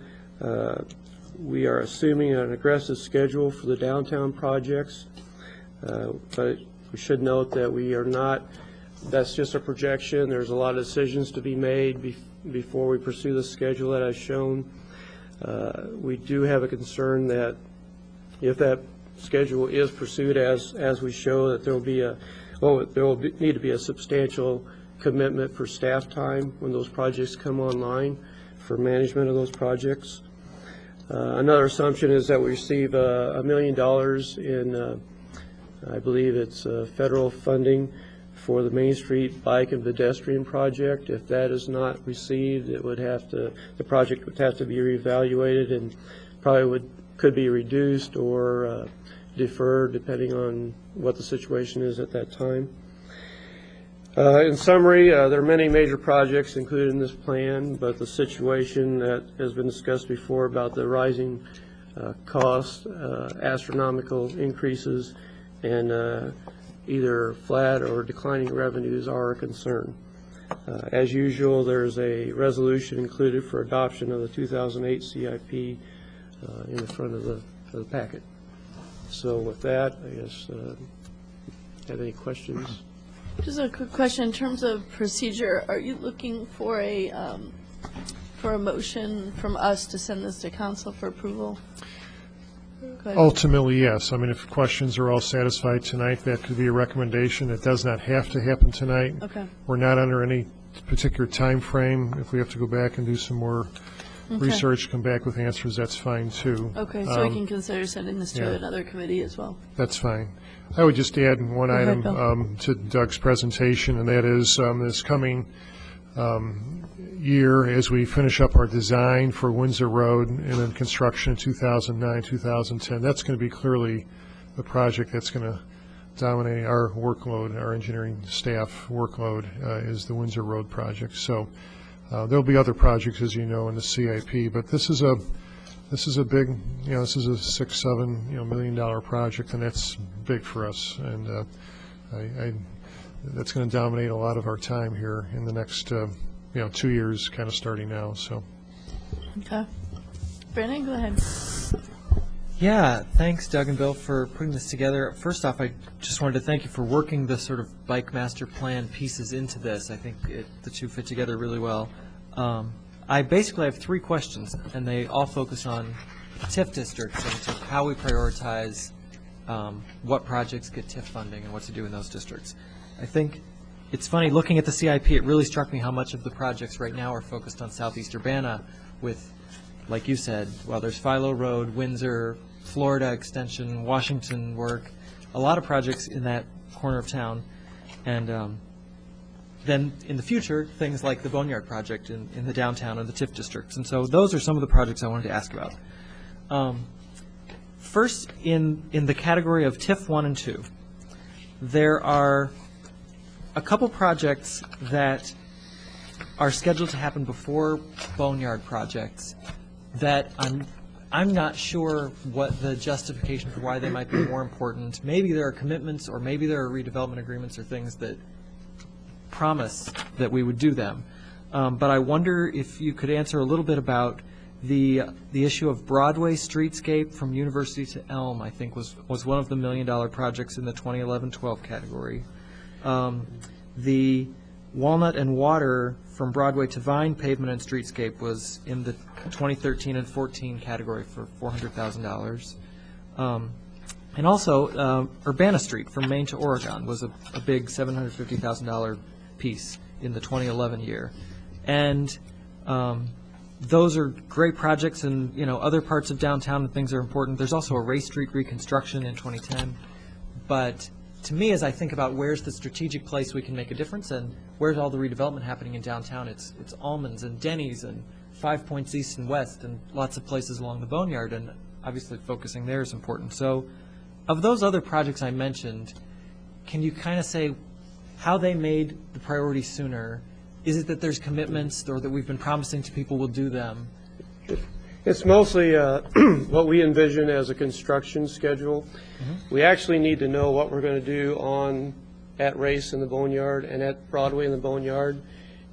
We are assuming an aggressive schedule for the downtown projects, but we should note that we are not That's just a projection. There's a lot of decisions to be made before we pursue the schedule that I've shown. We do have a concern that if that schedule is pursued as we show, that there will need to be a substantial commitment for staff time when those projects come online for management of those projects. Another assumption is that we receive $1 million in, I believe it's federal funding for the Main Street Bike and Pedestrian Project. If that is not received, the project would have to be reevaluated and probably could be reduced or deferred depending on what the situation is at that time. In summary, there are many major projects included in this plan, but the situation that has been discussed before about the rising costs, astronomical increases, and either flat or declining revenues are a concern. As usual, there's a resolution included for adoption of the 2008 CIP in the front of the packet. So with that, I guess, have any questions?
Just a quick question, in terms of procedure, are you looking for a motion from us to send this to council for approval?
Ultimately, yes. I mean, if questions are all satisfied tonight, that could be a recommendation. It does not have to happen tonight.
Okay.
We're not under any particular time frame. If we have to go back and do some more research, come back with answers, that's fine too.
Okay, so we can consider sending this to another committee as well.
That's fine. I would just add one item to Doug's presentation, and that is this coming year, as we finish up our design for Windsor Road and then construction in 2009, 2010, that's going to be clearly the project that's going to dominate our workload, our engineering staff workload, is the Windsor Road project. So there'll be other projects, as you know, in the CIP, but this is a big, this is a $6-7 million project, and that's big for us, and that's going to dominate a lot of our time here in the next 2 years, kind of starting now. So.
Okay, Brandon, go ahead.
Yeah, thanks, Doug and Bill, for putting this together. First off, I just wanted to thank you for working the sort of bike master plan pieces into this. I think the two fit together really well. I basically have 3 questions, and they all focus on TIF districts and sort of how we prioritize what projects get TIF funding and what to do in those districts. I think it's funny, looking at the CIP, it really struck me how much of the projects right now are focused on Southeast Urbana with, like you said, well, there's Philo Road, Windsor, Florida Extension, Washington work, a lot of projects in that corner of town. And then in the future, things like the Boneyard project in the downtown and the TIF districts. And so those are some of the projects I wanted to ask about. First, in the category of TIF 1 and 2, there are a couple projects that are scheduled to happen before Boneyard projects that I'm not sure what the justification for why they might be more important. Maybe there are commitments, or maybe there are redevelopment agreements or things that promise that we would do them. But I wonder if you could answer a little bit about the issue of Broadway streetscape from University to Elm, I think was one of the $1 million projects in the 2011-12 category. The Walnut and Water from Broadway to Vine pavement and streetscape was in the 2013 and 14 category for $400,000. And also Urbana Street from Maine to Oregon was a big $750,000 piece in the 2011 year. And those are great projects, and other parts of downtown and things are important. There's also a Ray Street reconstruction in 2010. But to me, as I think about where's the strategic place we can make a difference and where's all the redevelopment happening in downtown, it's Almonds and Denny's and 5 Points East and West and lots of places along the Boneyard, and obviously focusing there is important. So of those other projects I mentioned, can you kind of say how they made the priority sooner? Is it that there's commitments or that we've been promising to people we'll do them?
It's mostly what we envision as a construction schedule. Mm-hmm. We actually need to know what we're going to do at Race in the Boneyard and at Broadway in the Boneyard.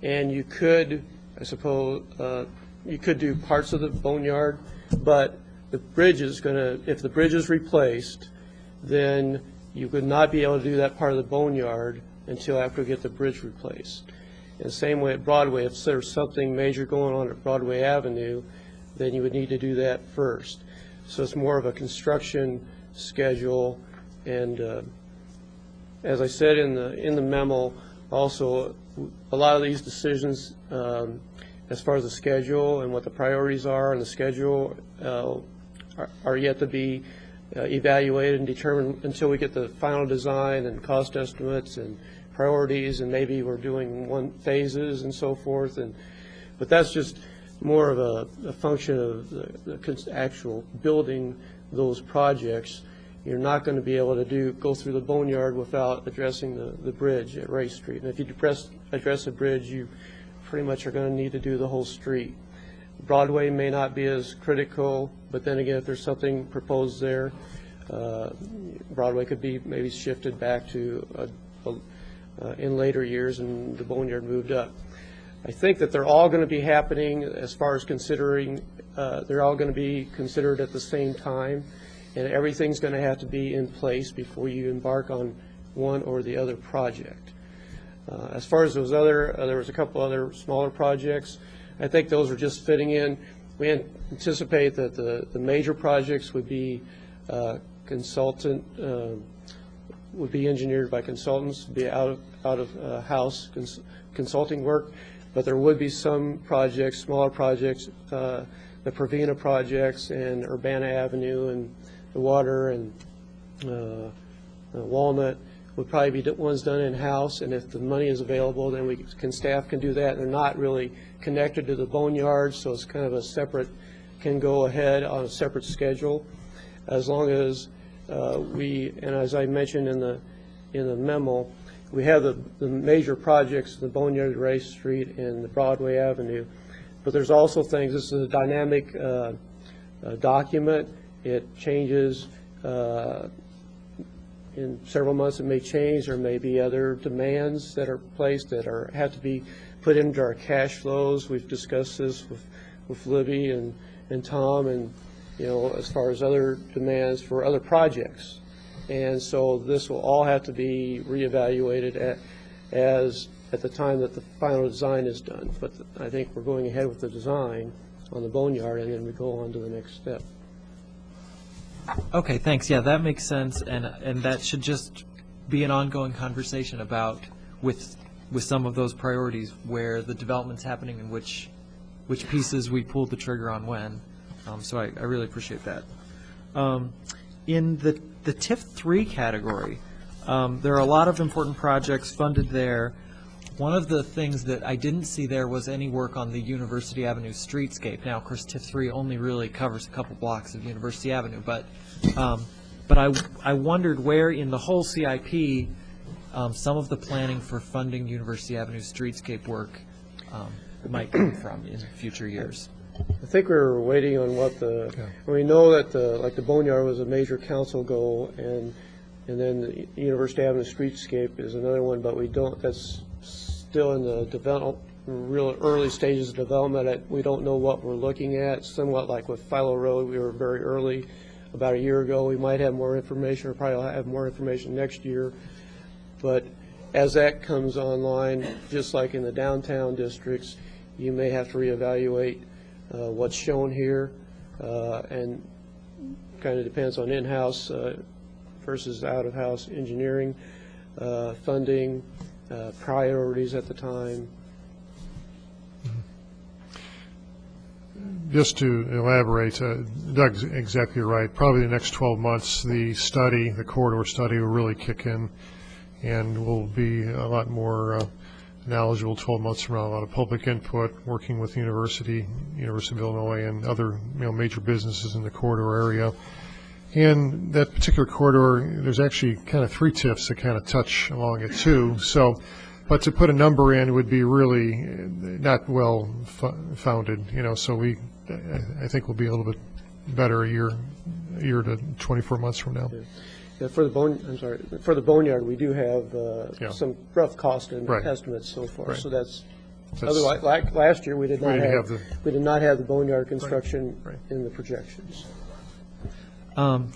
And you could, I suppose, you could do parts of the Boneyard, but the bridge is going to, if the bridge is replaced, then you would not be able to do that part of the Boneyard until after we get the bridge replaced. And same way at Broadway, if there's something major going on at Broadway Avenue, then you would need to do that first. So it's more of a construction schedule, and as I said in the memo, also a lot of these decisions as far as the schedule and what the priorities are and the schedule are yet to be evaluated and determined until we get the final design and cost estimates and priorities, and maybe we're doing phases and so forth. But that's just more of a function of the actual building those projects. You're not going to be able to go through the Boneyard without addressing the bridge at Ray Street. And if you address the bridge, you pretty much are going to need to do the whole street. Broadway may not be as critical, but then again, if there's something proposed there, Broadway could be maybe shifted back to in later years, and the Boneyard moved up. I think that they're all going to be happening as far as considering, they're all going to be considered at the same time, and everything's going to have to be in place before you embark on one or the other project. As far as those there was a couple other smaller projects. I think those are just fitting in. We anticipate that the major projects would be would be engineered by consultants, be out of house consulting work, but there would be some projects, smaller projects, the Provena projects and Urbana Avenue and the water and Walnut would probably be ones done in-house, and if the money is available, then staff can do that. They're not really connected to the Boneyard, so it's kind of a separate, can go ahead on a separate schedule, as long as and as I mentioned in the memo, we have the major projects, the Boneyard, Ray Street, and the Broadway Avenue, but there's also things. This is a dynamic document. It changes. In several months it may change. There may be other demands that are placed that have to be put into our cash flows. We've discussed this with Libby and Tom, and as far as other demands for other projects. And so this will all have to be reevaluated at the time that the final design is done. But I think we're going ahead with the design on the Boneyard, and then we go on to the next step.
Okay, thanks. Yeah, that makes sense, and that should just be an ongoing conversation about with some of those priorities, where the development's happening and which pieces we pulled the trigger on when. So I really appreciate that. In the TIF 3 category, there are a lot of important projects funded there. One of the things that I didn't see there was any work on the University Avenue streetscape. Now, of course, TIF 3 only really covers a couple blocks of University Avenue, but I wondered where in the whole CIP some of the planning for funding University Avenue streetscape work might come from in future years.
I think we were waiting on what we know that like the Boneyard was a major council goal, and then the University Avenue streetscape is another one, but we don't. That's still in the real early stages of development. We don't know what we're looking at. Somewhat like with Philo Road, we were very early, about a year ago. We might have more information, or probably have more information next year. But as that comes online, just like in the downtown districts, you may have to reevaluate what's shown here, and kind of depends on in-house versus out-of-house engineering, funding, priorities at the time.
Just to elaborate, Doug's exactly right. Probably the next 12 months, the corridor study will really kick in, and will be a lot more knowledgeable 12 months from now. A lot of public input, working with University of Illinois, and other major businesses in the corridor area. And that particular corridor, there's actually kind of 3 TIFs that kind of touch along it too. So, but to put a number in would be really not well founded. So I think we'll be a little bit better a year to 24 months from now.
Yeah, for the Boneyard, we do have some rough cost estimates so far.
Right.
So that's otherwise, like last year, we did not have the Boneyard construction in the projections.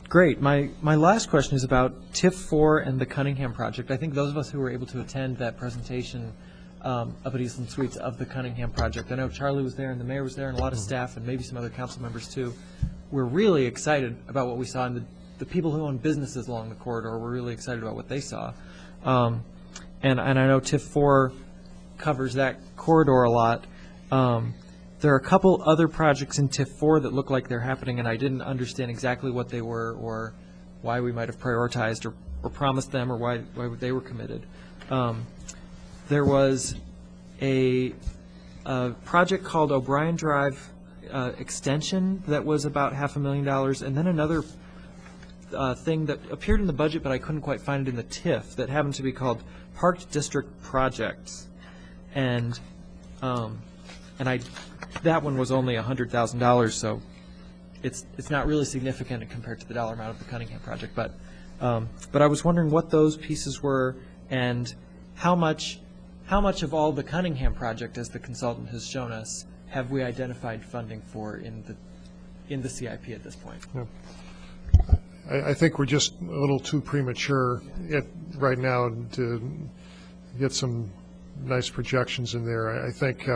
Great. My last question is about TIF 4 and the Cunningham project. I think those of us who were able to attend that presentation up at Eastland Suites of the Cunningham project, I know Charlie was there and the mayor was there and a lot of staff and maybe some other council members too, were really excited about what we saw, and the people who own businesses along the corridor were really excited about what they saw. And I know TIF 4 covers that corridor a lot. There are a couple other projects in TIF 4 that look like they're happening, and I didn't understand exactly what they were or why we might have prioritized or promised them or why they were committed. There was a project called O'Brien Drive extension that was about $500,000, and then another thing that appeared in the budget, but I couldn't quite find it in the TIF, that happened to be called Park District Projects. And that one was only $100,000, so it's not really significant compared to the dollar amount of the Cunningham project. But I was wondering what those pieces were and how much of all the Cunningham project, as the consultant has shown us, have we identified funding for in the CIP at this point?
Yeah. I think we're just a little too premature right now to get some nice projections in there. I think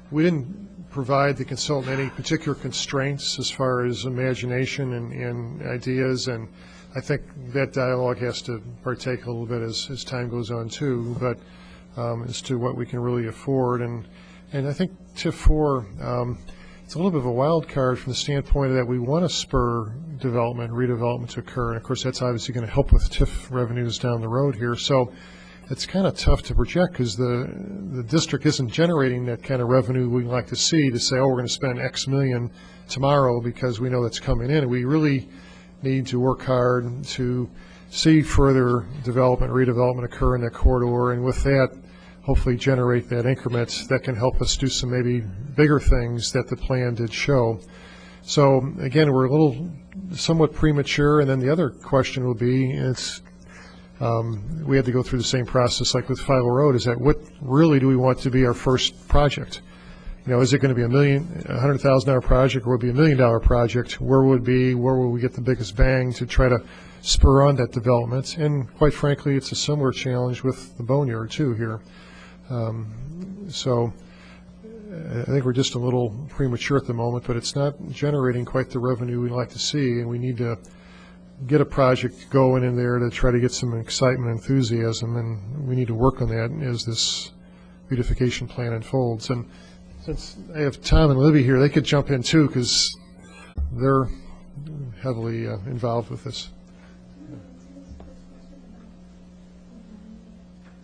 we didn't provide the consultant any particular constraints as far as imagination and ideas, and I think that dialogue has to partake a little bit as time goes on too, but as to what we can really afford. And I think TIF 4, it's a little bit of a wild card from the standpoint that we want to spur development, redevelopment to occur, and of course that's obviously going to help with TIF revenues down the road here. So it's kind of tough to project because the district isn't generating that kind of revenue we'd like to see to say, oh, we're going to spend X million tomorrow because we know that's coming in. And we really need to work hard to see further development, redevelopment occur in that corridor, and with that, hopefully generate that increment that can help us do some maybe bigger things that the plan did show. So again, we're a little somewhat premature, and then the other question will be, we had to go through the same process like with Philo Road, is that what really do we want to be our first project? You know, is it going to be $100,000 project, or would it be $1 million project? Where would we get the biggest bang to try to spur on that development? And quite frankly, it's a similar challenge with the Boneyard too here. So I think we're just a little premature at the moment, but it's not generating quite the revenue we'd like to see, and we need to get a project going in there to try to get some excitement and enthusiasm, and we need to work on that as this beautification plan unfolds. And since I have Tom and Libby here, they could jump in too because they're heavily involved with this.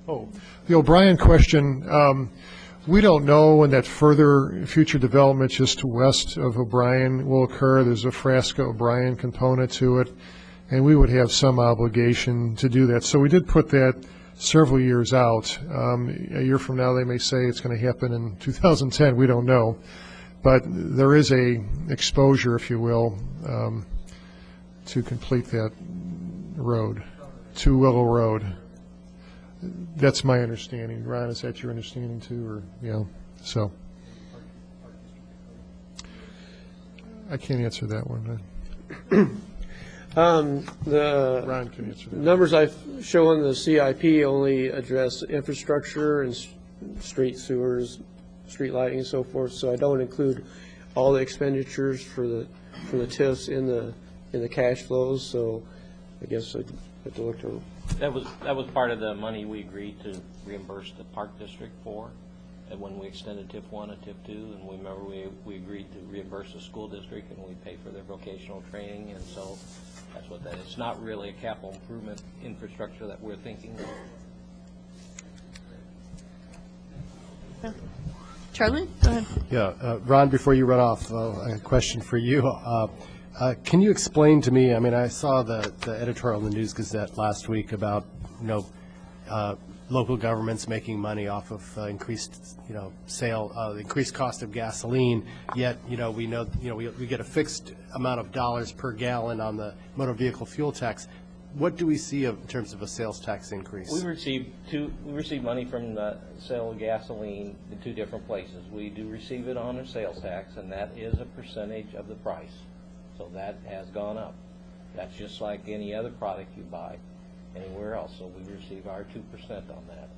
Oh, the O'Brien question, we don't know when that further future development just west of O'Brien will occur. There's a Frasca-O'Brien component to it, and we would have some obligation to do that. So we did put that several years out. A year from now, they may say it's going to happen in 2010. We don't know. But there is a exposure, if you will, to complete that road, to Willow Road. That's my understanding. Ron, is that your understanding too, or so? I can't answer that one.
The
Ron can answer that.
Numbers I show in the CIP only address infrastructure and street sewers, street lighting, and so forth. So I don't include all the expenditures for the TIFs in the cash flows. So I guess I'd have to look to.
That was part of the money we agreed to reimburse the Park District for, and when we extended TIF 1 and TIF 2, and we remember we agreed to reimburse the school district, and we pay for their vocational training, and so that's what that is. It's not really a capital improvement infrastructure that we're thinking
of. Charlie, go ahead.
Yeah, Ron, before you run off, a question for you. Can you explain to me, I mean, I saw the editorial in the News Gazette last week about, local governments making money off of increased, increased cost of gasoline, yet, we get a fixed amount of dollars per gallon on the motor vehicle fuel tax. What do we see in terms of a sales tax increase?
We receive money from the sale of gasoline in two different places. We do receive it on a sales tax, and that is a percentage of the price. So that has gone up. That's just like any other product you buy anywhere else. So we receive our 2% on that.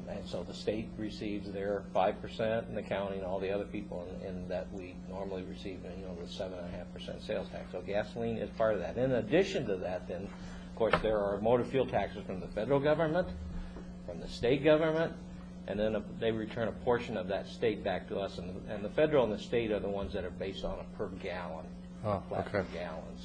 And so the state receives their 5%, and the county and all the other people, and that we normally receive, the 7.5% sales tax. So gasoline is part of that. In addition to that, then, of course, there are motor fuel taxes from the federal government, from the state government, and then they return a portion of that state back to us. And the federal and the state are the ones that are based on a per gallon, per gallon.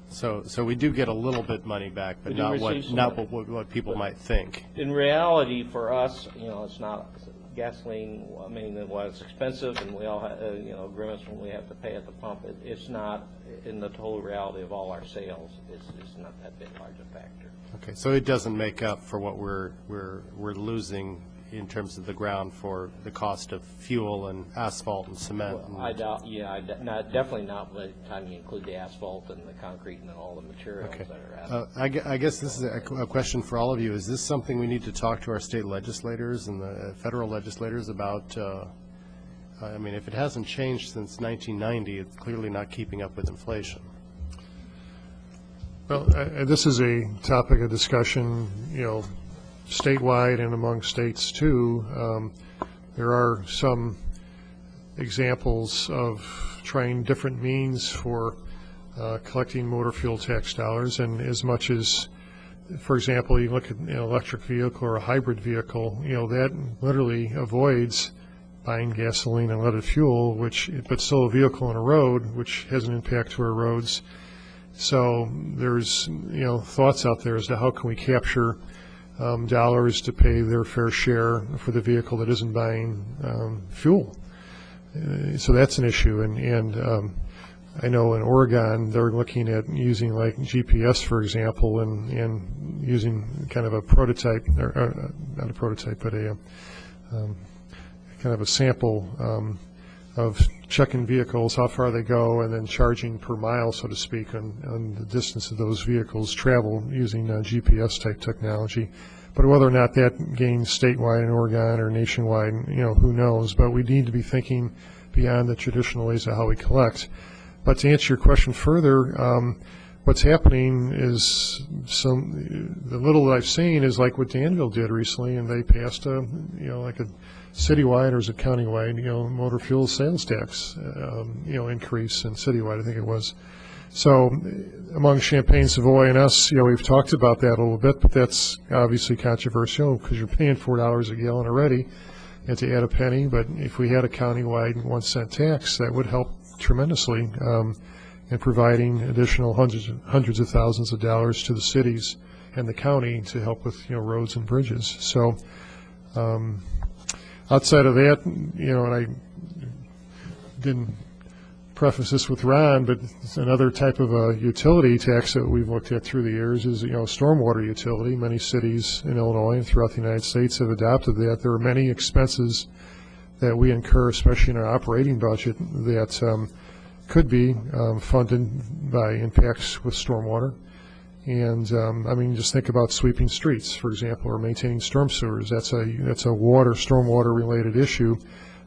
So we do get a little bit money back, but not what people might think.
In reality, for us, it's not gasoline. I mean, while it's expensive, and we all have, agreements when we have to pay at the pump, it's not in the total reality of all our sales. It's not that big large a factor.
Okay, so it doesn't make up for what we're losing in terms of the ground for the cost of fuel and asphalt and cement.
Well, I doubt. Yeah, definitely not by the time you include the asphalt and the concrete and all the materials that are added.
I guess this is a question for all of you. Is this something we need to talk to our state legislators and the federal legislators about? I mean, if it hasn't changed since 1990, it's clearly not keeping up with inflation.
Well, this is a topic of discussion, statewide and among states too. There are some examples of trying different means for collecting motor fuel tax dollars, and as much as, for example, you look at an electric vehicle or a hybrid vehicle, that literally avoids buying gasoline and leaded fuel, but still a vehicle on a road, which has an impact to our roads. So there's thoughts out there as to how can we capture dollars to pay their fair share for the vehicle that isn't buying fuel. So that's an issue, and I know in Oregon they're looking at using like GPS, for example, and using kind of a prototype, or not a prototype, but a kind of a sample of checking vehicles, how far they go, and then charging per mile, so to speak, on the distance of those vehicles travel using GPS-type technology. But whether or not that gains statewide in Oregon or nationwide, who knows. But we need to be thinking beyond the traditional ways of how we collect. But to answer your question further, what's happening is the little that I've seen is like what Danville did recently, and they passed like a citywide, or is it countywide, motor fuel sales tax, increase in citywide, I think it was. So among Champaign, Savoy, and us, we've talked about that a little bit, but that's obviously controversial because you're paying $4 a gallon already, and to add a penny. But if we had a countywide 1 cent tax, that would help tremendously in providing additional hundreds of thousands of dollars to the cities and the county to help with roads and bridges. So outside of that, and I didn't preface this with Ron, but another type of a utility tax that we've looked at through the years is stormwater utility. Many cities in Illinois and throughout the United States have adopted that. There are many expenses that we incur, especially in our operating budget, that could be funded by impacts with stormwater. And just think about sweeping streets, for example, or maintaining storm sewers. That's a stormwater related issue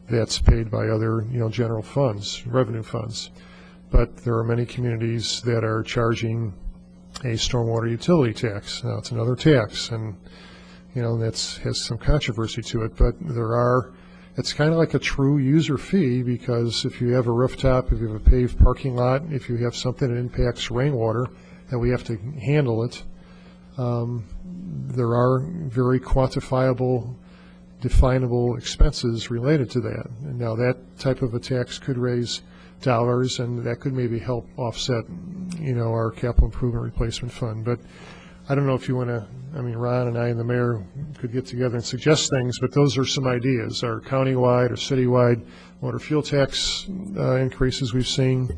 that's paid by other general funds, revenue funds. But there are many communities that are charging a stormwater utility tax. Now it's another tax, and that has some controversy to it. But it's kind of like a true user fee, because if you have a rooftop, if you have a paved parking lot, if you have something that impacts rainwater, and we have to handle it, there are very quantifiable, definable expenses related to that. And now that type of a tax could raise dollars, and that could maybe help offset, our capital improvement replacement fund. But I don't know if you want to, Ron and I and the mayor could get together and suggest things, but those are some ideas. Our countywide or citywide motor fuel tax increases we've seen.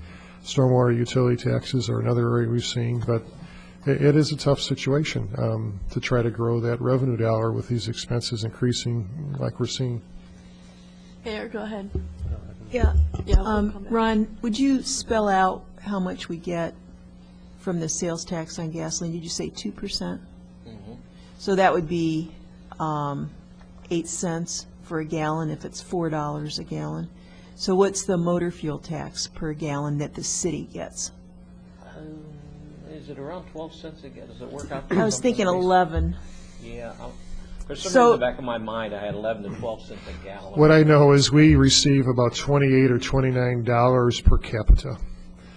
Stormwater utility taxes are another area we've seen, but it is a tough situation to try to grow that revenue dollar with these expenses increasing like we're seeing.
Mayor, go ahead.
Yeah.
Yeah.
Ron, would you spell out how much we get from the sales tax on gasoline? Did you say 2%?
Mm-hmm.
So that would be 8 cents for a gallon if it's $4 a gallon. So what's the motor fuel tax per gallon that the city gets?
Is it around 12 cents a gallon? Does it work out?
I was thinking 11.
Yeah. For some
So-
reason, in the back of my mind, I had 11 to 12 cents a gallon.
What I know is we receive about $28 or $29 per capita.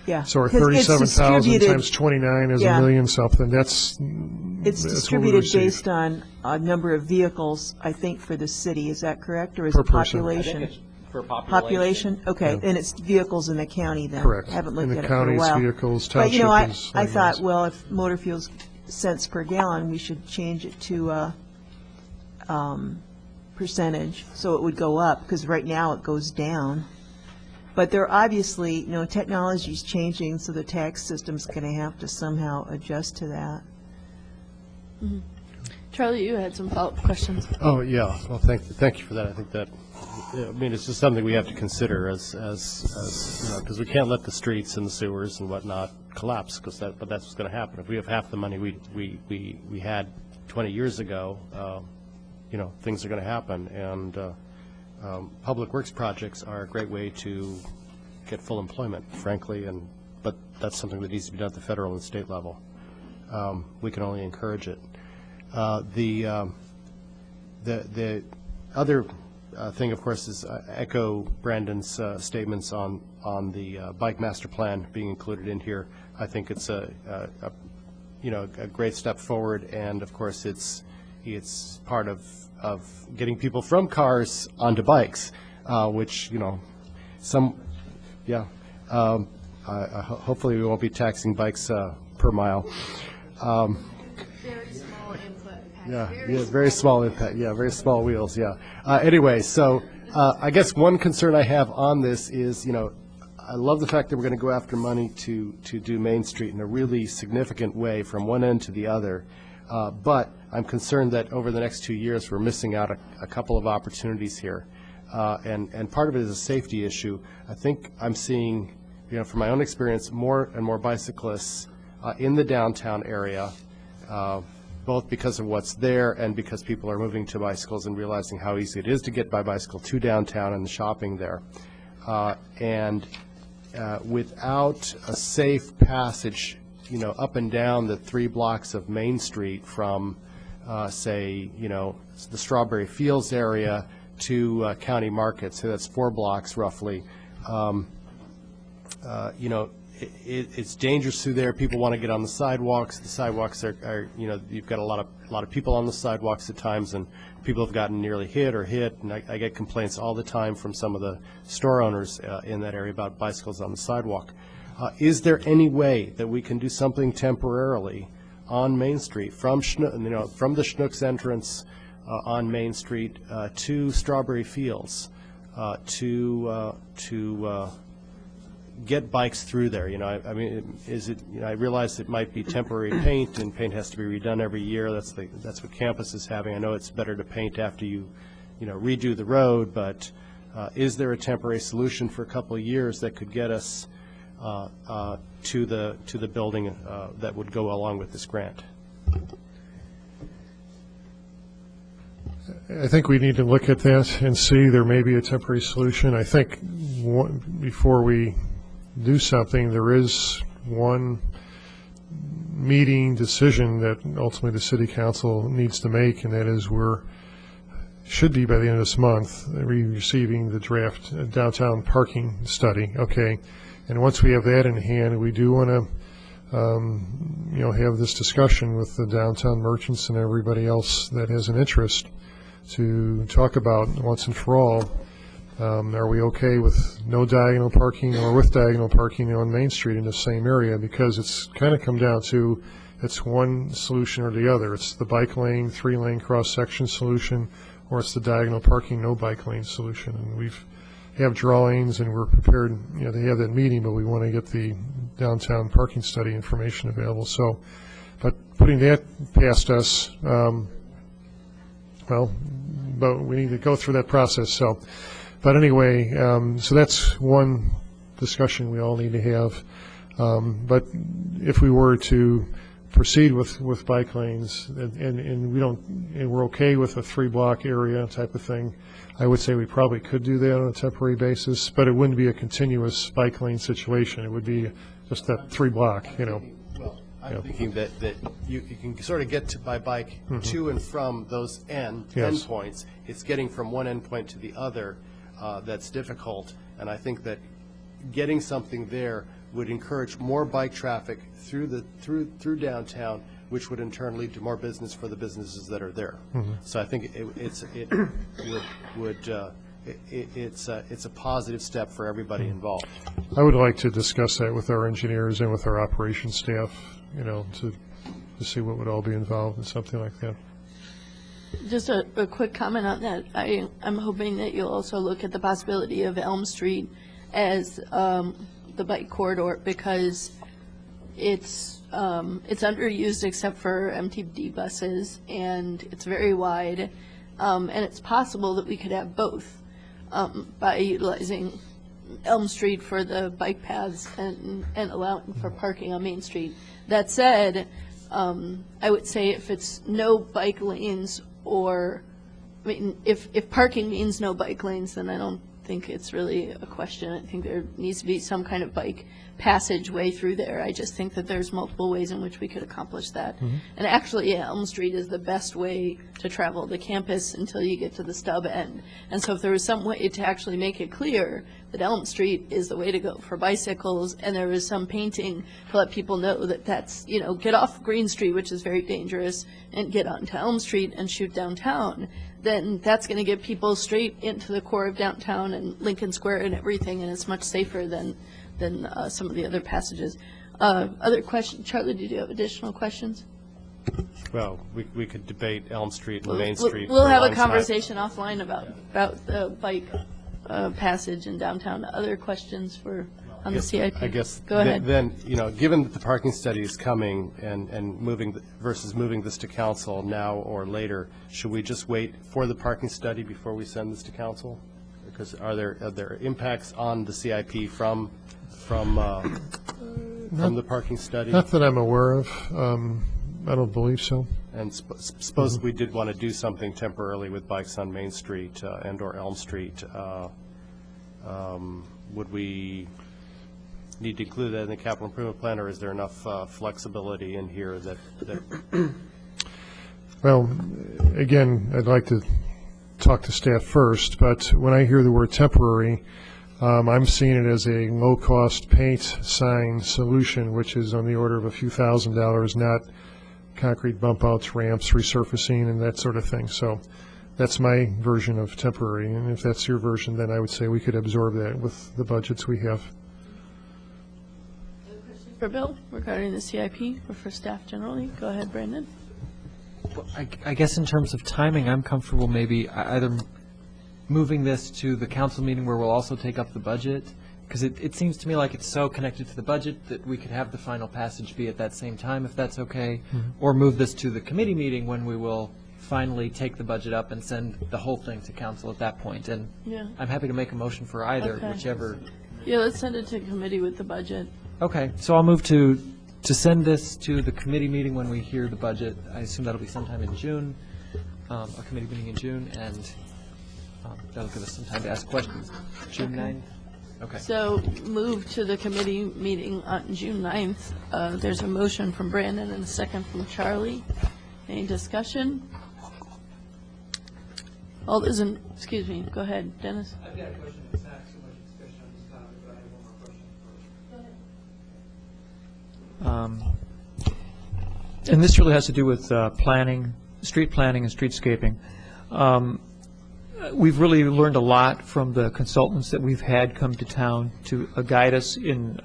Yeah.
So our
'Cause it's
37,000
distributed-
times 29 is
Yeah.
$1 million something.
It's
That's what we
distributed
receive.
based on a number of vehicles, I think, for the city. Is that correct? Or is
Per
it
person.
population?
I think it's per
Population? Okay,
Yeah.
and it's vehicles in the county then?
Correct.
Haven't
In
looked
the
at it for a
county's
while.
vehicles,
But, you know,
township is
I thought,
items.
well, if motor fuel's cents per gallon, we should change it to a percentage, so it would go up, because right now it goes down. But there obviously, you know, technology's changing, so the tax system's going to have to somehow adjust to that.
Charlie, you had some follow-up questions.
Oh, yeah. Well, thank you for that. I think that, I mean, it's just something we have to consider as you know, because we can't let the streets and the sewers and whatnot collapse, but that's what's going to happen. If we have half the money we had 20 years ago, you know, things are going to happen. And public works projects are a great way to get full employment, frankly, but that's something that needs to be done at the federal and state level. We can only encourage it. The other thing, of course, is echo Brandon's statements on the bike master plan being included in here. I think it's a great step forward, and of course it's part of getting people from cars onto bikes, which, you know, hopefully we won't be taxing bikes per mile.
Very small input.
Very small impact. Yeah, very small wheels. Yeah. Anyway, so I guess one concern I have on this is, you know, I love the fact that we're going to go after money to do Main Street in a really significant way from one end to the other. But I'm concerned that over the next 2 years we're missing out a couple of opportunities here, and part of it is a safety issue. I think I'm seeing, you know, from my own experience, more and more bicyclists in the downtown area. Both because of what's there and because people are moving to bicycles and realizing how easy it is to get by bicycle to downtown and the shopping there. And without a safe passage, you know, up and down the 3 blocks of Main Street from, say, you know, the Strawberry Fields area to County Market, so that's 4 blocks roughly, you know, it's dangerous through there. People want to get on the sidewalks. The sidewalks are, you know, you've got a lot of people on the sidewalks at times, and people have gotten nearly hit. And I get complaints all the time from some of the store owners in that area about bicycles on the sidewalk. Is there any way that we can do something temporarily on Main Street from from the Schnucks entrance on Main Street to Strawberry Fields to get bikes through there? You know, I mean, is it? You know, I realize it might be temporary paint, and paint has to be redone every year. That's what campus is having. I know it's better to paint after you know, redo the road, but is there a temporary solution for a couple of years that could get us to the building that would go along with this grant?
I think we need to look at that and see there may be a temporary solution. I think before we do something, there is one meeting decision that ultimately the city council needs to make, and that is should be by the end of this month receiving the draft downtown parking study. Okay, and once we have that in hand, we do want to you know, have this discussion with the downtown merchants and everybody else that has an interest to talk about once and for all. Are we okay with no diagonal parking or with diagonal parking on Main Street in the same area? Because it's kind of come down to it's one solution or the other. It's the bike lane, 3-lane cross-section solution, or it's the diagonal parking, no bike lane solution. And we have drawings, and we're prepared, you know, to have that meeting, but we want to get the downtown parking study information available. So, but putting that past us, well, but we need to go through that process. So. But anyway, so that's one discussion we all need to have. But if we were to proceed with bike lanes, and we're okay with a 3-block area type of thing, I would say we probably could do that on a temporary basis, but it wouldn't be a continuous bike lane situation. It would be just that 3-block,
Well, I'm thinking that you can sort of get by bike to and from those endpoints. It's getting from one endpoint to the other that's difficult, and I think that getting something there would encourage more bike traffic through downtown, which would in turn lead to more business for the businesses that are there. So I think it's a positive step for everybody involved.
I would like to discuss that with our engineers and with our operations staff, to see what would all be involved in something like that.
Just a quick comment on that. I'm hoping that you'll also look at the possibility of Elm Street as the bike corridor, because it's underused except for MTD buses, and it's very wide, and it's possible that we could have both by utilizing Elm Street for the bike paths and allowing for parking on Main Street. That said, I would say if it's no bike lanes, or, I mean, if parking means no bike lanes, then I don't think it's really a question. I think there needs to be some kind of bike passageway through there. I just think that there's multiple ways in which we could accomplish that. And actually, Elm Street is the best way to travel the campus until you get to the stub end. And so if there was some way to actually make it clear that Elm Street is the way to go for bicycles, and there was some painting to let people know that that's, get off Green Street, which is very dangerous, and get onto Elm Street and shoot downtown, then that's going to get people straight into the core of downtown and Lincoln Square and everything, and it's much safer than some of the other passages. Other questions? Charlie, did you have additional questions?
Well, we could debate Elm Street and Main Street.
We'll have a conversation offline about the bike passage in downtown. Other questions on the CIP?
I guess
Go ahead.
Then, given that the parking study is coming and moving this to council now or later, should we just wait for the parking study before we send this to council? Because are there impacts on the CIP from the parking study?
Not that I'm aware of. I don't believe so.
And suppose we did want to do something temporarily with bikes on Main Street and/or Elm Street, would we need to include that in the capital improvement plan, or is there enough flexibility in here that?
Well, again, I'd like to talk to staff first, but when I hear the word temporary, I'm seeing it as a low-cost paint sign solution, which is on the order of a few $1,000s, not concrete bump outs, ramps, resurfacing, and that sort of thing. So that's my version of temporary, and if that's your version, then I would say we could absorb that with the budgets we have.
For Bill, regarding the CIP, or for staff generally? Go ahead, Brandon.
I guess in terms of timing, I'm comfortable maybe either moving this to the council meeting where we'll also take up the budget, because it seems to me like it's so connected to the budget that we could have the final passage be at that same time, if that's okay, or move this to the committee meeting when we will finally take the budget up and send the whole thing to council at that point. And I'm happy to make a motion for either, whichever.
Yeah, let's send it to committee with the budget.
Okay, so I'll move to send this to the committee meeting when we hear the budget. I assume that'll be sometime in June, a committee meeting in June, and that'll give us some time to ask questions. June 9th? Okay.
So move to the committee meeting on June 9th. There's a motion from Brandon and a second from Charlie. Any discussion? All those in, excuse me, go ahead, Dennis.
I've got a question. It's not so much discussion on this topic, but I have one more question first. And this really has to do with planning, street planning and streetscaping. We've really learned a lot from the consultants that we've had come to town to guide us in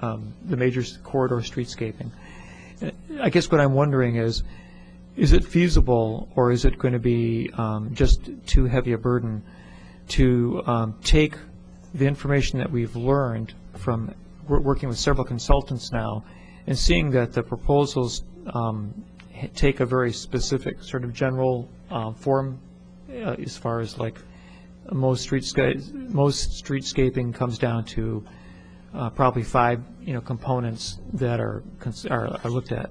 the major corridor streetscaping. I guess what I'm wondering is it feasible, or is it going to be just too heavy a burden to take the information that we've learned from working with several consultants now and seeing that the proposals take a very specific sort of general form as far as like most streetscaping comes down to probably 5 components that are looked at.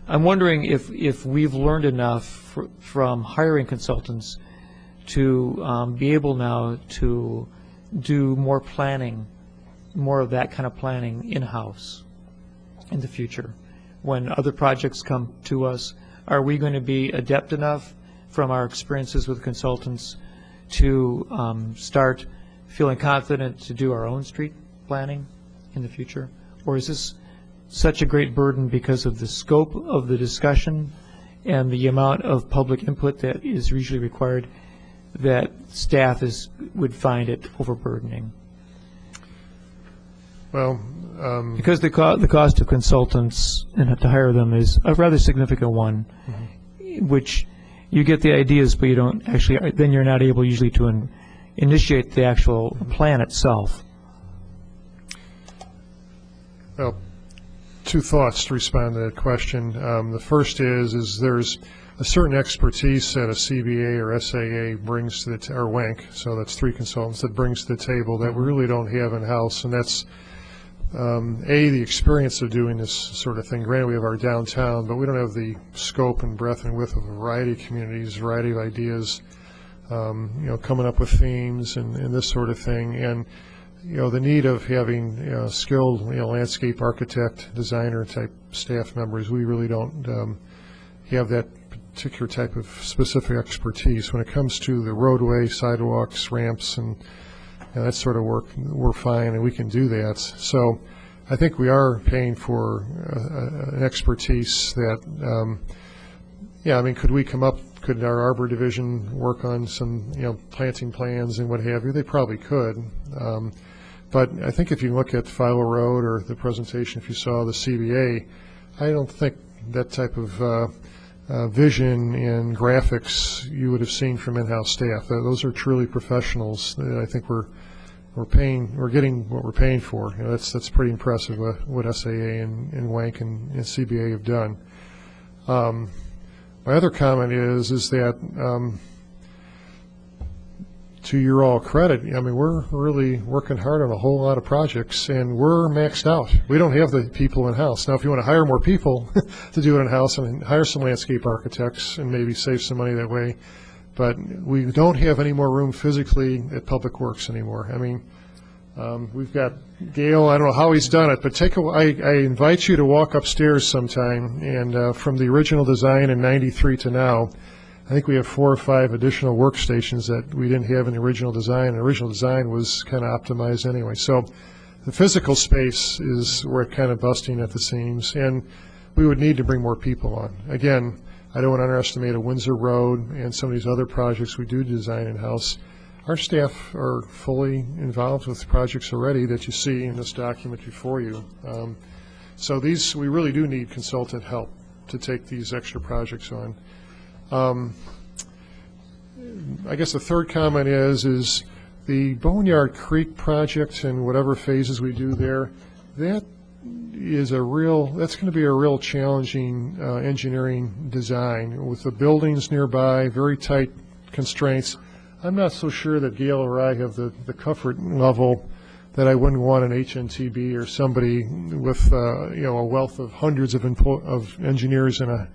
I'm wondering if we've learned enough from hiring consultants to be able now to do more planning, more of that kind of planning in-house in the future. When other projects come to us, are we going to be adept enough from our experiences with consultants to start feeling confident to do our own street planning in the future? Or is this such a great burden because of the scope of the discussion and the amount of public input that is usually required that staff would find it overburdening?
Well,
because the cost of consultants and to hire them is a rather significant one, which you get the ideas, but you don't actually, then you're not able usually to initiate the actual plan itself.
Well, two thoughts to respond to that question. The first is there's a certain expertise that a CBA or SAA brings to the, or WANC, so that's 3 consultants, that brings to the table that we really don't have in-house, and that's the experience of doing this sort of thing. Granted, we have our downtown, but we don't have the scope and breadth and width of a variety of communities, a variety of ideas, coming up with themes and this sort of thing. And, the need of having skilled, landscape architect, designer type staff members, we really don't have that particular type of specific expertise. When it comes to the roadway, sidewalks, ramps, and that sort of work, we're fine, and we can do that. So I think we are paying for an expertise that, could we come up, could our Arbor Division work on some, planting plans and what have you? They probably could. But I think if you look at Philo Road or the presentation, if you saw the CBA, I don't think that type of vision and graphics you would have seen from in-house staff. Those are truly professionals. I think we're getting what we're paying for. That's pretty impressive what SAA and WANC and CBA have done. My other comment is that to your all credit, we're really working hard on a whole lot of projects, and we're maxed out. We don't have the people in-house. Now, if you want to hire more people to do it in-house, hire some landscape architects and maybe save some money that way, but we don't have any more room physically at Public Works anymore. We've got Gail, I don't know how he's done it, but I invite you to walk upstairs sometime, and from the original design in '93 to now, I think we have 4 or 5 additional workstations that we didn't have in the original design. The original design was kind of optimized anyway. So the physical space is we're kind of busting at the seams, and we would need to bring more people on. Again, I don't want to underestimate a Windsor Road and some of these other projects we do design in-house. Our staff are fully involved with projects already that you see in this document before you. So we really do need consultant help to take these extra projects on. I guess the third comment is the Boneyard Creek project and whatever phases we do there, that's going to be a real challenging engineering design with the buildings nearby, very tight constraints. I'm not so sure that Gail or I have the comfort level that I wouldn't want an HNTB or somebody with a wealth of hundreds of engineers in a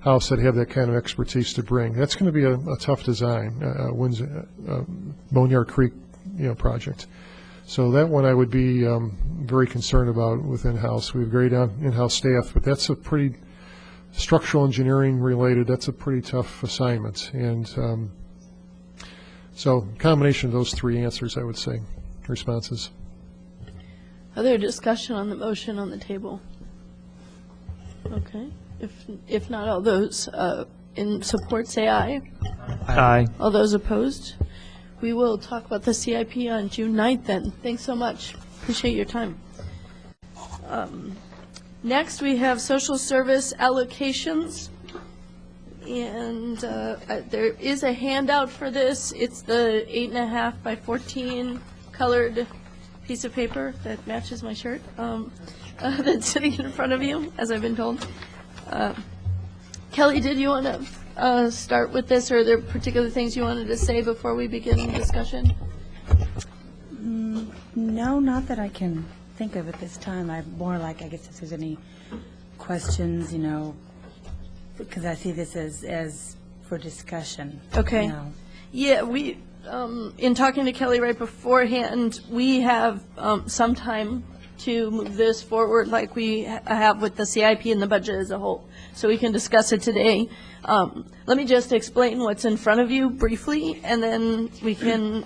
house that have that kind of expertise to bring. That's going to be a tough design, Boneyard Creek project. So that one I would be very concerned about with in-house. We have great in-house staff, but that's a pretty structural engineering related. That's a pretty tough assignment. And so combination of those 3 answers, I would say, responses.
Other discussion on the motion on the table? Okay. If not, all those in support say aye.
Aye.
All those opposed? We will talk about the CIP on June 9th then. Thanks so much. Appreciate your time. Next, we have social service allocations. And there is a handout for this. It's the 8.5 by 14 colored piece of paper that matches my shirt that's sitting in front of you, as I've been told. Kelly, did you want to start with this, or are there particular things you wanted to say before we begin discussion?
No, not that I can think of at this time. I'm more like, I guess if there's any questions, because I see this as for discussion.
Okay.
you know.
Yeah, we, in talking to Kelly right beforehand, we have some time to move this forward like we have with the CIP and the budget as a whole. So we can discuss it today. Let me just explain what's in front of you briefly, and then we can,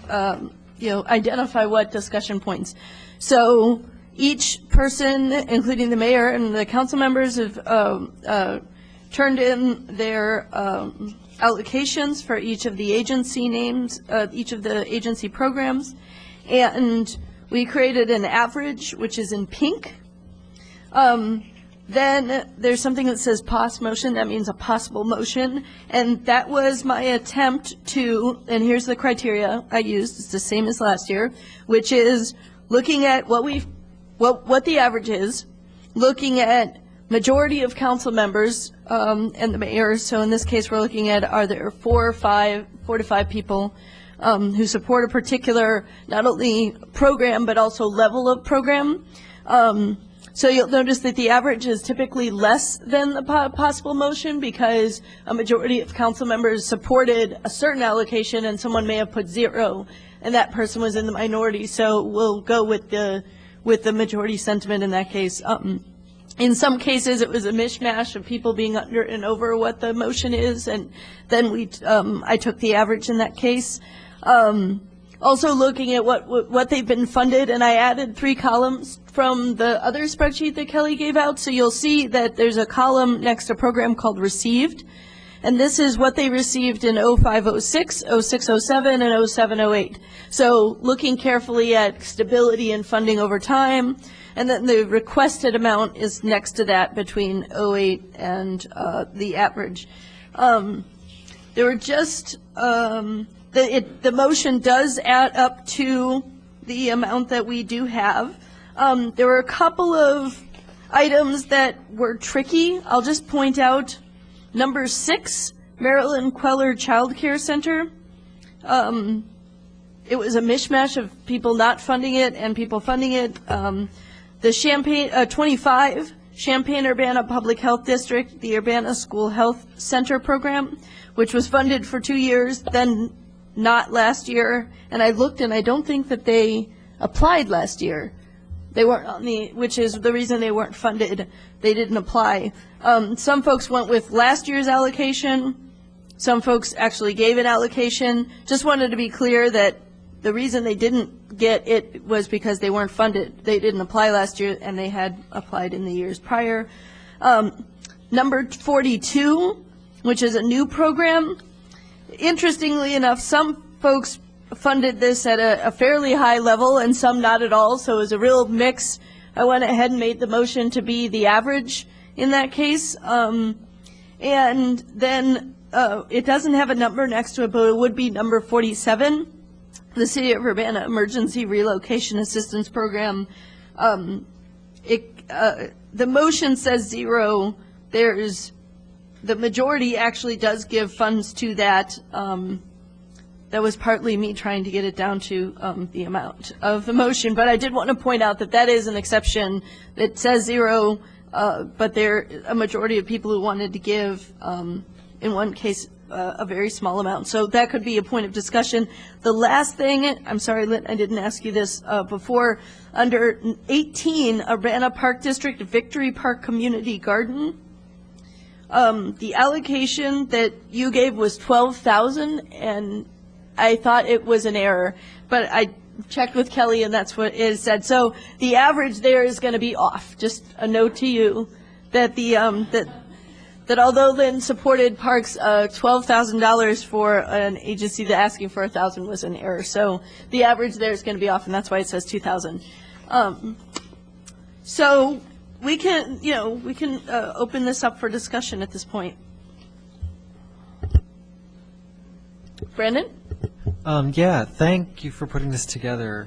identify what discussion points. So each person, including the mayor and the council members, have turned in their allocations for each of the agency names, each of the agency programs, and we created an average, which is in pink. Then there's something that says POS motion. That means a possible motion. And that was my attempt to, and here's the criteria I used. It's the same as last year, which is looking at what the average is, looking at majority of council members and the mayor. So in this case, we're looking at, are there 4 to 5 people who support a particular, not only program, but also level of program. So you'll notice that the average is typically less than the possible motion because a majority of council members supported a certain allocation and someone may have put 0 and that person was in the minority. So we'll go with the majority sentiment in that case. In some cases, it was a mishmash of people being under and over what the motion is, and then I took the average in that case. Also looking at what they've been funded, and I added 3 columns from the other spreadsheet that Kelly gave out. So you'll see that there's a column next to a program called Received, and this is what they received in 0506, 0607, and 0708. So looking carefully at stability and funding over time, and then the requested amount is next to that between 08 and the average. There were just the motion does add up to the amount that we do have. There were a couple of items that were tricky. I'll just point out number 6, Marilyn Queller Child Care Center. It was a mishmash of people not funding it and people funding it. The Champaign 25, Champaign-Urbana Public Health District, the Urbana School Health Center program, which was funded for 2 years, then not last year. And I looked, and I don't think that they applied last year. They weren't on which is the reason they weren't funded. They didn't apply. Some folks went with last year's allocation. Some folks actually gave an allocation. Just wanted to be clear that the reason they didn't get it was because they weren't funded. They didn't apply last year, and they had applied in the years prior. Number 42, which is a new program. Interestingly enough, some folks funded this at a fairly high level and some not at all, so it was a real mix. I went ahead and made the motion to be the average in that case. And then it doesn't have a number next to it, but it would be number 47, the City of Urbana Emergency Relocation Assistance Program. The motion says 0. The majority actually does give funds to that. That was partly me trying to get it down to the amount of the motion, but I did want to point out that that is an exception that says 0, but there are a majority of people who wanted to give, in one case, a very small amount. So that could be a point of discussion. The last thing, I'm sorry, I didn't ask you this before, under 18, Urbana Park District, Victory Park Community Garden, the allocation that you gave was $12,000, and I thought it was an error, but I checked with Kelly, and that's what it said. So the average there is going to be off. Just a note to you that the that although Lynn supported parks, $12,000 for an agency that asking for $1,000 was an error. So the average there is going to be off, and that's why it says $2,000. So we can, open this up for discussion at this point. Brandon?
Yeah, thank you for putting this together.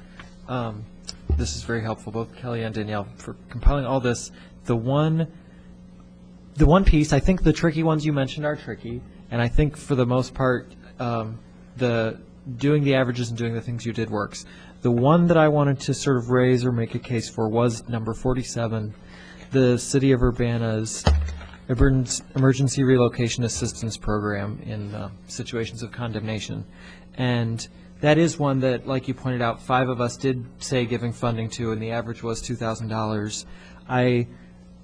This is very helpful, both Kelly and Danielle, for compiling all this. The one piece, I think the tricky ones you mentioned are tricky, and I think for the most part, the doing the averages and doing the things you did works. The one that I wanted to sort of raise or make a case for was number 47, the City of Urbana's emergency relocation assistance program in situations of condemnation. And that is one that, like you pointed out, 5 of us did say giving funding to, and the average was $2,000.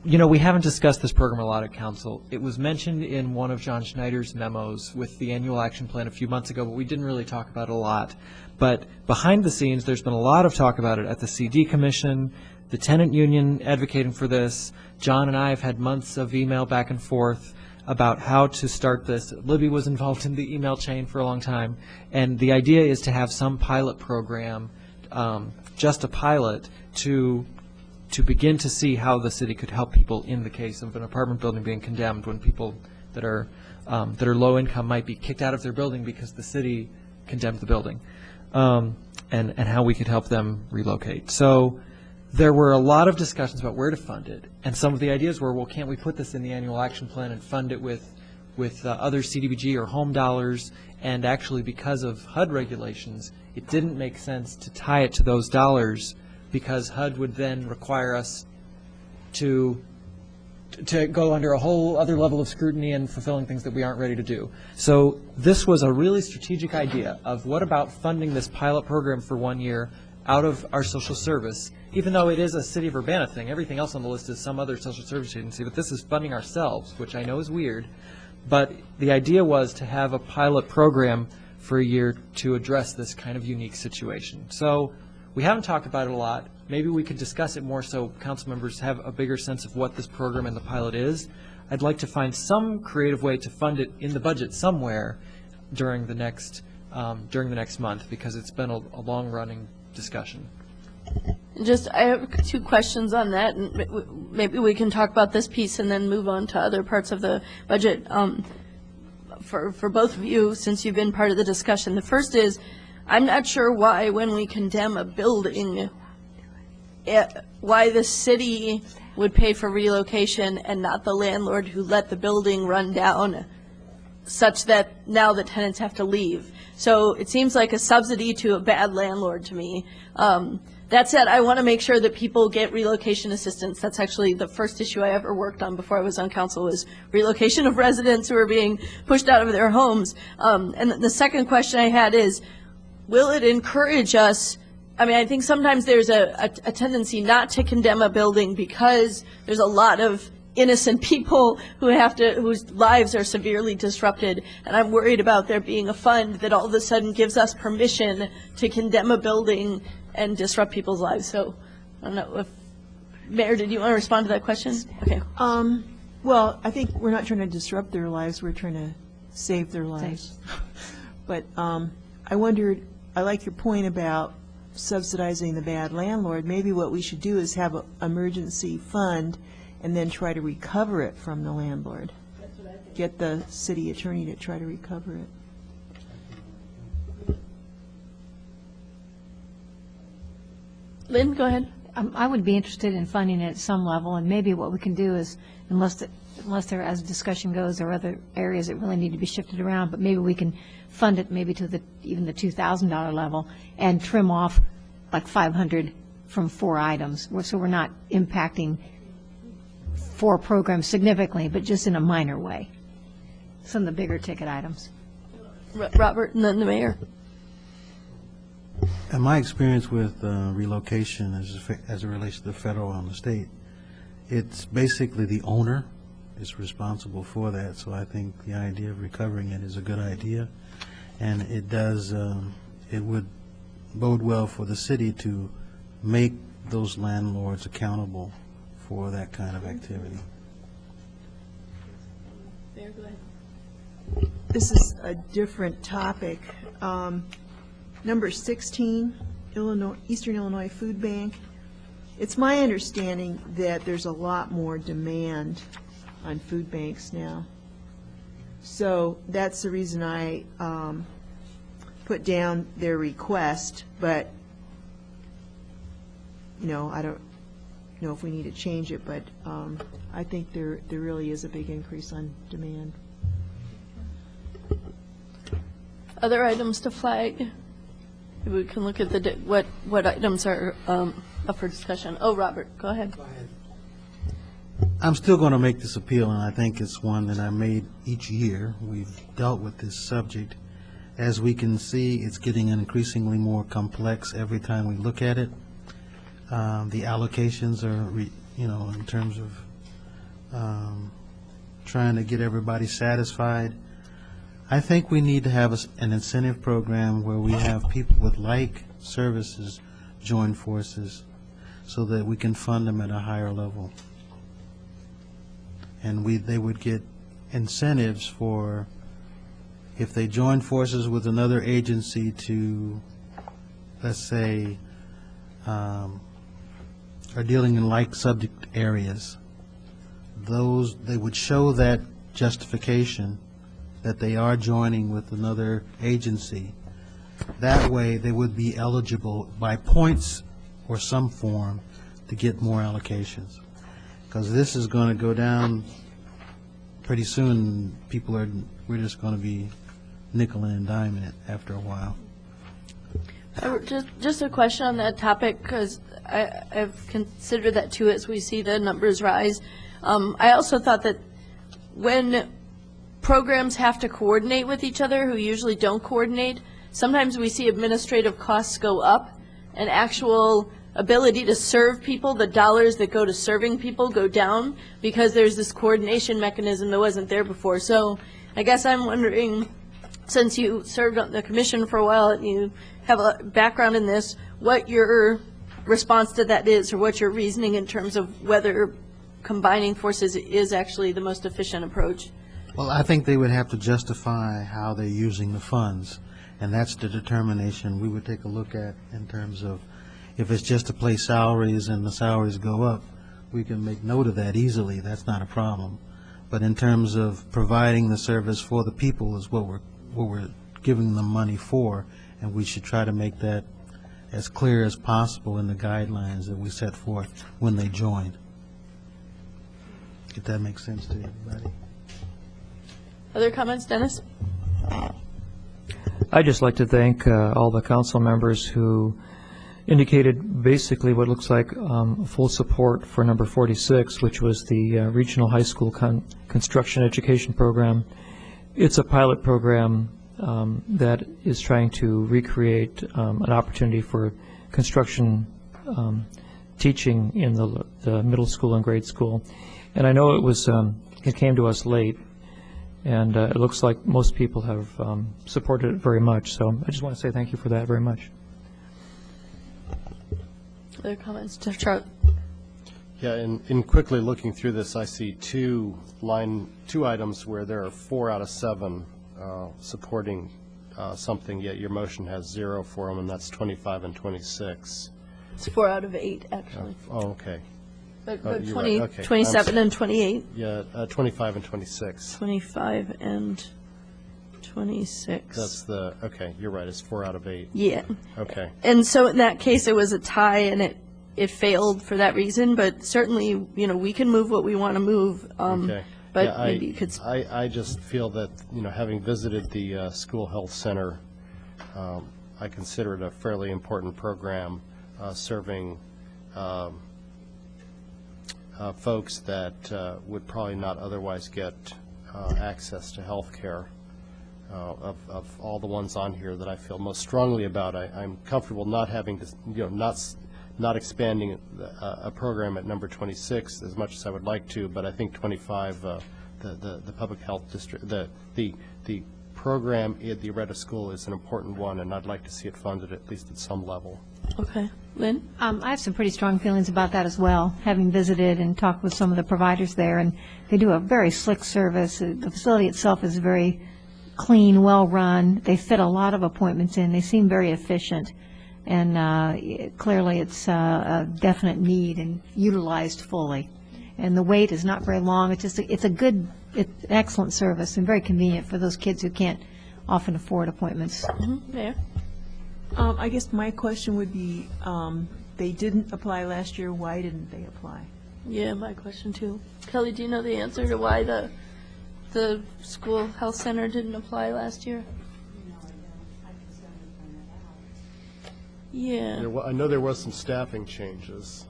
We haven't discussed this program a lot at council. It was mentioned in one of John Schneider's memos with the annual action plan a few months ago, but we didn't really talk about it a lot. But behind the scenes, there's been a lot of talk about it at the CD Commission, the tenant union advocating for this. John and I have had months of email back and forth about how to start this. Libby was involved in the email chain for a long time. And the idea is to have some pilot program, just a pilot, to begin to see how the city could help people in the case of an apartment building being condemned, when people that are low income might be kicked out of their building because the city condemned the building, and how we could help them relocate. So there were a lot of discussions about where to fund it, and some of the ideas were, well, can't we put this in the annual action plan and fund it with other CDBG or home dollars? And actually, because of HUD regulations, it didn't make sense to tie it to those dollars, because HUD would then require us to go under a whole other level of scrutiny and fulfilling things that we aren't ready to do. So this was a really strategic idea of, what about funding this pilot program for 1 year out of our social service, even though it is a City of Urbana thing. Everything else on the list is some other social service agency, but this is funding ourselves, which I know is weird. But the idea was to have a pilot program for a year to address this kind of unique situation. So we haven't talked about it a lot. Maybe we could discuss it more so council members have a bigger sense of what this program and the pilot is. I'd like to find some creative way to fund it in the budget somewhere during the next month, because it's been a long-running discussion.
I have 2 questions on that, and maybe we can talk about this piece and then move on to other parts of the budget for both of you, since you've been part of the discussion. The first is, I'm not sure why, when we condemn a building, why the city would pay for relocation and not the landlord who let the building run down, such that now the tenants have to leave. So it seems like a subsidy to a bad landlord to me. That said, I want to make sure that people get relocation assistance. That's actually the first issue I ever worked on before I was on council, was relocation of residents who are being pushed out of their homes. And the second question I had is, will it encourage us? I mean, I think sometimes there's a tendency not to condemn a building because there's a lot of innocent people whose lives are severely disrupted, and I'm worried about there being a fund that all of a sudden gives us permission to condemn a building and disrupt people's lives. So, I don't know if, Mayor, did you want to respond to that question? Okay.
Well, I think we're not trying to disrupt their lives, we're trying to save their lives. But I wondered, I like your point about subsidizing the bad landlord. Maybe what we should do is have an emergency fund and then try to recover it from the landlord. That's what I think. Get the city attorney to try to recover it.
Lynn, go ahead.
I would be interested in funding it at some level, and maybe what we can do is, unless there, as discussion goes, there are other areas that really need to be shifted around, but maybe we can fund it maybe to even the $2,000 level and trim off like 500 from 4 items, so we're not impacting 4 programs significantly, but just in a minor way. Some of the bigger ticket items.
Robert, and then the mayor.
In my experience with relocation as it relates to the federal and the state, it's basically the owner is responsible for that. So I think the idea of recovering it is a good idea, and it does. It would bode well for the city to make those landlords accountable for that kind of activity.
Mayor, go ahead.
This is a different topic. Number 16, Eastern Illinois Food Bank. It's my understanding that there's a lot more demand on food banks now. So that's the reason I put down their request, but, I don't know if we need to change it, but I think there really is a big increase on demand.
Other items to flag? Maybe we can look at what items are up for discussion. Oh, Robert, go ahead.
I'm still going to make this appeal, and I think it's one that I made each year. We've dealt with this subject. As we can see, it's getting increasingly more complex every time we look at it. The allocations are, in terms of trying to get everybody satisfied. I think we need to have an incentive program where we have people with like services join forces so that we can fund them at a higher level. And they would get incentives for, if they join forces with another agency to, let's say, are dealing in like subject areas, they would show that justification that they are joining with another agency. That way, they would be eligible by points or some form to get more allocations. Because this is going to go down pretty soon. We're just going to be nickeling and diming it after a while.
Just a question on that topic, because I've considered that too as we see the numbers rise. I also thought that when programs have to coordinate with each other who usually don't coordinate, sometimes we see administrative costs go up and actual ability to serve people, the dollars that go to serving people, go down because there's this coordination mechanism that wasn't there before. So I guess I'm wondering, since you served on the commission for a while and you have a background in this, what your response to that is, or what your reasoning in terms of whether combining forces is actually the most efficient approach.
Well, I think they would have to justify how they're using the funds, and that's the determination we would take a look at in terms of, if it's just to pay salaries and the salaries go up, we can make note of that easily. That's not a problem. But in terms of providing the service for the people is what we're giving them money for, and we should try to make that as clear as possible in the guidelines that we set forth when they join. If that makes sense to everybody.
Other comments, Dennis?
I'd just like to thank all the council members who indicated basically what looks like full support for number 46, which was the Regional High School Construction Education Program. It's a pilot program that is trying to recreate an opportunity for construction teaching in the middle school and grade school. And I know it came to us late, and it looks like most people have supported it very much. So I just want to say thank you for that very much.
Other comments? Charlie?
Yeah, in quickly looking through this, I see two items where there are 4 out of 7 supporting something, yet your motion has 0 for them, and that's 25 and 26.
It's 4 out of 8, actually.
Oh, okay.
But
You're
20,
right. Okay.
27 and 28?
Yeah, 25 and 26.
25 and 26.
That's okay, you're right, it's 4 out of 8.
Yeah.
Okay.
And so in that case, it was a tie, and it failed for that reason, but certainly, we can move what we want to move.
Okay.
But
Yeah,
maybe you could.
I just feel that, having visited the school health center, I consider it a fairly important program serving folks that would probably not otherwise get access to health care. Of all the ones on here that I feel most strongly about, I'm comfortable not having to, not expanding a program at number 26 as much as I would like to, but I think 25, the public health district, the program at the Areta School is an important one, and I'd like to see it funded at least at some level.
Okay. Lynn?
I have some pretty strong feelings about that as well, having visited and talked with some of the providers there, and they do a very slick service. The facility itself is very clean, well-run. They fit a lot of appointments in. They seem very efficient, and clearly it's a definite need and utilized fully. And the wait is not very long. It's an excellent service and very convenient for those kids who can't often afford appointments.
Mayor?
I guess my question would be, they didn't apply last year. Why didn't they apply?
Yeah, my question too. Kelly, do you know the answer to why the school health center didn't apply last year? Yeah.
I know there was some staffing changes.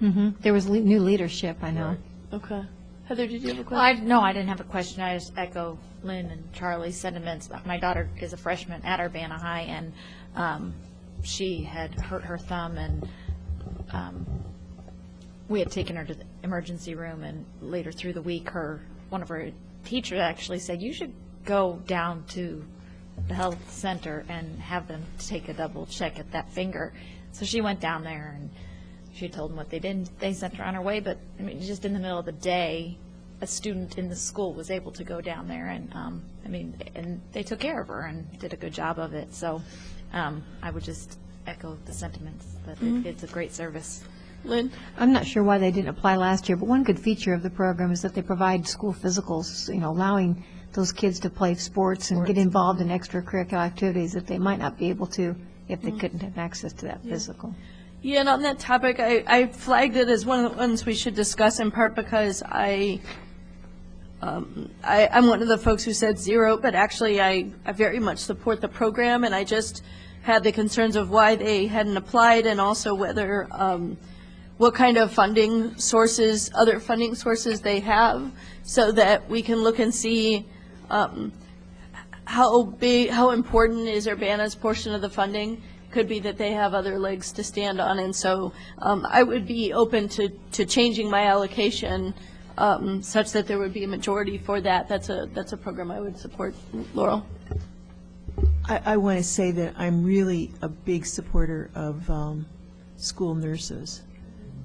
There was new leadership, I know.
Okay. Heather, did you have a
Well,
question?
no, I didn't have a question. I just echo Lynn and Charlie's sentiments. My daughter is a freshman at Urbana High, and she had hurt her thumb, and we had taken her to the emergency room, and later through the week, one of her teachers actually said, you should go down to the health center and have them take a double check at that finger. So she went down there, and she told them what they did. They sent her on her way, but I mean, just in the middle of the day, a student in the school was able to go down there, and and they took care of her and did a good job of it. So I would just echo the sentiments that it's a great service.
Lynn?
I'm not sure why they didn't apply last year, but one good feature of the program is that they provide school physicals, allowing those kids to play sports and get involved in extracurricular activities that they might not be able to if they couldn't have access to that physical.
Yeah, and on that topic, I flagged it as one of the ones we should discuss, in part because I'm one of the folks who said zero, but actually I very much support the program, and I just had the concerns of why they hadn't applied, and also whether what kind of funding sources, other funding sources they have, so that we can look and see how important is Urbana's portion of the funding. Could be that they have other legs to stand on, and so I would be open to changing my allocation such that there would be a majority for that. That's a program I would support. Laurel?
I want to say that I'm really a big supporter of school nurses.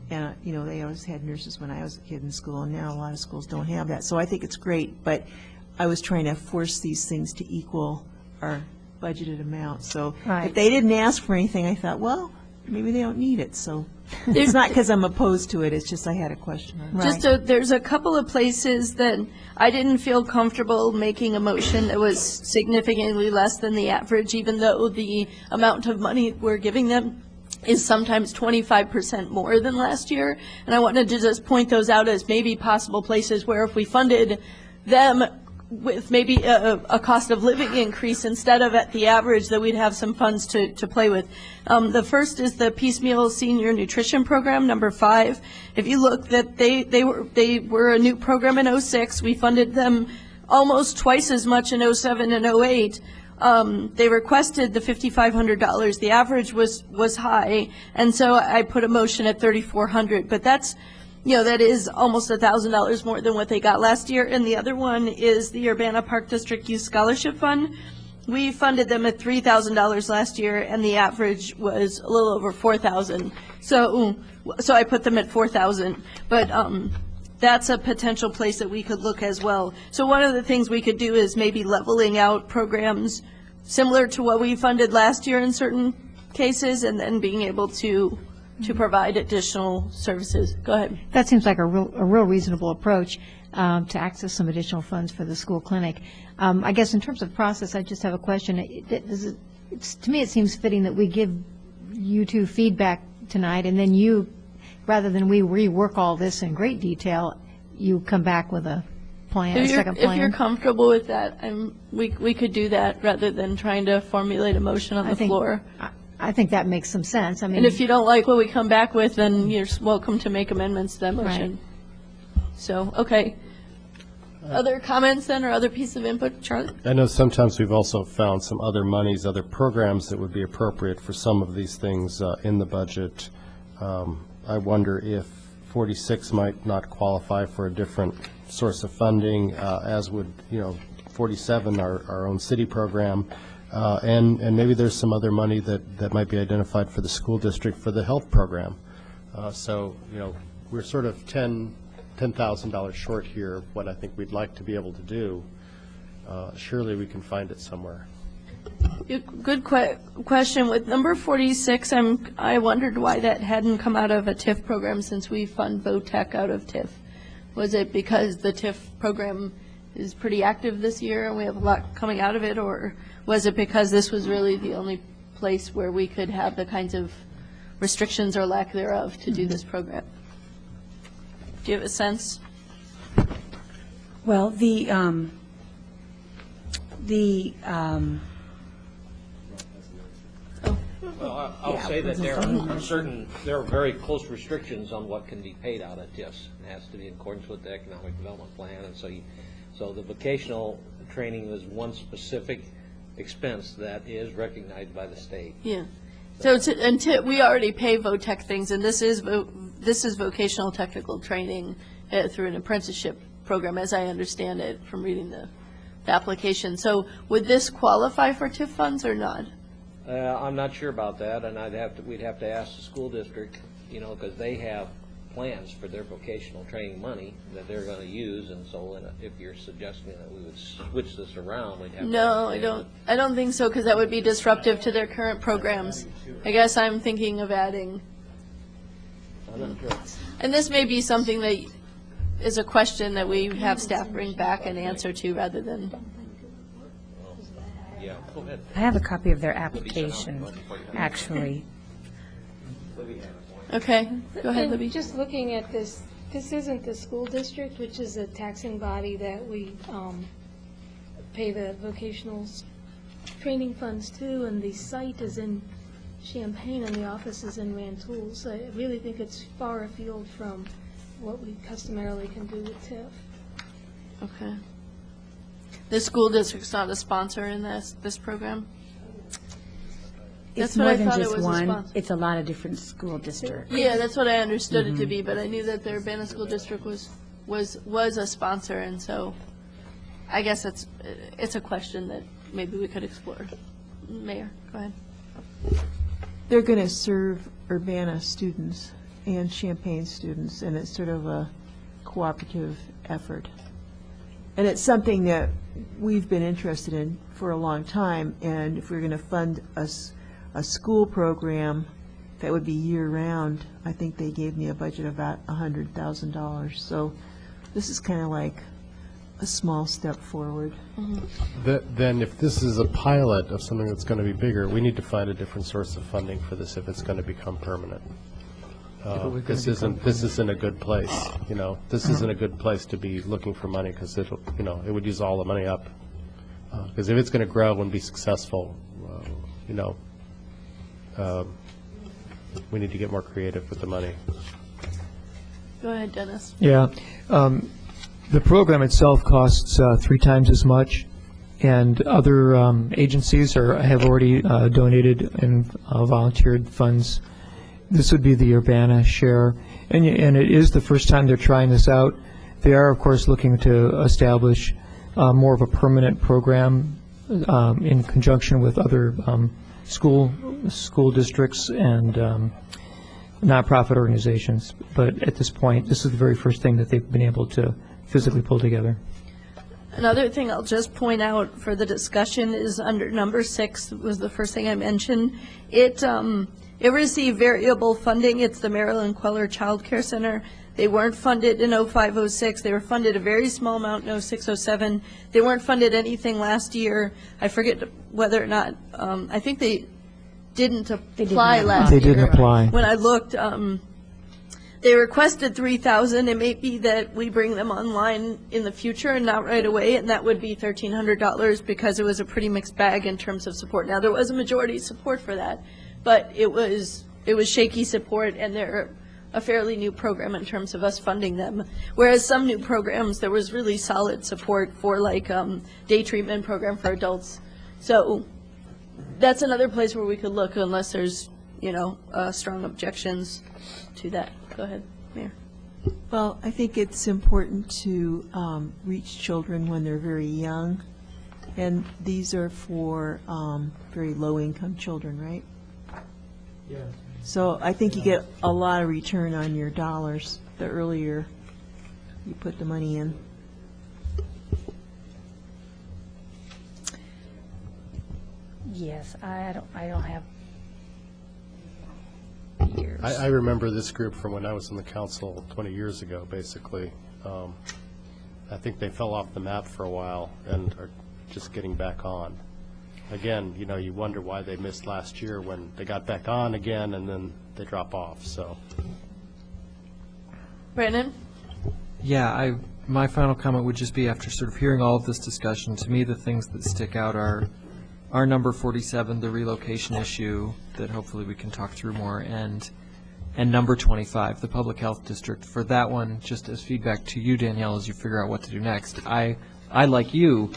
And, they always had nurses when I was a kid in school, and now a lot of schools don't have that. So I think it's great, but I was trying to force these things to equal our budgeted amount. So if they didn't ask for anything, I thought, well, maybe they don't need it. So it's not because I'm opposed to it, it's just I had a question on it.
There's a couple of places that I didn't feel comfortable making a motion that was significantly less than the average, even though the amount of money we're giving them is sometimes 25% more than last year. And I wanted to just point those out as maybe possible places where if we funded them with maybe a cost of living increase instead of at the average, that we'd have some funds to play with. The first is the Piecemeal Senior Nutrition Program, number 5. If you look, that they were a new program in 06. We funded them almost twice as much in 07 and 08. They requested the $5,500. The average was high, and so I put a motion at $3,400. But that's, that is almost $1,000 more than what they got last year. And the other one is the Urbana Park District Youth Scholarship Fund. We funded them at $3,000 last year, and the average was a little over $4,000. So I put them at $4,000. But that's a potential place that we could look as well. So one of the things we could do is maybe leveling out programs similar to what we funded last year in certain cases, and then being able to provide additional services. Go ahead.
That seems like a real reasonable approach to access some additional funds for the school clinic. I guess in terms of process, I just have a question. To me, it seems fitting that we give you two feedback tonight, and then you, rather than we rework all this in great detail, you come back with a plan, a second plan.
If you're comfortable with that, we could do that rather than trying to formulate a motion on the floor.
I think that makes some sense. I mean,
and if you don't like what we come back with, then you're welcome to make amendments to that motion. Right. So, okay. Other comments then, or other piece of input, Charlie?
I know sometimes we've also found some other monies, other programs that would be appropriate for some of these things in the budget. I wonder if 46 might not qualify for a different source of funding, as would 47, our own city program. And maybe there's some other money that might be identified for the school district for the health program. So, we're sort of $10,000 short here of what I think we'd like to be able to do. Surely we can find it somewhere.
Good question. With number 46, I wondered why that hadn't come out of a TIF program, since we fund VOTEC out of TIF. Was it because the TIF program is pretty active this year and we have a lot coming out of it, or was it because this was really the only place where we could have the kinds of restrictions or lack thereof to do this program? Do you have a sense?
Well,
Well, I'll say that there are very close restrictions on what can be paid out of TIFs. It has to be in accordance with the economic development plan, and so the vocational training is one specific expense that is recognized by the state.
Yeah. So we already pay VOTEC things, and this is vocational technical training through an apprenticeship program, as I understand it from reading the application. So would this qualify for TIF funds or not?
I'm not sure about that, and we'd have to ask the school district, because they have plans for their vocational training money that they're going to use, and so if you're suggesting that we would switch this around, we'd have to.
No, I don't think so, because that would be disruptive to their current programs. I guess I'm thinking of adding.
I'm not sure.
And this may be something that is a question that we have staff bring back and answer to rather than.
Yeah, go ahead.
I have a copy of their application, actually.
Okay, go ahead,
And
Libby.
just looking at this, this isn't the school district, which is a taxing body that we pay the vocational training funds to, and the site is in Champaign and the office is in Rantoul. So I really think it's far afield from what we customarily can do with TIF.
Okay. The school district's not a sponsor in this program?
It's
That's what
more
I
than
thought it
just
was a
one.
sponsor.
It's a lot of different school districts.
Yeah, that's what I understood it to be, but I knew that the Urbana School District was a sponsor, and so I guess it's a question that maybe we could explore. Mayor, go ahead.
They're going to serve Urbana students and Champaign students, and it's sort of a cooperative effort. And it's something that we've been interested in for a long time, and if we're going to fund a school program that would be year-round, I think they gave me a budget of about $100,000. So this is kind of like a small step forward.
Then if this is a pilot of something that's going to be bigger, we need to find a different source of funding for this if it's going to become permanent. This isn't a good place, This isn't a good place to be looking for money because it would use all the money up. Because if it's going to grow and be successful, we need to get more creative with the money.
Go ahead, Dennis.
Yeah. The program itself costs 3 times as much, and other agencies have already donated and volunteered funds. This would be the Urbana share, and it is the first time they're trying this out. They are, of course, looking to establish more of a permanent program in conjunction with other school districts and nonprofit organizations. But at this point, this is the very first thing that they've been able to physically pull together.
Another thing I'll just point out for the discussion is under number 6 was the first thing I mentioned. It received variable funding. It's the Marilyn Queller Child Care Center. They weren't funded in 05-06. They were funded a very small amount in 06-07. They weren't funded anything last year. I forget whether or not, I think they didn't apply last year.
They didn't apply.
When I looked, they requested 3,000. It may be that we bring them online in the future and not right away, and that would be $1,300 because it was a pretty mixed bag in terms of support. Now, there was a majority support for that, but it was shaky support, and they're a fairly new program in terms of us funding them. Whereas some new programs, there was really solid support for, like, day treatment program for adults. So that's another place where we could look unless there's, strong objections to that. Go ahead, Mayor.
Well, I think it's important to reach children when they're very young, and these are for very low-income children, right?
Yeah.
So I think you get a lot of return on your dollars the earlier you put the money in.
Yes, I don't have years.
I remember this group from when I was in the council 20 years ago, basically. I think they fell off the map for a while and are just getting back on. Again, you wonder why they missed last year when they got back on again and then they drop off, so.
Brandon?
Yeah, my final comment would just be after sort of hearing all of this discussion, to me the things that stick out are our number 47, the relocation issue that hopefully we can talk through more, and number 25, the public health district. For that one, just as feedback to you, Danielle, as you figure out what to do next, I like you,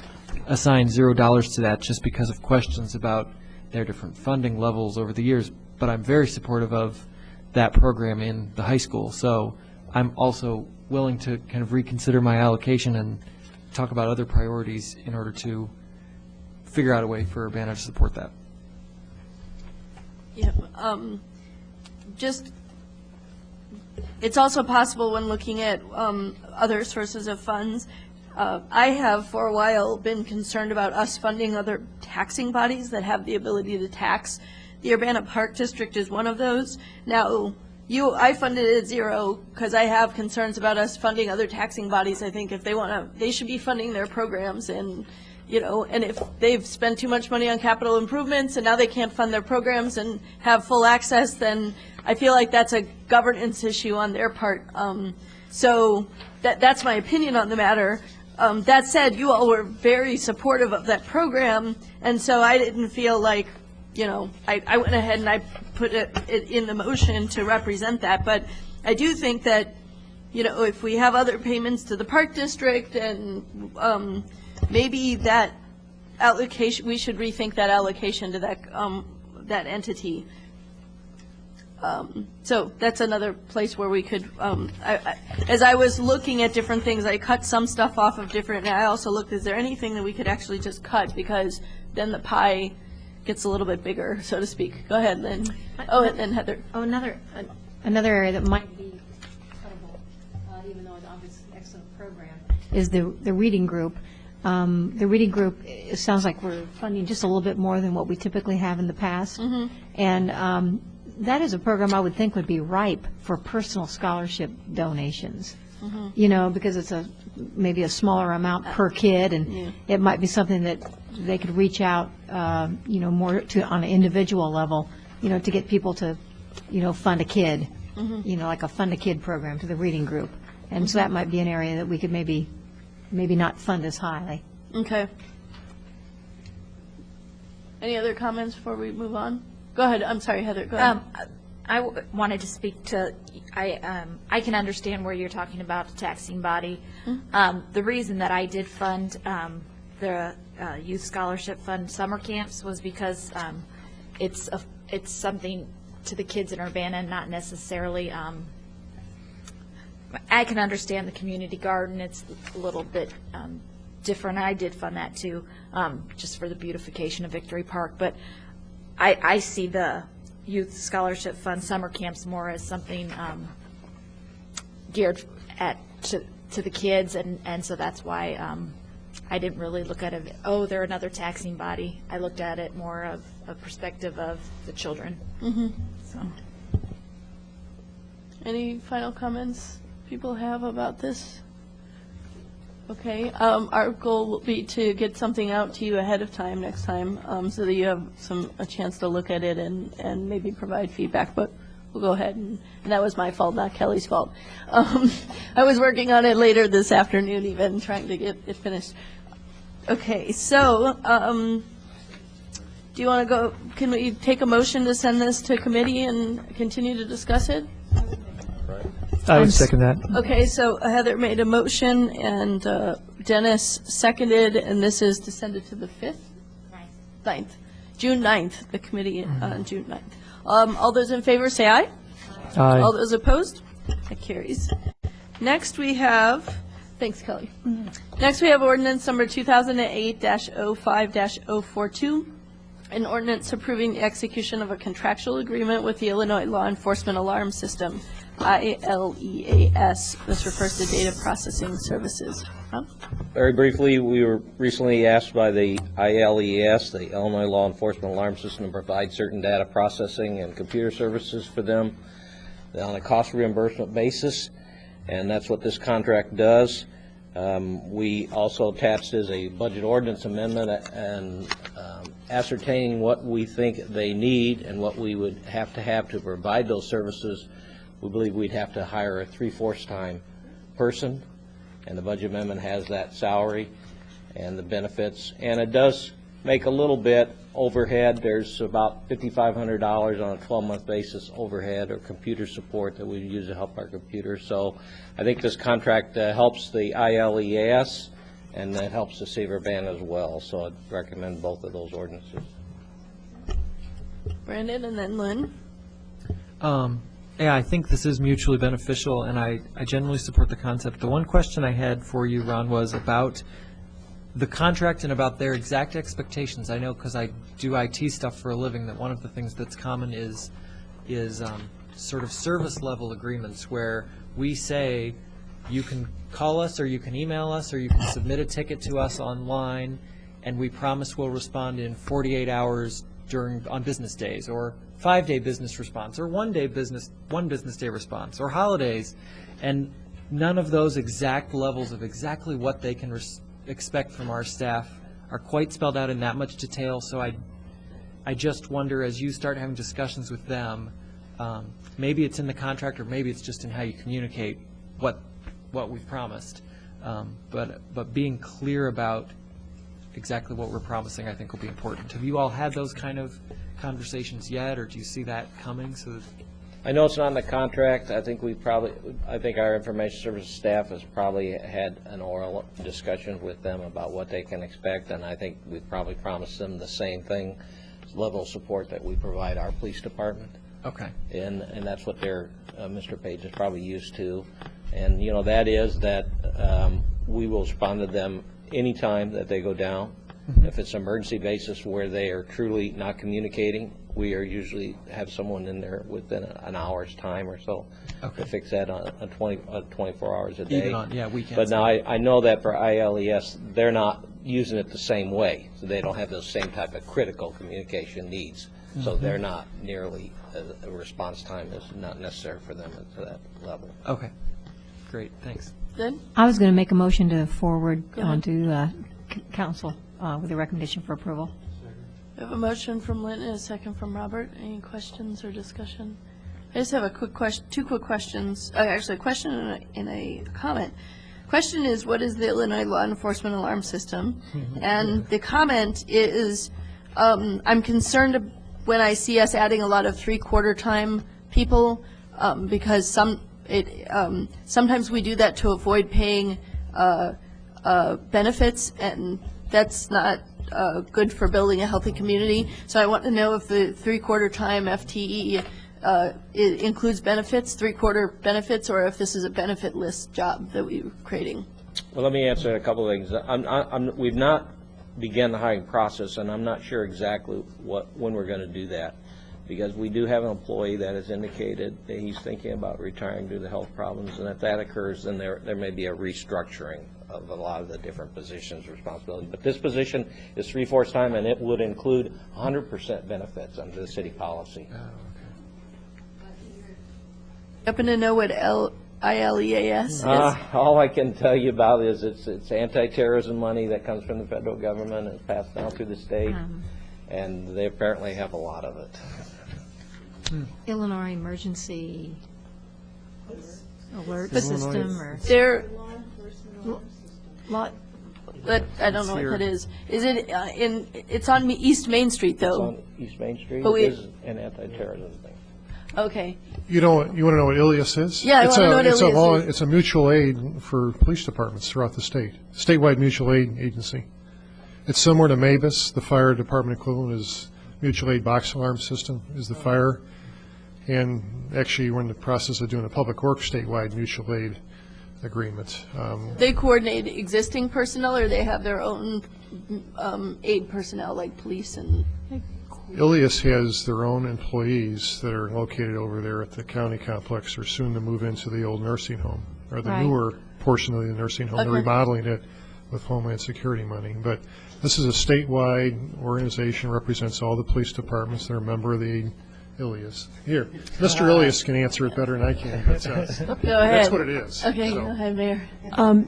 assigned $0 to that just because of questions about their different funding levels over the years, but I'm very supportive of that program in the high school. So I'm also willing to kind of reconsider my allocation and talk about other priorities in order to figure out a way for Urbana to support that.
Yep. It's also possible when looking at other sources of funds. I have for a while been concerned about us funding other taxing bodies that have the ability to tax. The Urbana Park District is one of those. Now, I funded it at $0 because I have concerns about us funding other taxing bodies. I think if they want to, they should be funding their programs, and and if they've spent too much money on capital improvements and now they can't fund their programs and have full access, then I feel like that's a governance issue on their part. So that's my opinion on the matter. That said, you all were very supportive of that program, and so I didn't feel like, I went ahead and I put it in the motion to represent that. But I do think that, if we have other payments to the Park District and maybe that allocation, we should rethink that allocation to that entity. So that's another place where we could, as I was looking at different things, I cut some stuff off of different, and I also looked, is there anything that we could actually just cut, because then the pie gets a little bit bigger, so to speak. Go ahead, Lynn. Oh, and then Heather.
Oh, another area that might be cuttable, even though it's obviously an excellent program, is the reading group. The reading group, it sounds like we're funding just a little bit more than what we typically have in the past.
Mm-hmm.
And that is a program I would think would be ripe for personal scholarship donations.
Mm-hmm.
Because it's maybe a smaller amount per kid, and it might be something that they could reach out, more to on an individual level, to get people to, fund a kid,
Mm-hmm.
like a fund a kid program to the reading group. And so that might be an area that we could maybe not fund as highly.
Okay. Any other comments before we move on? Go ahead. I'm sorry, Heather. Go ahead.
I wanted to speak to, I can understand where you're talking about the taxing body. The reason that I did fund the Youth Scholarship Fund summer camps was because it's something to the kids in Urbana, and not necessarily, I can understand the community garden. It's a little bit different. I did fund that too, just for the beautification of Victory Park. But I see the Youth Scholarship Fund summer camps more as something geared to the kids, and so that's why I didn't really look at it, they're another taxing body. I looked at it more of a perspective of the children.
Mm-hmm.
So.
Any final comments people have about this? Okay, our goal will be to get something out to you ahead of time next time, so that you have a chance to look at it and maybe provide feedback, but we'll go ahead, and that was my fault, not Kelly's fault. I was working on it later this afternoon even, trying to get it finished. Okay, so, do you want to go, can we take a motion to send this to committee and continue to discuss it?
I would second that.
Okay, so Heather made a motion, and Dennis seconded, and this is to send it to the 5th? 9th. June 9th, the committee on June 9th. All those in favor say aye.
Aye.
All those opposed? That carries. Next we have, thanks Kelly. Next we have ordinance number 2008-05-042, an ordinance approving the execution of a contractual agreement with the Illinois Law Enforcement Alarm System, ILEAS. This refers to data processing services. Huh?
Very briefly, we were recently asked by the ILEAS, the Illinois Law Enforcement Alarm System, to provide certain data processing and computer services for them on a cost reimbursement basis, and that's what this contract does. We also attached as a budget ordinance amendment and ascertaining what we think they need and what we would have to provide those services. We believe we'd have to hire a 3/4 time person, and the budget amendment has that salary and the benefits, and it does
make a little bit overhead. There's about $5,500 on a 12-month basis overhead or computer support that we use to help our computers. So I think this contract helps the ILEAS, and that helps the Save Urbana as well. So I'd recommend both of those ordinances.
Brandon and then Lynn.
Yeah, I think this is mutually beneficial, and I generally support the concept. The one question I had for you, Ron, was about the contract and about their exact expectations. I know because I do IT stuff for a living that one of the things that's common is sort of service level agreements where we say you can call us or you can email us or you can submit a ticket to us online, and we promise we'll respond in 48 hours on business days, or 5-day business response, or one business day response, or holidays, and none of those exact levels of exactly what they can expect from our staff are quite spelled out in that much detail. So I just wonder, as you start having discussions with them, maybe it's in the contract or maybe it's just in how you communicate what we've promised, but being clear about exactly what we're promising, I think, will be important. Have you all had those kind of conversations yet, or do you see that coming?
I know it's not in the contract. I think our information services staff has probably had an oral discussion with them about what they can expect, and I think we've probably promised them the same thing, level of support that we provide our police department.
Okay.
And that's what Mr. Page is probably used to. And, that is that we will respond to them anytime that they go down. Mm-hmm. If it's an emergency basis where they are truly not communicating, we are usually have someone in there within an hour's time or so to fix that on 24 hours a day.
Even on, weekends.
But now I know that for ILES, they're not using it the same way, so they don't have those same type of critical communication needs. Mm-hmm. So they're not nearly, a response time is not necessary for them to that level.
Okay. Great. Thanks.
Then?
I was going to make a motion to forward on to council with a recommendation for approval.
We have a motion from Lynn and a second from Robert. Any questions or discussion? I just have a quick question, two quick questions. Actually, a question and a comment. Question is, what is the Illinois Law Enforcement Alarm System? And the comment is, I'm concerned when I see us adding a lot of three-quarter time people because sometimes we do that to avoid paying benefits, and that's not good for building a healthy community. So I want to know if the three-quarter time FTE it includes benefits, three-quarter benefits, or if this is a benefit-less job that we're creating.
Well, let me answer a couple of things. We've not begun the hiring process, and I'm not sure exactly when we're going to do that, because we do have an employee that has indicated that he's thinking about retiring due to health problems, and if that occurs, then there may be a restructuring of a lot of the different positions' responsibility. But this position is 3/4 time, and it would include 100% benefits under the city policy.
Oh, okay.
Happen to know what ILEAS is?
All I can tell you about is it's anti-terrorism money that comes from the federal government and is passed down through the state, and they apparently have a lot of it.
Illinois Emergency Alert System, or
There,
lot.
but I don't know what that is. Is it it's on East Main Street, though?
It's on East Main Street.
But
It is an anti-terrorism thing.
Okay.
You want to know what ILEAS is?
Yeah, I want to know what ILEAS is.
It's a mutual aid for police departments throughout the state, statewide mutual aid agency. It's similar to MABUS. The fire department equivalent is mutual aid box alarm system is the fire. And actually, we're in the process of doing a public works statewide mutual aid agreement.
They coordinate existing personnel, or they have their own aid personnel, like police and...
ILEAS has their own employees that are located over there at the county complex, or soon to move into the old nursing home, or the newer portion of the nursing home. They're remodeling it with Homeland Security money. But this is a statewide organization, represents all the police departments that are a member of the ILEAS. Here, Mr. ILEAS can answer it better than I can. But,
Go ahead.
That's what it is.
Okay,
So.
go ahead, Mayor.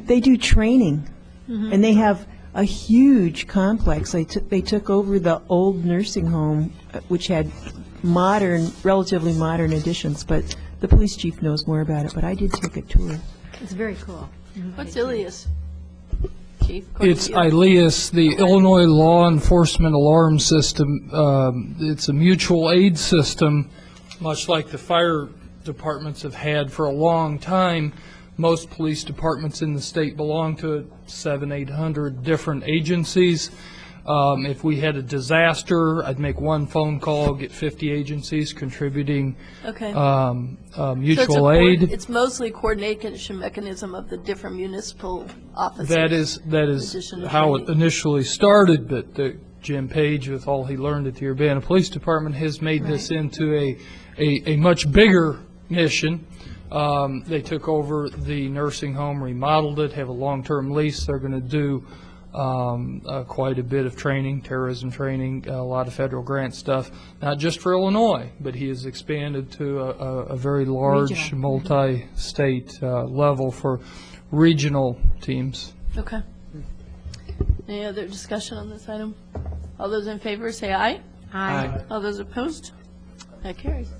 They do training, and they have a huge complex. They took over the old nursing home, which had relatively modern additions, but the police chief knows more about it, but I did take a tour.
It's very cool.
What's ILEAS? Chief?
It's
Cornelius?
ILEAS, the Illinois Law Enforcement Alarm System. It's a mutual aid system, much like the fire departments have had for a long time. Most police departments in the state belong to 700-800 different agencies. If we had a disaster, I'd make one phone call, get 50 agencies contributing
Okay.
mutual aid.
It's mostly coordination mechanism of the different municipal offices.
That is
addition to
how
training.
it initially started, but Jim Page, with all he learned at the Urbana Police Department, has made this into a much bigger mission. They took over the nursing home, remodeled it, have a long-term lease. They're going to do quite a bit of training, terrorism training, a lot of federal grant stuff, not just for Illinois, but he has expanded to a very large
Regional.
multi-state level for regional teams.
Okay. Any other discussion on this item? All those in favor say aye.
Aye.
All those opposed? That carries.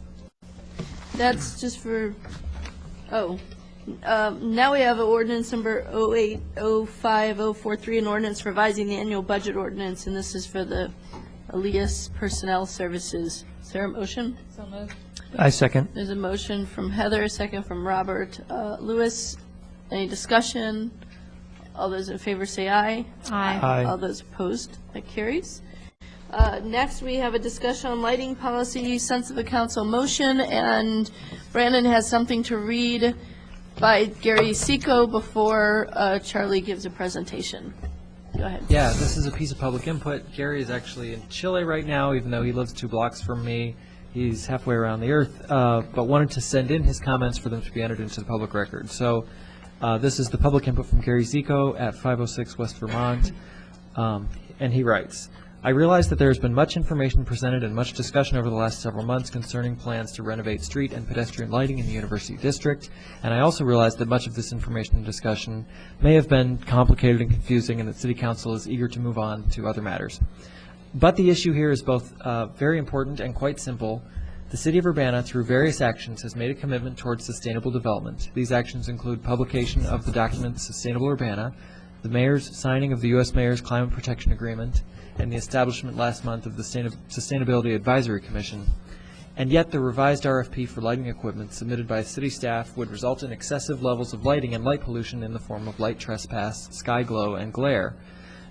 That's just for, now we have ordinance number 0805043, an ordinance revising the annual budget ordinance, and this is for the Elias Personnel Services. Is there a motion? So moved.
I second.
There's a motion from Heather, a second from Robert. Lewis, any discussion? All those in favor say aye.
Aye.
Aye.
All those opposed? That carries. Next, we have a discussion on lighting policy, sense of the council motion, and Brandon has something to read by Gary Seco before Charlie gives a presentation. Go ahead.
Yeah, this is a piece of public input. Gary is actually in Chile right now, even though he lives 2 blocks from me. He's halfway around the earth, but wanted to send in his comments for them to be entered into the public record. So this is the public input from Gary Zico at 506 West Vermont, and he writes, I realize that there has been much information presented and much discussion over the last several months concerning plans to renovate street and pedestrian lighting in the University District, and I also realize that much of this information and discussion may have been complicated and confusing and that City Council is eager to move on to other matters. But the issue here is both very important and quite simple. The City of Urbana, through various actions, has made a commitment towards sustainable development. These actions include publication of the document Sustainable Urbana, the Mayor's signing of the U.S. Mayor's Climate Protection Agreement, and the establishment last month of the Sustainability Advisory Commission. And yet the revised RFP for lighting equipment submitted by city staff would result in excessive levels of lighting and light pollution in the form of light trespass, sky glow, and glare.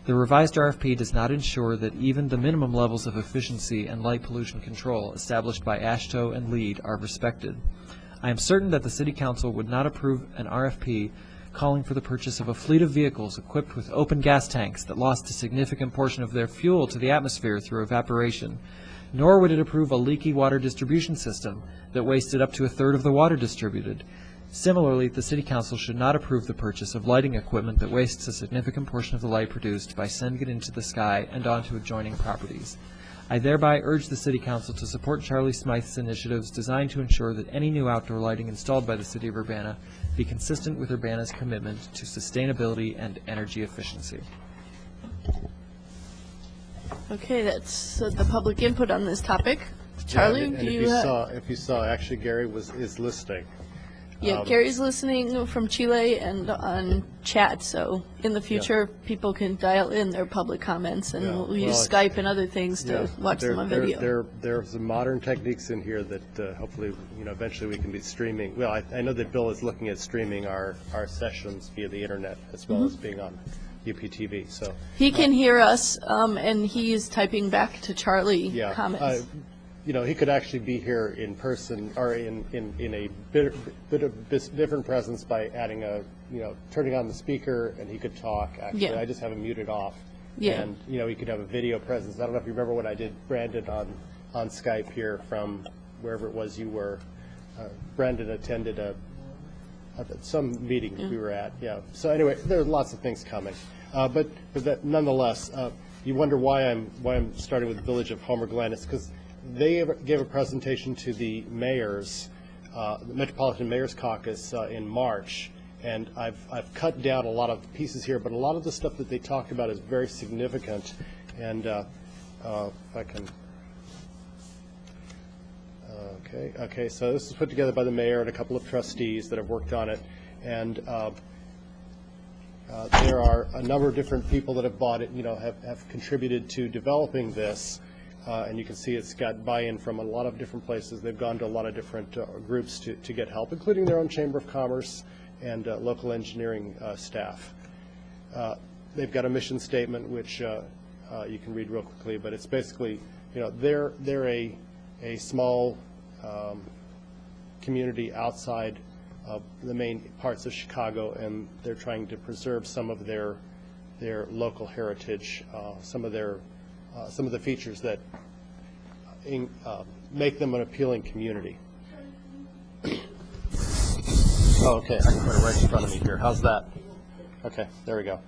The revised RFP does not ensure that even the minimum levels of efficiency and light pollution control established by AASHTO and LEED are respected. I am certain that the City Council would not approve an RFP calling for the purchase of a fleet of vehicles equipped with open gas tanks that lost a significant portion of their fuel to the atmosphere through evaporation, nor would it approve a leaky water distribution system that wasted up to 1/3 of the water distributed. Similarly, the City Council should not approve the purchase of lighting equipment that wastes a significant portion of the light produced by sending it into the sky and onto adjoining properties. I thereby urge the City Council to support Charlie Smythe's initiatives designed to ensure that any new outdoor lighting installed by the City of Urbana be consistent with Urbana's commitment to sustainability and energy efficiency.
Okay, that's the public input on this topic. Charlie,
and
do
if
you
if you saw, actually Gary is listening.
Yeah, Gary's listening from Chile and on chat, so in the future, people can dial in their public comments, and we'll use Skype and other things to watch them on video.
There are some modern techniques in here that hopefully, eventually we can be streaming. Well, I know that Bill is looking at streaming our sessions via the internet as well as being on UPTV, so.
He can hear us, and he is typing back to Charlie comments.
He could actually be here in person or in a bit of different presence by adding turning on the speaker, and he could talk. Actually, I just have him muted off.
Yeah.
And he could have a video presence. I don't know if you remember when I did Brandon on Skype here from wherever it was you were. Brandon attended some meeting we were at. Yeah. So anyway, there are lots of things coming, but that nonetheless, you wonder why I'm starting with the Village of Homer Glen. It's because they gave a presentation to the mayors, the Metropolitan Mayors Caucus in March, and I've cut down a lot of pieces here, but a lot of the stuff that they talked about is very significant. And if I can, okay. So this is put together by the mayor and a couple of trustees that have worked on it, and There are a number of different people that have bought it, have contributed to developing this, and you can see it's got buy-in from a lot of different places. They've gone to a lot of different groups to get help, including their own Chamber of Commerce and local engineering staff. They've got a mission statement, which you can read real quickly, but it's basically, they're a small community outside of the main parts of Chicago, and they're trying to preserve some of their local heritage, some of the features that make them an appealing community. Oh, okay, I can put it right in front of me here. How's that? Okay, there we go.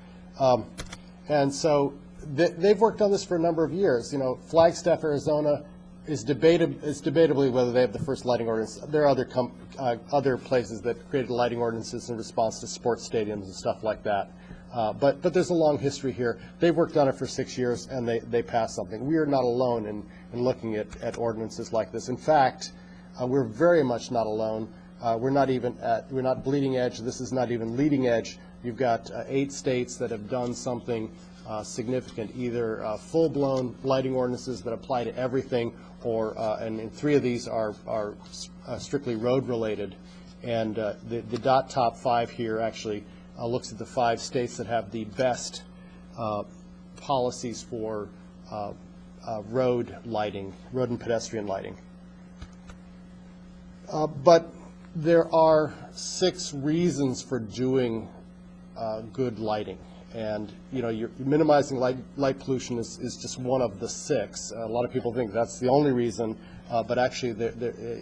And so they've worked on this for a number of years. Flagstaff, Arizona is debatably whether they have the first lighting ordinance. There are other places that created lighting ordinances in response to sports stadiums and stuff like that. But there's a long history here. They've worked on it for 6 years, and they passed something. We are not alone in looking at ordinances like this. In fact, we're very much not alone. We're not bleeding edge. This is not even leading edge. You've got 8 states that have done something significant, either full-blown lighting ordinances that apply to everything, and 3 of these are strictly road-related. And the top 5 here actually looks at the 5 states that have the best policies for road lighting, road and pedestrian lighting. But there are 6 reasons for doing good lighting. And, you're minimizing light pollution is just one of the 6. A lot of people think that's the only reason, but actually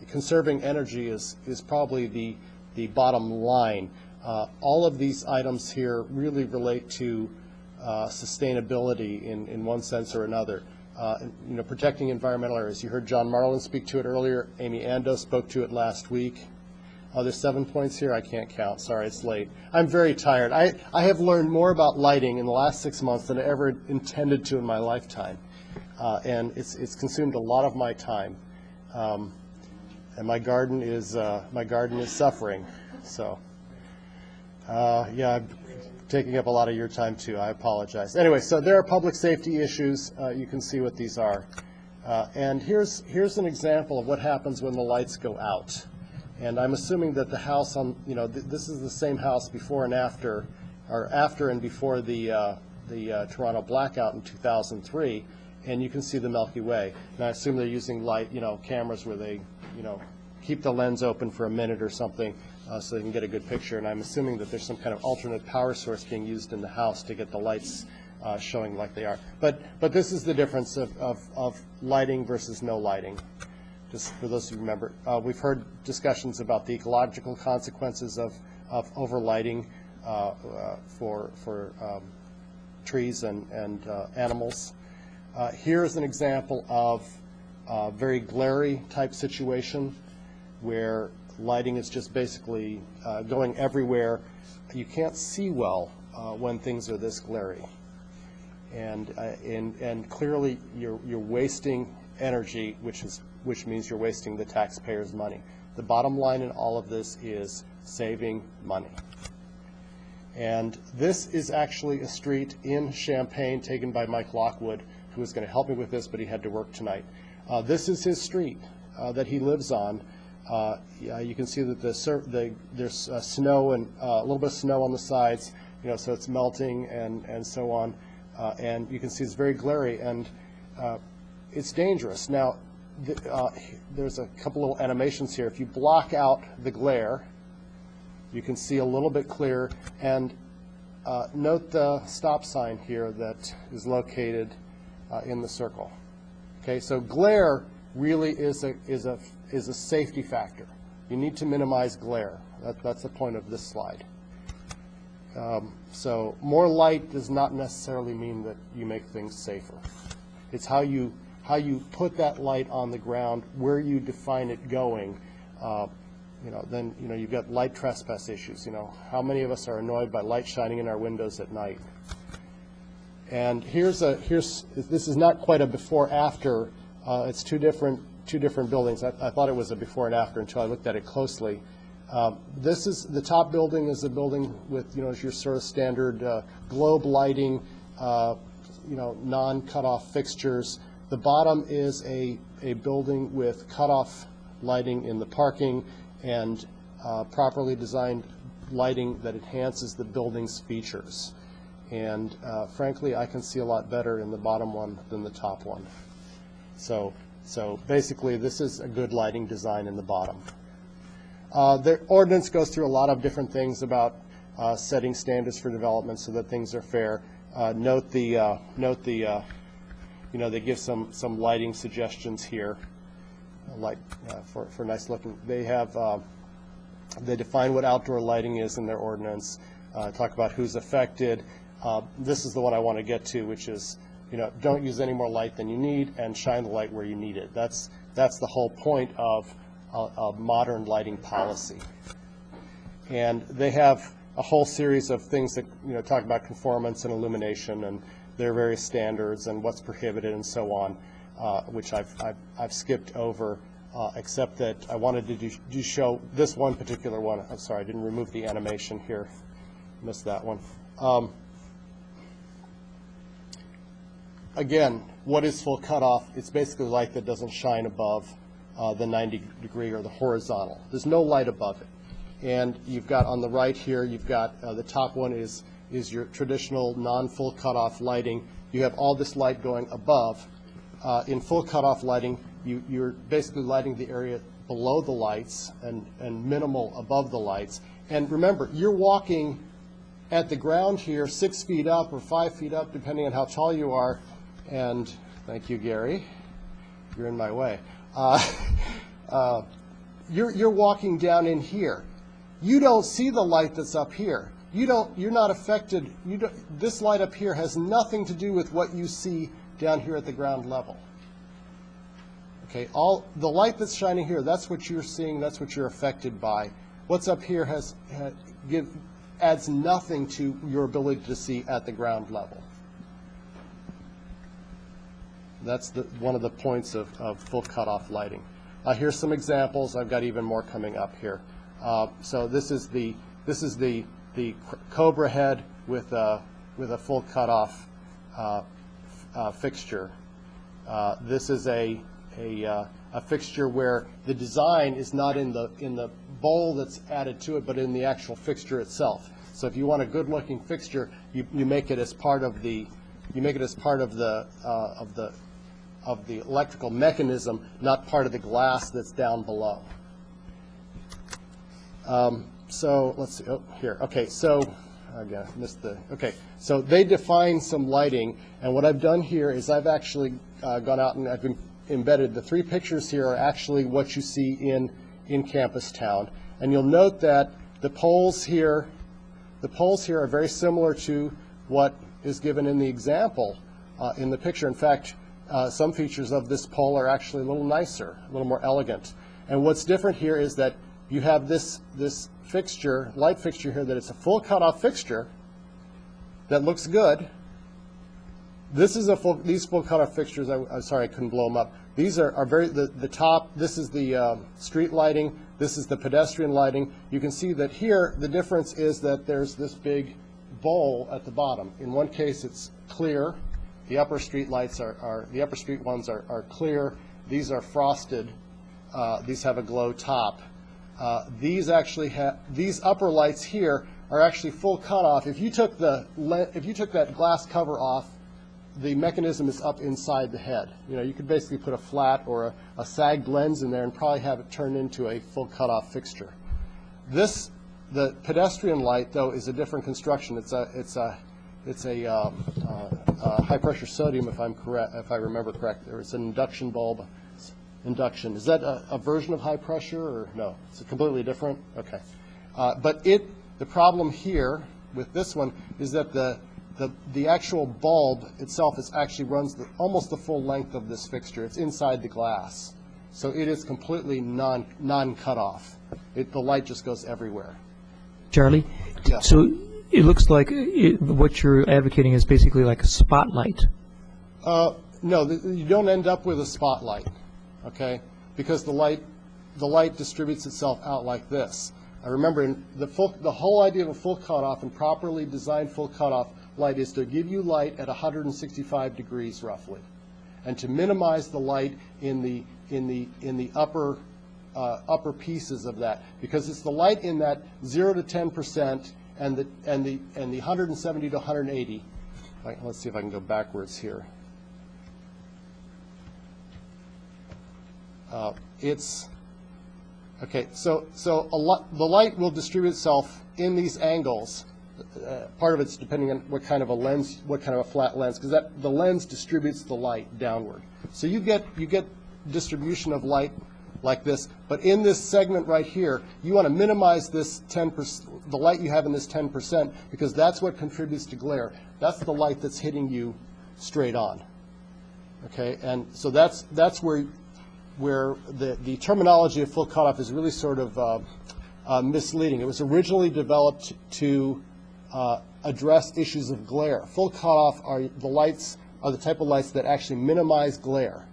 conserving energy is probably the bottom line. All of these items here really relate to sustainability in one sense or another. Protecting environmental areas. You heard John Marlin speak to it earlier. Amy Ando spoke to it last week. There's 7 points here. I can't count. Sorry, it's late. I'm very tired. I have learned more about lighting in the last 6 months than I ever intended to in my lifetime, and it's consumed a lot of my time. And my garden is suffering. So, I'm taking up a lot of your time too. I apologize. Anyway, so there are public safety issues. You can see what these are, and here's an example of what happens when the lights go out. And I'm assuming that the house this is the same house before and after, or after and before the Toronto blackout in 2003, and you can see the Milky Way. And I assume they're using cameras where they, keep the lens open for a minute or something so they can get a good picture. And I'm assuming that there's some kind of alternate power source being used in the house to get the lights showing like they are. But this is the difference of lighting versus no lighting. Just for those who remember, we've heard discussions about the ecological consequences of overlighting for trees and animals. Here's an example of a very glary type situation where lighting is just basically going everywhere. You can't see well when things are this glary, and clearly you're wasting energy, which means you're wasting the taxpayers' money. The bottom line in all of this is saving money. And this is actually a street in Champaign taken by Mike Lockwood, who was going to help me with this, but he had to work tonight. This is his street that he lives on. You can see that there's snow and a little bit of snow on the sides, so it's melting and so on. And you can see it's very glary, and it's dangerous. Now, there's a couple little animations here. If you block out the glare, you can see a little bit clearer. And note the stop sign here that is located in the circle. Okay, so glare really is a safety factor. You need to minimize glare. That's the point of this slide. So more light does not necessarily mean that you make things safer. It's how you put that light on the ground, where you define it going. Then you've got light trespass issues. How many of us are annoyed by light shining in our windows at night? And this is not quite a before after. It's two different buildings. I thought it was a before and after until I looked at it closely. This is, the top building is a building with, your sort of standard globe lighting, non-cutoff fixtures. The bottom is a building with cutoff lighting in the parking and properly designed lighting that enhances the building's features. And frankly, I can see a lot better in the bottom one than the top one. So basically, this is a good lighting design in the bottom. The ordinance goes through a lot of different things about setting standards for development so that things are fair. They give some lighting suggestions here, for nice looking. They have, they define what outdoor lighting is in their ordinance, talk about who's affected. This is the one I want to get to, which is, don't use any more light than you need and shine the light where you need it. That's the whole point of modern lighting policy. And they have a whole series of things that talk about conformance and illumination and their various standards and what's prohibited and so on, which I've skipped over, except that I wanted to show this one particular one. I'm sorry, I didn't remove the animation here. Missed that one. Again, what is full cutoff? It's basically light that doesn't shine above the 90 degree or the horizontal. There's no light above it. And you've got on the right here, you've got the top one is your traditional non-full cutoff lighting. You have all this light going above. In full cutoff lighting, you're basically lighting the area below the lights and minimal above the lights. And remember, you're walking at the ground here 6 feet up or 5 feet up, depending on how tall you are. And thank you, Gary. You're in my way. You're walking down in here. You don't see the light that's up here. You're not affected. This light up here has nothing to do with what you see down here at the ground level. Okay, all the light that's shining here, that's what you're seeing, that's what you're affected by. What's up here adds nothing to your ability to see at the ground level. That's one of the points of full cutoff lighting. Here's some examples. I've got even more coming up here. So this is the Cobra head with a full cutoff fixture. This is a fixture where the design is not in the bowl that's added to it, but in the actual fixture itself. So if you want a good-looking fixture, you make it as part of the electrical mechanism, not part of the glass that's down below. So let's see. Oh, here. Okay. So again, I missed the. Okay. So they define some lighting, and what I've done here is I've actually gone out and I've embedded the 3 pictures here are actually what you see in Campus Town, and you'll note that the poles here are very similar to what is given in the example in the picture. In fact, some features of this pole are actually a little nicer, a little more elegant. And what's different here is that you have this fixture, light fixture here, that it's a full cutoff fixture that looks good. This is these full cutoff fixtures. I'm sorry, I couldn't blow them up. These are very the top. This is the street lighting. This is the pedestrian lighting. You can see that here the difference is that there's this big bowl at the bottom. In one case, it's clear. The upper street lights the upper street ones are clear. These are frosted. These have a glow top. These upper lights here are actually full cutoff. If you took that glass cover off, the mechanism is up inside the head. You could basically put a flat or a sagged lens in there and probably have it turn into a full cutoff fixture. The pedestrian light, though, is a different construction. It's a high pressure sodium, if I remember correct. It's an induction bulb. Induction. Is that a version of high pressure, or no? It's completely different? Okay. But the problem here with this one is that the actual bulb itself actually runs almost the full length of this fixture. It's inside the glass. So it is completely non-cutoff. The light just goes everywhere.
Charlie?
Yeah.
So it looks like what you're advocating is basically like a spotlight.
No, you don't end up with a spotlight. Okay, because the light distributes itself out like this. Remember, the whole idea of a full cutoff and properly designed full cutoff light is to give you light at 165 degrees roughly, and to minimize the light in the upper pieces of that, because it's the light in that 0 to 10% and the 170 to 180. Let's see if I can go backwards here. Okay, so the light will distribute itself in these angles. Part of it's depending on what kind of a lens, what kind of a flat lens, because the lens distributes the light downward. So you get distribution of light like this, but in this segment right here, you want to minimize this 10%, the light you have in this 10%, because that's what contributes to glare. That's the light that's hitting you straight on. Okay, and so that's where the terminology of full cutoff is really sort of misleading. It was originally developed to address issues of glare. Full cutoff are the type of lights that actually minimize glare.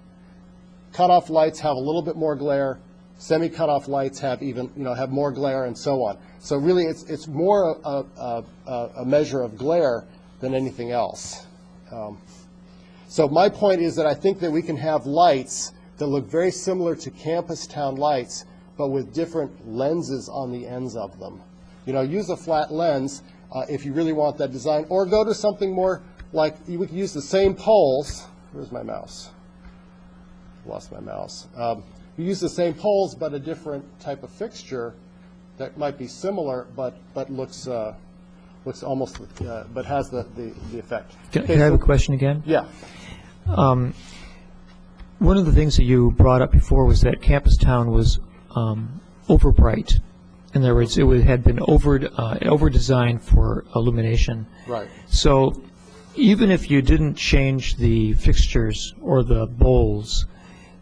Cutoff lights have a little bit more glare. Semi-cutoff lights have have more glare, and so on. So really, it's more a measure of glare than anything else. So my point is that I think that we can have lights that look very similar to campus town lights, but with different lenses on the ends of them. Use a flat lens if you really want that design, or go to something more like, we could use the same poles. Where's my mouse? Lost my mouse. You use the same poles, but a different type of fixture that might be similar, but looks almost, but has the effect.
Can I have a question again?
Yeah.
One of the things that you brought up before was that Campus Town was over bright. In other words, it had been over designed for illumination.
Right.
So even if you didn't change the fixtures or the bowls,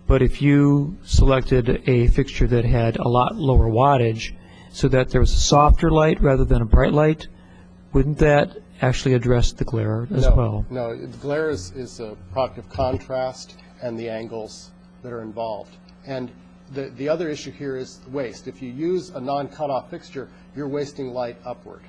but if you selected a fixture that had a lot lower wattage so that there was a softer light rather than a bright light, wouldn't that actually address the glare as well?
No, the glare is a product of contrast and the angles that are involved. And the other issue here is waste. If you use a non-cutoff fixture, you're wasting light upward.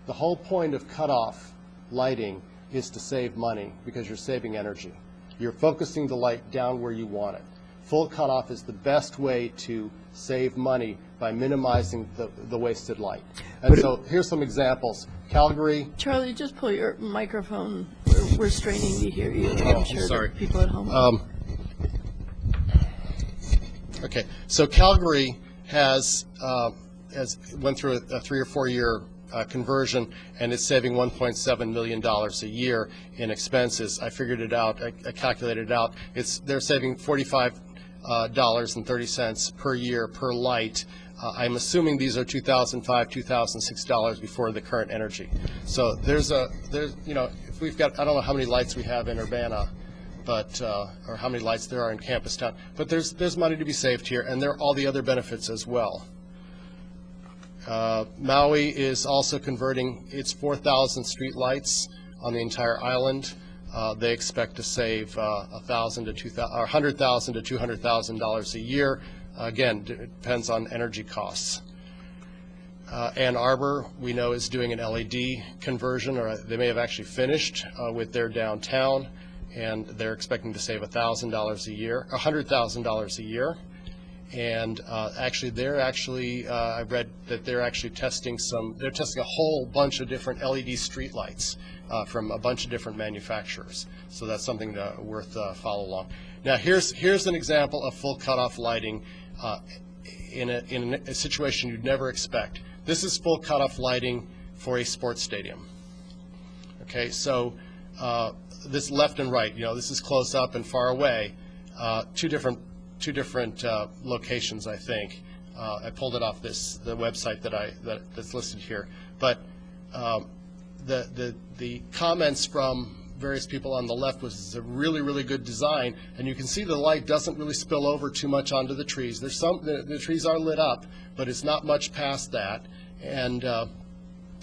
The whole point of cutoff lighting is to save money because you're saving energy. You're focusing the light down where you want it. Full cutoff is the best way to save money by minimizing the wasted light. And so here's some examples. Calgary.
Charlie, just pull your microphone. We're straining to hear you. I'm sure
sorry.
that people at home.
Okay, so Calgary has went through a 3 or 4 year conversion, and it's saving $1.7 million a year in expenses. I figured it out. I calculated it out. They're saving $45.30 per year per light. I'm assuming these are $2005, $2006 before the current energy. So there's if we've got, I don't know how many lights we have in Urbana, but or how many lights there are in Campus Town, but there's money to be saved here, and there are all the other benefits as well. Maui is also converting its 4,000 street lights on the entire island. They expect to save $100,000 to $200,000 a year. Again, it depends on energy costs. Ann Arbor, we know, is doing an LED conversion, or they may have actually finished with their downtown, and they're expecting to save $1,000 a year, $100,000 a year. And actually, I read that they're actually testing a whole bunch of different LED street lights from a bunch of different manufacturers. So that's something worth follow along. Now here's an example of full cutoff lighting in a situation you'd never expect. This is full cutoff lighting for a sports stadium. Okay, so this left and right, this is close up and far away, two different locations, I think. I pulled it off the website that's listed here. But the comments from various people on the left was it's a really, really good design, and you can see the light doesn't really spill over too much onto the trees. There's the trees are lit up, but it's not much past that. And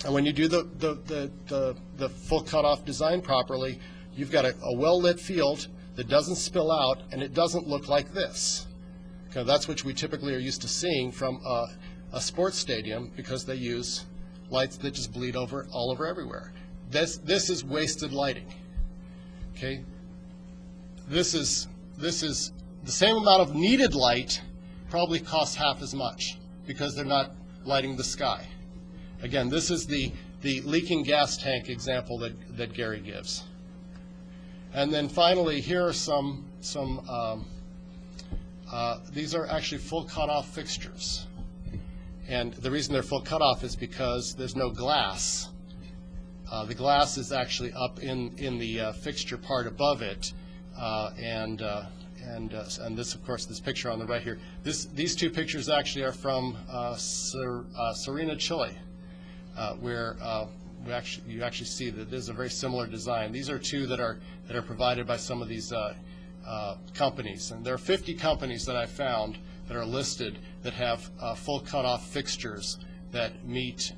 when you do the full cutoff design properly, you've got a well-lit field that doesn't spill out, and it doesn't look like this. Okay, that's what we typically are used to seeing from a sports stadium because they use lights that just bleed over all over everywhere. This is wasted lighting. Okay? This is the same amount of needed light, probably costs half as much because they're not lighting the sky. Again, this is the leaking gas tank example that Gary gives. And then finally, here are some these are actually full cutoff fixtures. And the reason they're full cutoff is because there's no glass. The glass is actually up in the fixture part above it, and this, of course, this picture on the right here. These two pictures actually are from Serena, Chile, where you actually see that there's a very similar design. These are two that are provided by some of these companies, and there are 50 companies that I found that are listed that have full cutoff fixtures that meet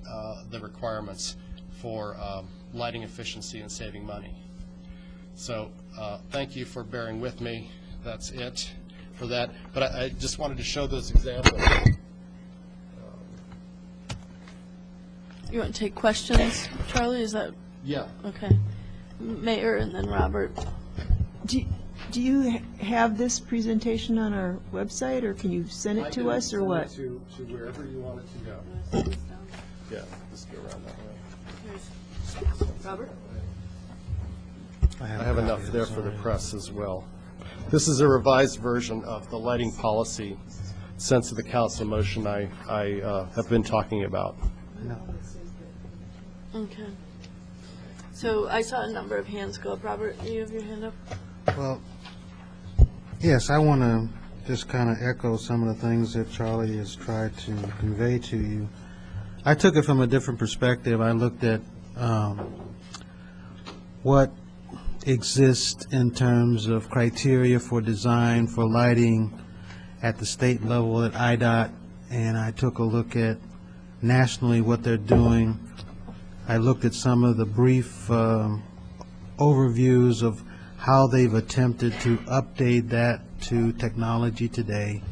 the requirements for lighting efficiency and saving money. So thank you for bearing with me. That's it for that. But I just wanted to show those examples.
You want to take questions, Charlie? Is that?
Yeah.
Okay. Mayor and then Robert.
Do you have this presentation on our website, or can you send it to us, or what?
To wherever you want it to go. Yeah, let's go around that way.
Robert?
I have enough there for the press as well. This is a revised version of the lighting policy sense of the council motion I have been talking about.
Okay. So I saw a number of hands go up. Robert, you have your hand up?
Well, yes, I want to just kind of echo some of the things that Charlie has tried to convey to you. I took it from a different perspective. I looked at what exists in terms of criteria for design for lighting at the state level at IDOT, and I took a look at nationally what they're doing. I looked at some of the brief overviews of how they've attempted to update that to technology today.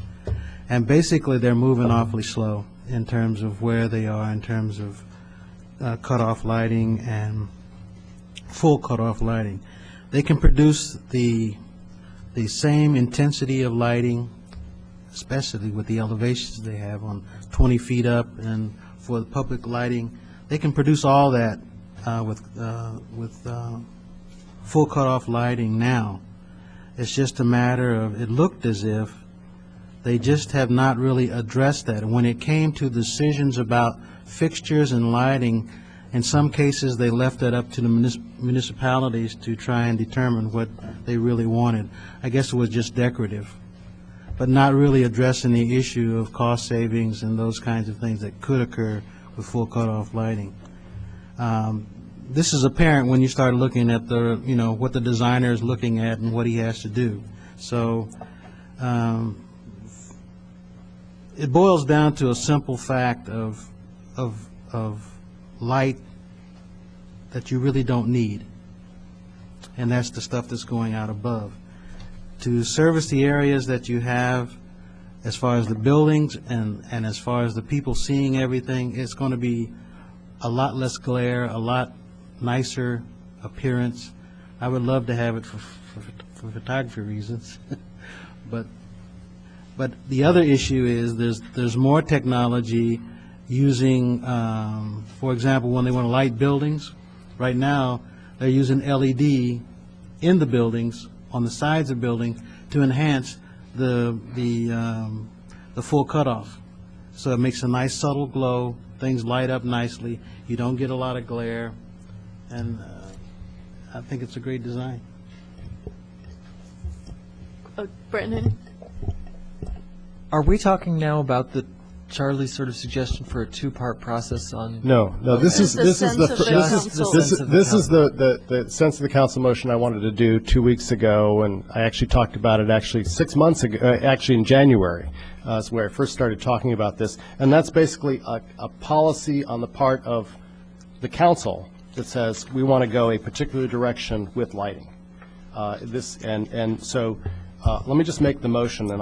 And basically, they're moving awfully slow in terms of where they are in terms of cutoff lighting and full cutoff lighting. They can produce the same intensity of lighting, especially with the elevations they have on 20 feet up, and for the public lighting, they can produce all that with full cutoff lighting now. It's just a matter of, it looked as if they just have not really addressed that. When it came to decisions about fixtures and lighting, in some cases they left that up to the municipalities to try and determine what they really wanted. I guess it was just decorative, but not really addressing the issue of cost savings and those kinds of things that could occur with full cutoff lighting. This is apparent when you start looking at the, what the designer is looking at and what he has to do. So it boils down to a simple fact of light that you really don't need, and that's the stuff that's going out above. To service the areas that you have, as far as the buildings and as far as the people seeing everything, it's going to be a lot less glare, a lot nicer appearance. I would love to have it for photography reasons, but the other issue is there's more technology using, for example, when they want to light buildings. Right now, they're using LED in the buildings, on the sides of the building, to enhance the full cutoff. So it makes a nice subtle glow. Things light up nicely. You don't get a lot of glare, and I think it's a great design.
Brendan?
Are we talking now about the Charlie's sort of suggestion for a two-part process on?
No. This is the sense of the council motion I wanted to do 2 weeks ago, and I actually talked about it 6 months ago, actually in January, is where I first started talking about this. And that's basically a policy on the part of the council that says we want to go a particular direction with lighting. So let me just make the motion, and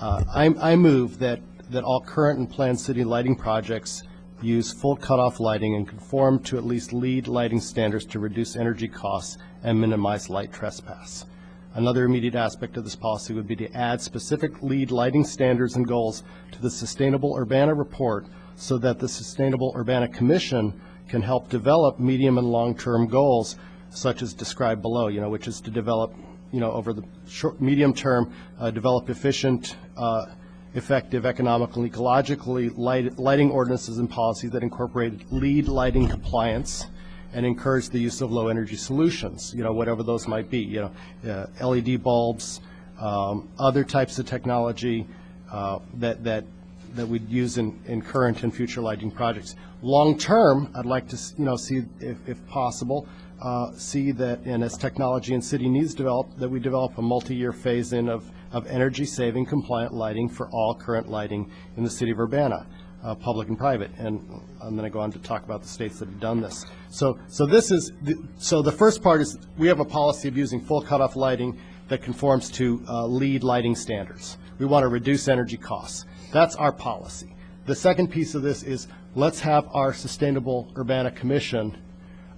I move that that all current and planned city lighting projects use full cutoff lighting and conform to at least LEED lighting standards to reduce energy costs and minimize light trespass. Another immediate aspect of this policy would be to add specific LEED lighting standards and goals to the Sustainable Urbana report so that the Sustainable Urbana Commission can help develop medium and long-term goals such as described below, which is to develop, over the medium term, develop efficient, effective, economical, and ecologically lighting ordinances and policies that incorporate LEED lighting compliance and encourage the use of low-energy solutions, whatever those might be, LED bulbs, other types of technology that we'd use in current and future lighting projects. Long-term, I'd like to, see, if possible, see that, and as technology and city needs develop, that we develop a multi-year phase-in of energy-saving compliant lighting for all current lighting in the city of Urbana, public and private. And I'm going to go on to talk about the states that have done this. So the first part is we have a policy of using full cutoff lighting that conforms to LEED lighting standards. We want to reduce energy costs. That's our policy. The second piece of this is let's have our Sustainable Urbana Commission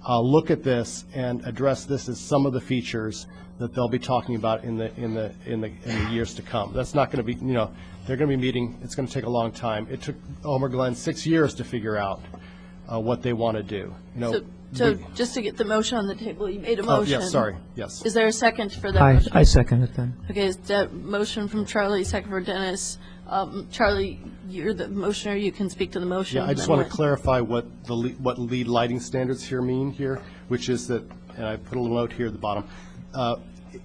look at this and address this as some of the features that they'll be talking about in the years to come. That's not going to be, they're going to be meeting. It's going to take a long time. It took Elmer Glenn 6 years to figure out what they want to do.
So just to get the motion on the table, you made a motion.
Yes, sorry. Yes.
Is there a second for that motion?
I second it then.
Okay, is that motion from Charlie, second for Dennis. Charlie, you're the motioner. You can speak to the motion.
Yeah, I just want to clarify what LEED lighting standards here mean here, which is that, and I put a little note here at the bottom.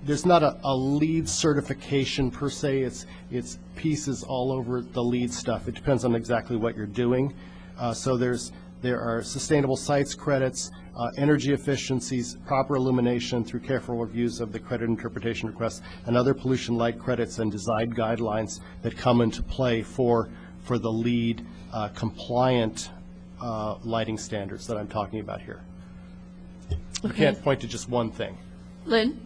There's not a LEED certification per se. It's pieces all over the LEED stuff. It depends on exactly what you're doing. So there are sustainable sites credits, energy efficiencies, proper illumination through careful reviews of the credit interpretation requests, and other pollution light credits and design guidelines that come into play for the LEED compliant lighting standards that I'm talking about here. You can't point to just one thing.
Lynn?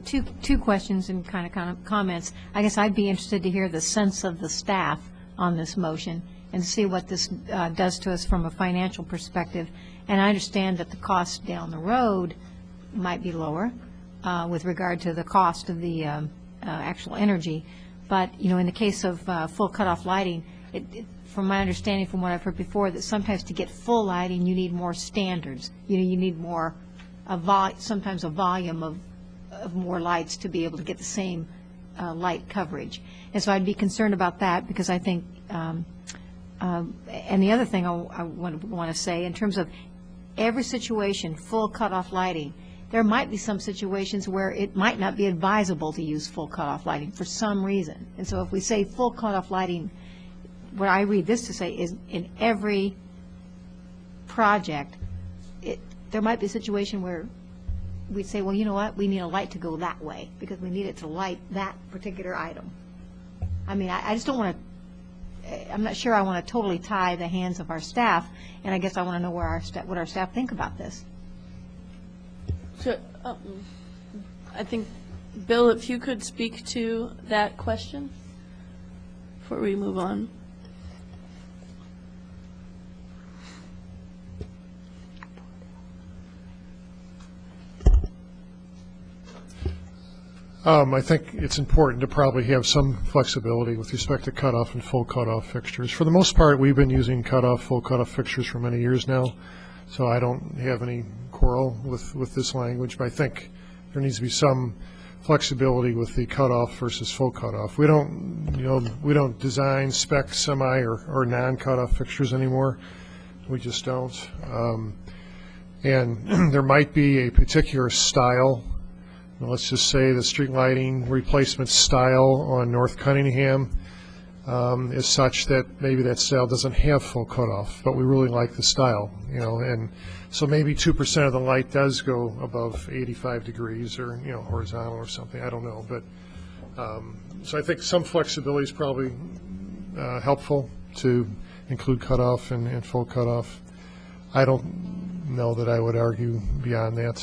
Two questions and kind of comments. I guess I'd be interested to hear the sense of the staff on this motion and see what this does to us from a financial perspective. And I understand that the cost down the road might be lower with regard to the cost of the actual energy. But, in the case of full cutoff lighting, from my understanding, from what I've heard before, that sometimes to get full lighting, you need more standards. You need more, sometimes a volume of more lights to be able to get the same light coverage. And so I'd be concerned about that because I think, and the other thing I want to say, in terms of every situation, full cutoff lighting, there might be some situations where it might not be advisable to use full cutoff lighting for some reason. And so if we say full cutoff lighting, what I read this to say is in every project, there might be a situation where we'd say, well, you know what, we need a light to go that way because we need it to light that particular item. I mean, I just don't want to, I'm not sure I want to totally tie the hands of our staff, and I guess I want to know what our staff think about this.
So, I think, Bill, if you could speak to that question before we move on.
I think it's important to probably have some flexibility with respect to cutoff and full cutoff fixtures. For the most part, we've been using cutoff, full cutoff fixtures for many years now, so I don't have any quarrel with this language, but I think there needs to be some flexibility with the cutoff versus full cutoff. We don't design spec semi or non-cutoff fixtures anymore. We just don't. And there might be a particular style. Let's just say the street lighting replacement style on North Cunningham is such that maybe that style doesn't have full cutoff, but we really like the style, and so maybe 2% of the light does go above 85 degrees or, horizontal or something. I don't know, but so I think some flexibility is probably helpful to include cutoff and full cutoff. I don't know that I would argue beyond that.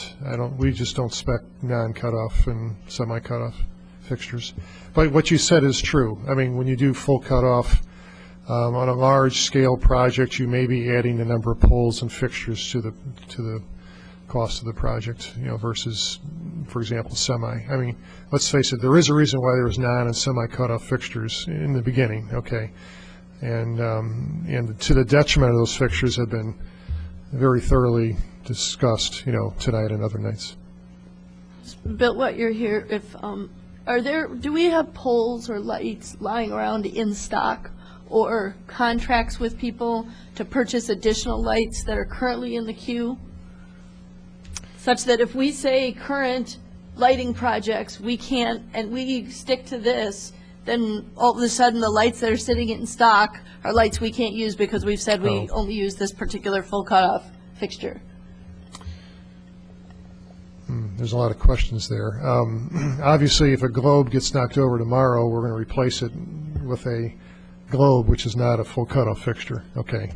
We just don't spec non-cutoff and semi-cutoff fixtures. But what you said is true. I mean, when you do full cutoff on a large-scale project, you may be adding the number of poles and fixtures to the cost of the project, versus, for example, semi. I mean, let's face it, there is a reason why there was non and semi cutoff fixtures in the beginning, okay? And to the detriment of those fixtures have been very thoroughly discussed, tonight and other nights.
Bill, what you're here, do we have poles or lights lying around in stock or contracts with people to purchase additional lights that are currently in the queue? Such that if we say current lighting projects, we can't, and we stick to this, then all of a sudden the lights that are sitting in stock are lights we can't use because we've said we only use this particular full cutoff fixture.
There's a lot of questions there. Obviously, if a globe gets knocked over tomorrow, we're going to replace it with a globe, which is not a full cutoff fixture. Okay.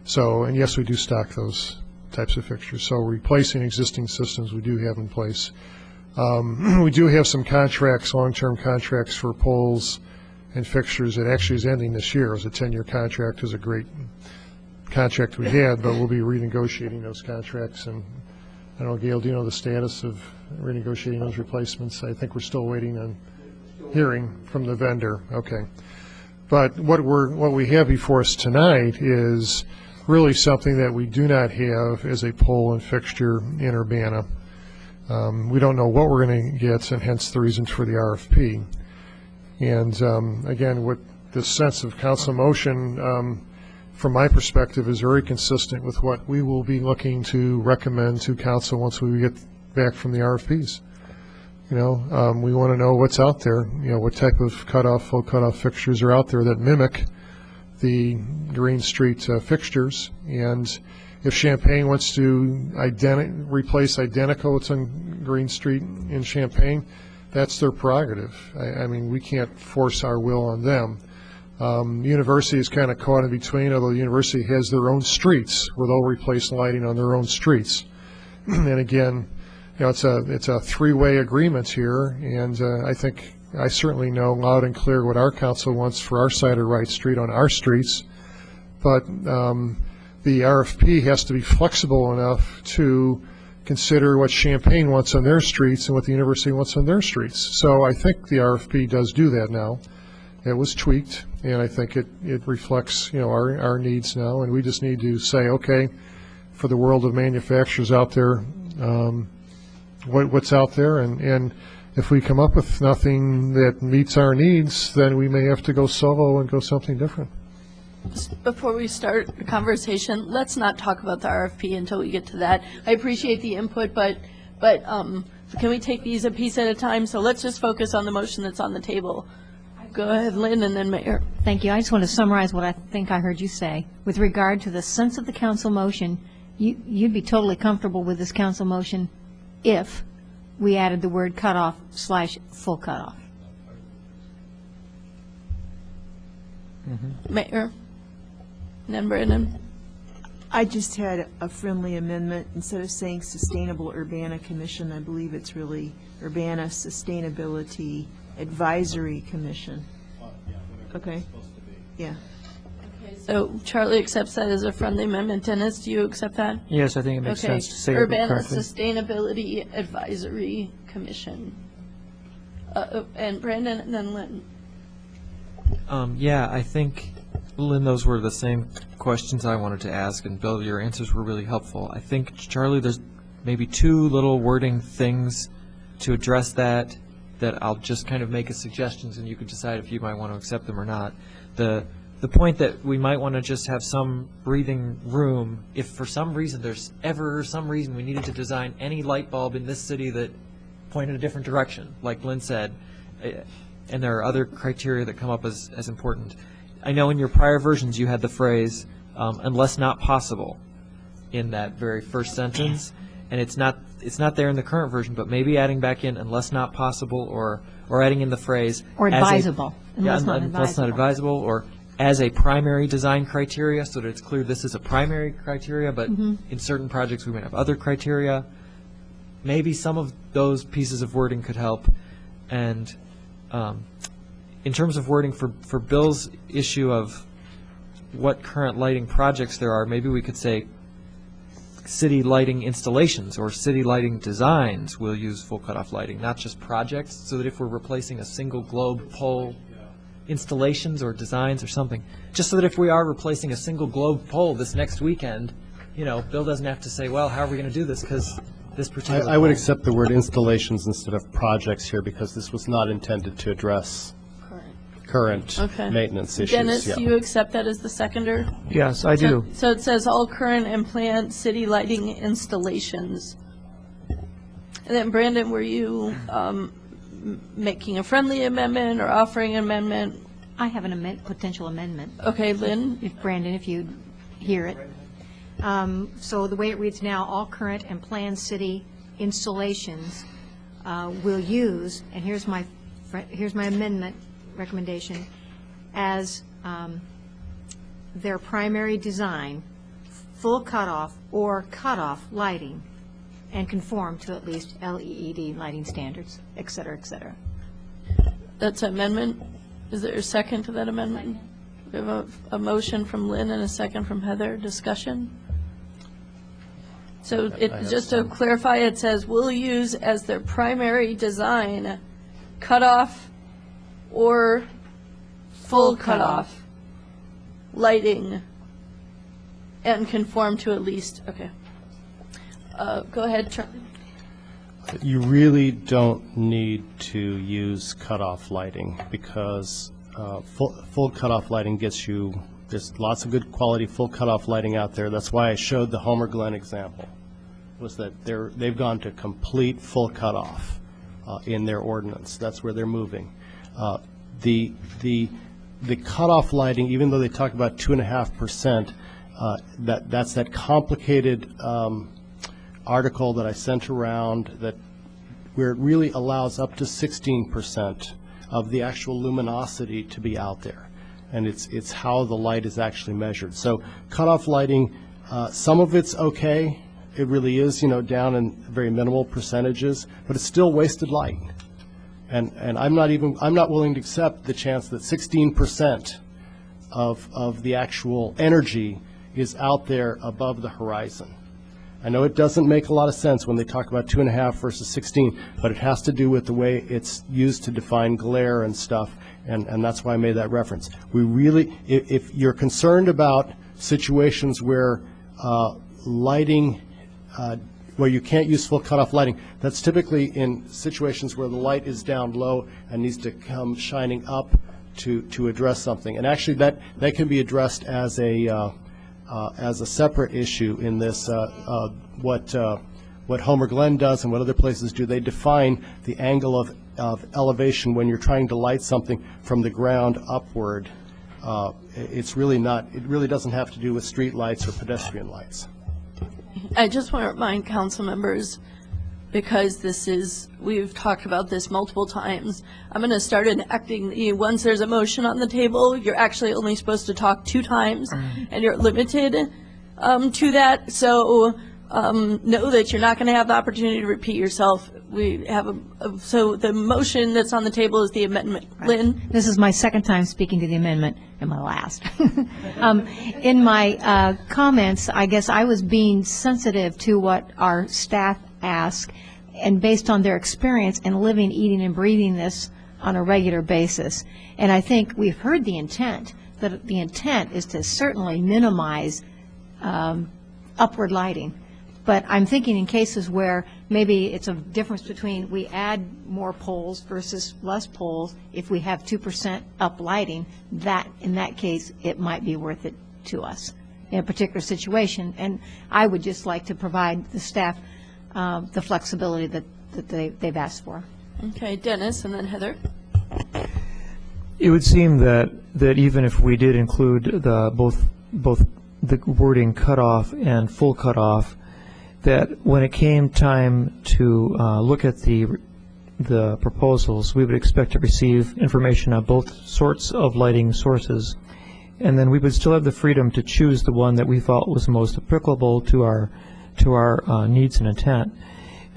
So, and yes, we do stock those types of fixtures. So replacing existing systems we do have in place. We do have some contracts, long-term contracts for poles and fixtures that actually is ending this year. It was a 10-year contract. It was a great contract we had, but we'll be renegotiating those contracts. And I don't know, Gail, do you know the status of renegotiating those replacements? I think we're still waiting on hearing from the vendor. Okay. But what we have before us tonight is really something that we do not have as a pole and fixture in Urbana. We don't know what we're going to get, and hence the reason for the RFP. And again, with this sense of council motion, from my perspective, is very consistent with what we will be looking to recommend to council once we get back from the RFPs. We want to know what's out there, what type of full cutoff fixtures are out there that mimic the Green Street fixtures. And if Champaign wants to replace Identico, what's on Green Street in Champaign, that's their prerogative. I mean, we can't force our will on them. University is kind of caught in between, although the university has their own streets where they'll replace lighting on their own streets. And again, it's a three-way agreement here, and I certainly know loud and clear what our council wants for our side of Wright Street on our streets, but the RFP has to be flexible enough to consider what Champaign wants on their streets and what the university wants on their streets. So I think the RFP does do that now. It was tweaked, and I think it reflects our needs now, and we just need to say, okay, for the world of manufacturers out there, what's out there, and if we come up with nothing that meets our needs, then we may have to go solo and go something different.
Before we start the conversation, let's not talk about the RFP until we get to that. I appreciate the input, but can we take these a piece at a time? So let's just focus on the motion that's on the table. Go ahead, Lynn, and then Mayor.
Thank you. I just want to summarize what I think I heard you say. With regard to the sense of the council motion, you'd be totally comfortable with this council motion if we added the word cutoff / full cutoff.
Mayor, and then Brandon.
I just had a friendly amendment. Instead of saying Sustainable Urbana Commission, I believe it's really Urbana Sustainability Advisory Commission. Okay. Yeah.
Okay, so Charlie accepts that as a friendly amendment. Dennis, do you accept that?
Yes, I think it makes sense to say it
Urbana
correctly.
Sustainability Advisory Commission. And Brandon, and then Lynn.
Yeah, I think, Lynn, those were the same questions I wanted to ask, and Bill, your answers were really helpful. I think, Charlie, there's maybe two little wording things to address that I'll just kind of make as suggestions, and you can decide if you might want to accept them or not. The point that we might want to just have some breathing room, if for some reason there's ever some reason we needed to design any light bulb in this city that pointed a different direction, like Lynn said, and there are other criteria that come up as important. I know in your prior versions you had the phrase, unless not possible, in that very first sentence, and it's not there in the current version, but maybe adding back in unless not possible, or adding in the phrase
or advisable,
unless not advisable, or as a primary design criteria, so that it's clear this is a primary criteria, but in certain projects we might have other criteria. Maybe some of those pieces of wording could help. And in terms of wording for Bill's issue of what current lighting projects there are, maybe we could say city lighting installations or city lighting designs will use full cutoff lighting, not just projects, so that if we're replacing a single globe pole installations or designs or something, just so that if we are replacing a single globe pole this next weekend, you know, Bill doesn't have to say, well, how are we going to do this, because this particular...
I would accept the word installations instead of projects here, because this was not intended to address current
Okay.
maintenance issues.
Dennis,
Yeah.
do you accept that as the seconder?
Yes, I do.
So it says all current and planned city lighting installations. And then Brandon, were you making a friendly amendment or offering an amendment?
I have an potential amendment.
Okay, Lynn?
If Brandon, if you hear it. So the way it reads now, all current and planned city installations will use, and here's my amendment recommendation, as their primary design, full cutoff or cutoff lighting, and conform to at least LEED lighting standards, et cetera, et cetera.
That's an amendment. Is there a second to that amendment? We have a motion from Lynn and a second from Heather. Discussion? So just to clarify, it says will use as their primary design cutoff or full cutoff lighting and conform to at least, okay. Go ahead, Charlie.
You really don't need to use cutoff lighting, because full cutoff lighting gets you, there's lots of good quality full cutoff lighting out there. That's why I showed the Homer Glen example, was that they've gone to complete full cutoff in their ordinance. That's where they're moving. The cutoff lighting, even though they talk about 2.5%, that's that complicated article that I sent around that where it really allows up to 16% of the actual luminosity to be out there, and it's how the light is actually measured. So cutoff lighting, some of it's okay. It really is, down in very minimal percentages, but it's still wasted light. And I'm not willing to accept the chance that 16% of the actual energy is out there above the horizon. I know it doesn't make a lot of sense when they talk about 2.5 versus 16, but it has to do with the way it's used to define glare and stuff, and that's why I made that reference. We really, if you're concerned about situations where lighting, where you can't use full cutoff lighting, that's typically in situations where the light is down low and needs to come shining up to address something. And actually, that can be addressed as a separate issue in this. What Homer Glen does and what other places do, they define the angle of elevation when you're trying to light something from the ground upward. It's really not. It really doesn't have to do with street lights or pedestrian lights.
I just want to remind council members, because we've talked about this multiple times, I'm going to start enacting once there's a motion on the table, you're actually only supposed to talk 2 times, and you're limited to that. So know that you're not going to have the opportunity to repeat yourself. We have so the motion that's on the table is the amendment. Right. Lynn?
This is my second time speaking to the amendment, and my last. In my comments, I guess I was being sensitive to what our staff ask, and based on their experience and living, eating, and breathing this on a regular basis. And I think we've heard the intent, that the intent is to certainly minimize upward lighting. But I'm thinking in cases where maybe it's a difference between we add more poles versus less poles, if we have 2% up lighting, that in that case, it might be worth it to us in a particular situation. And I would just like to provide the staff the flexibility that they've asked for.
Okay, Dennis, and then Heather.
It would seem that even if we did include both the wording cutoff and full cutoff, that when it came time to look at the proposals, we would expect to receive information on both sorts of lighting sources, and then we would still have the freedom to choose the one that we thought was most applicable to our needs and intent,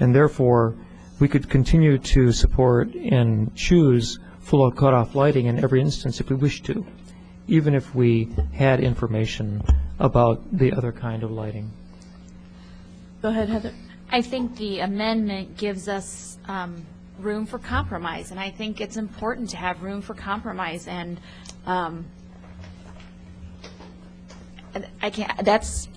and therefore we could continue to support and choose full cutoff lighting in every instance if we wish to, even if we had information about the other kind of lighting.
Go ahead, Heather.
I think the amendment gives us room for compromise, and I think it's important to have room for compromise. And I can't. That's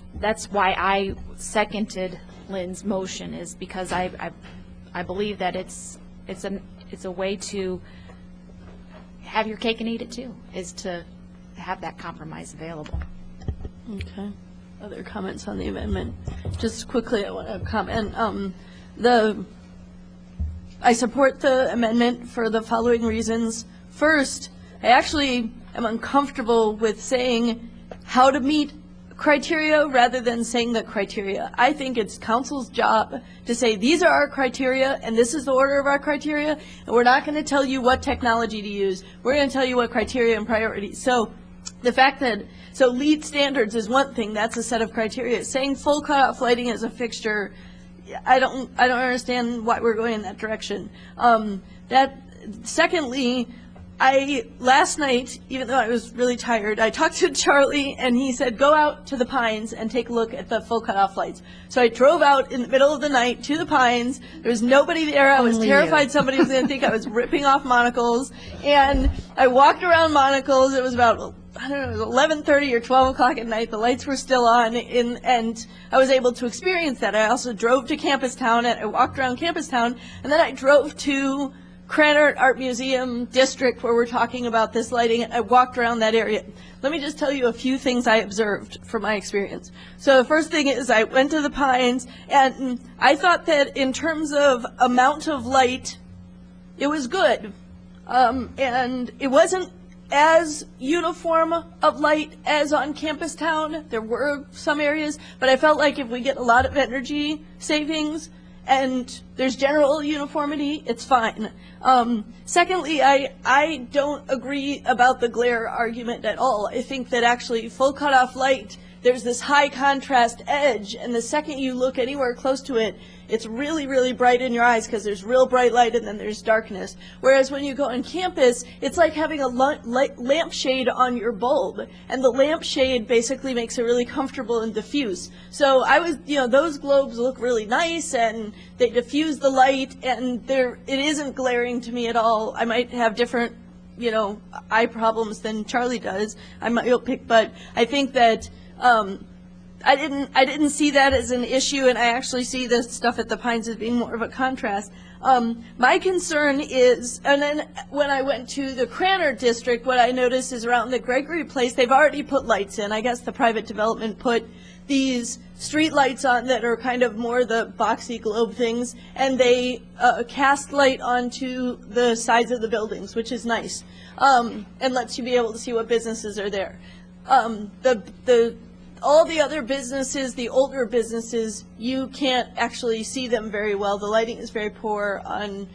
why I seconded Lynn's motion, is because I believe that it's a way to have your cake and eat it too, is to have that compromise available.
Okay. Other comments on the amendment? Just quickly, I want to comment. I support the amendment for the following reasons. First, I actually am uncomfortable with saying how to meet criteria rather than saying the criteria. I think it's council's job to say these are our criteria and this is the order of our criteria, and we're not going to tell you what technology to use. We're going to tell you what criteria and priorities. So the fact that, so LEED standards is one thing, that's a set of criteria. Saying full cutoff lighting is a fixture, I don't understand why we're going in that direction. Secondly, last night, even though I was really tired, I talked to Charlie and he said, go out to the Pines and take a look at the full cutoff lights. So I drove out in the middle of the night to the Pines. There was nobody there. I was terrified somebody was going to think I was ripping off monocles. And I walked around monocles. It was about, I don't know, it was 11:30 or 12 o'clock at night. The lights were still on, and I was able to experience that. I also drove to Campus Town, and I walked around Campus Town, and then I drove to Krannert Art Museum District, where we're talking about this lighting, and I walked around that area. Let me just tell you a few things I observed from my experience. So the first thing is I went to the Pines, and I thought that in terms of amount of light, it was good. And it wasn't as uniform of light as on Campus Town. There were some areas, but I felt like if we get a lot of energy savings and there's general uniformity, it's fine. Secondly, I don't agree about the glare argument at all. I think that actually full cutoff light, there's this high contrast edge, and the second you look anywhere close to it, it's really, really bright in your eyes because there's real bright light and then there's darkness. Whereas when you go on campus, it's like having a lampshade on your bulb, and the lampshade basically makes it really comfortable and diffuse. So those globes look really nice and they diffuse the light, and it isn't glaring to me at all. I might have different, eye problems than Charlie does. I'm myopic, but I think that I didn't see that as an issue, and I actually see the stuff at the Pines as being more of a contrast. My concern is, and then when I went to the Krannert District, what I noticed is around the Gregory Place, they've already put lights in. I guess the private development put these street lights on that are kind of more the boxy globe things, and they cast light onto the sides of the buildings, which is nice, and lets you be able to see what businesses are there. All the other businesses, the older businesses, you can't actually see them very well. The lighting is very poor on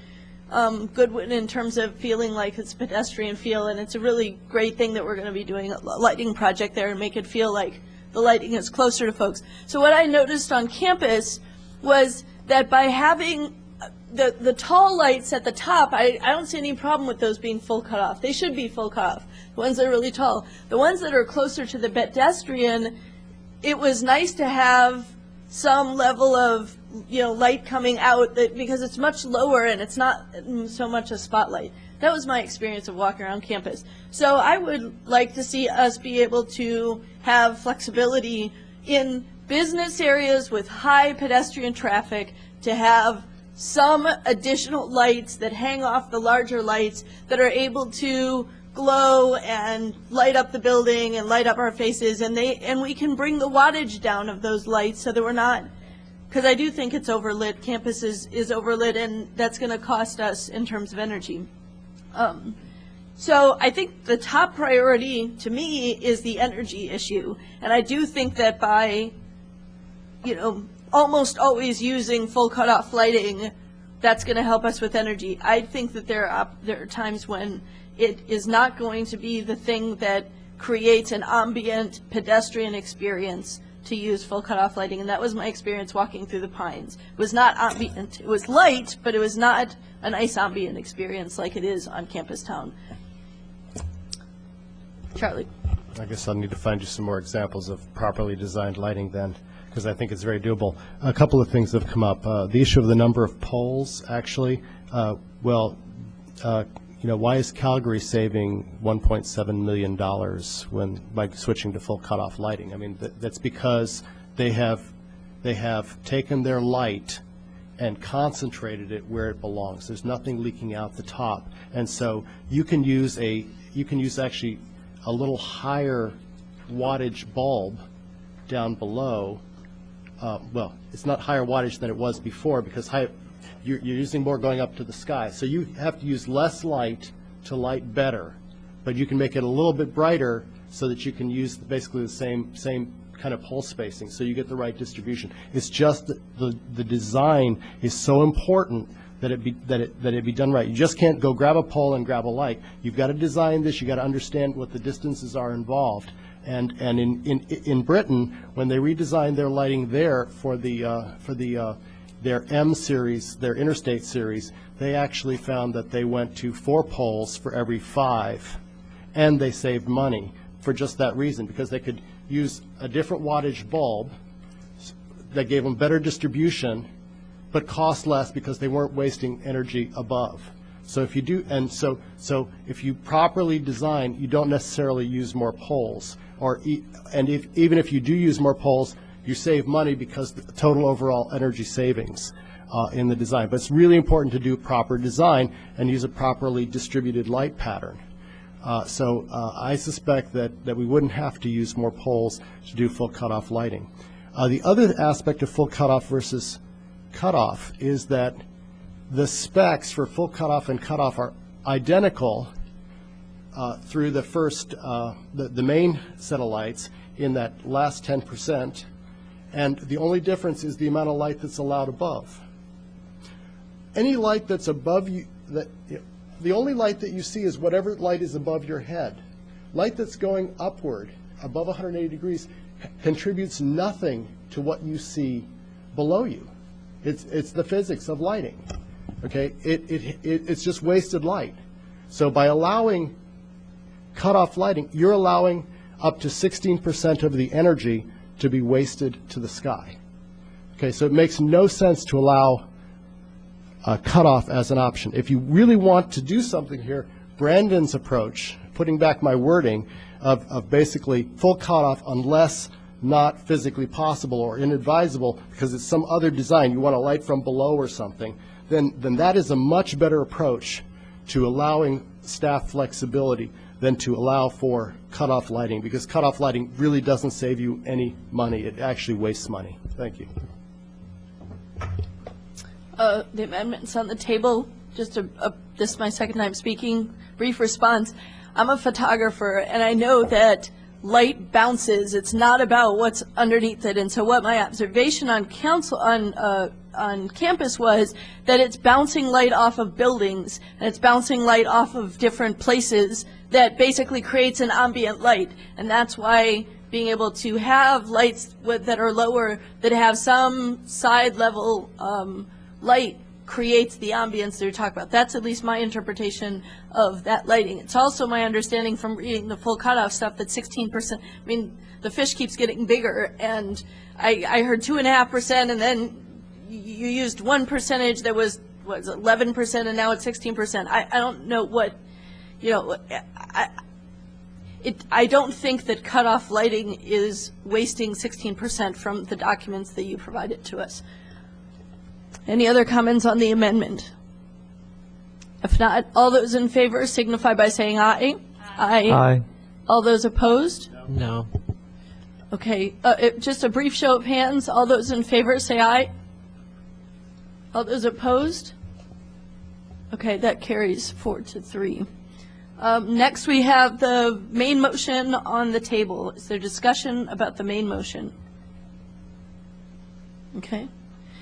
Goodwin in terms of feeling like it's pedestrian feel, and it's a really great thing that we're going to be doing a lighting project there and make it feel like the lighting is closer to folks. So what I noticed on campus was that by having the tall lights at the top, I don't see any problem with those being full cutoff. They should be full cutoff, the ones that are really tall. The ones that are closer to the pedestrian, it was nice to have some level of light coming out, because it's much lower and it's not so much a spotlight. That was my experience of walking around campus. So I would like to see us be able to have flexibility in business areas with high pedestrian traffic to have some additional lights that hang off the larger lights that are able to glow and light up the building and light up our faces, and we can bring the wattage down of those lights so that we're not, because I do think it's overlit. Campus is overlit, and that's going to cost us in terms of energy. So I think the top priority to me is the energy issue, and I do think that by almost always using full cutoff lighting, that's going to help us with energy. I think that there are times when it is not going to be the thing that creates an ambient pedestrian experience to use full cutoff lighting, and that was my experience walking through the Pines. It was not ambient. It was light, but it was not a nice ambient experience like it is on Campus Town. Charlie?
I guess I'll need to find you some more examples of properly designed lighting then, because I think it's very doable. A couple of things have come up. The issue of the number of poles, actually. Why is Calgary saving $1.7 million by switching to full cutoff lighting? I mean, that's because they have taken their light and concentrated it where it belongs. There's nothing leaking out the top, and so you can use actually a little higher wattage bulb down below. It's not higher wattage than it was before because you're using more going up to the sky. So you have to use less light to light better, but you can make it a little bit brighter so that you can use basically the same kind of pole spacing, so you get the right distribution. It's just that the design is so important that it be done right. You just can't go grab a pole and grab a light. You've got to design this. You've got to understand what the distances are involved. And in Britain, when they redesigned their lighting there for their M series, their interstate series, they actually found that they went to 4 poles for every 5, and they saved money for just that reason, because they could use a different wattage bulb that gave them better distribution, but cost less because they weren't wasting energy above. So if you do, so if you properly design, you don't necessarily use more poles, even if you do use more poles, you save money because the total overall energy savings in the design. But it's really important to do proper design and use a properly distributed light pattern. I suspect that we wouldn't have to use more poles to do full cutoff lighting. The other aspect of full cutoff versus cutoff is that the specs for full cutoff and cutoff are identical through the first, the main set of lights in that last 10%, and the only difference is the amount of light that's allowed above. Any light that's above you, the only light that you see is whatever light is above your head. Light that's going upward, above 180 degrees, contributes nothing to what you see below you. It's the physics of lighting. Okay, it's just wasted light. So by allowing cutoff lighting, you're allowing up to 16% of the energy to be wasted to the sky. Okay, so it makes no sense to allow cutoff as an option. If you really want to do something here, Brandon's approach, putting back my wording of basically full cutoff unless not physically possible or inadvisable because it's some other design, you want a light from below or something, then that is a much better approach to allowing staff flexibility than to allow for cutoff lighting, because cutoff lighting really doesn't save you any money. It actually wastes money. Thank you.
The amendment's on the table. Just this is my second time speaking. Brief response. I'm a photographer, and I know that light bounces. It's not about what's underneath it. And so what my observation on campus was that it's bouncing light off of buildings, and it's bouncing light off of different places that basically creates an ambient light. And that's why being able to have lights that are lower, that have some side level light, creates the ambience that you're talking about. That's at least my interpretation of that lighting. It's also my understanding from reading the full cutoff stuff that 16%, I mean, the fish keeps getting bigger, and I heard 2.5%, and then you used one percentage that was 11%, and now it's 16%. I don't know what, I don't think that cutoff lighting is wasting 16% from the documents that you provided to us. Any other comments on the amendment? If not, all those in favor signify by saying aye. Aye.
Aye.
All those opposed?
No.
Okay, just a brief show of hands. All those in favor say aye. All those opposed? Okay, that carries 4-3. Next, we have the main motion on the table. Is there discussion about the main motion? Okay.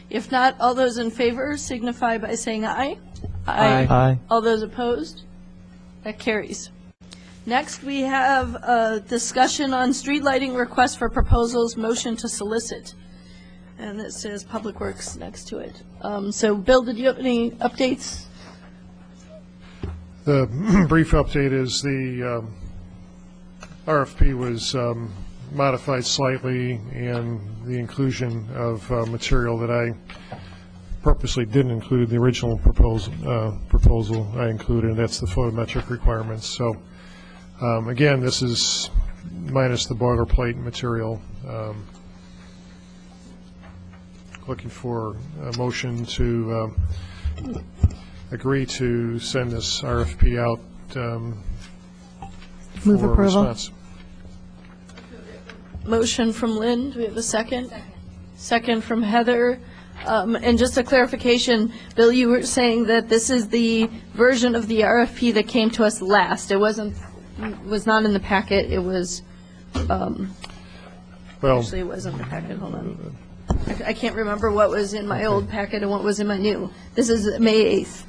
If not, all those in favor signify by saying aye.
Aye. Aye.
All those opposed? That carries. Next, we have a discussion on street lighting request for proposals, motion to solicit. And it says Public Works next to it. So, Bill, did you have any updates
The brief update is the RFP was modified slightly, and the inclusion of material that I purposely didn't include in the original proposal I included, and that's the photometric requirements. So again, this is minus the boilerplate material. Looking for a motion to agree to send this RFP out
Move
for
approval.
response.
Motion from Lynn, do we have a second? Second from Heather. And just a clarification, Bill, you were saying that this is the version of the RFP that came to us last. It was not in the packet, it was, actually it was in the packet, hold on. I can't remember what was in my old packet and what was in my new. This is May 8th.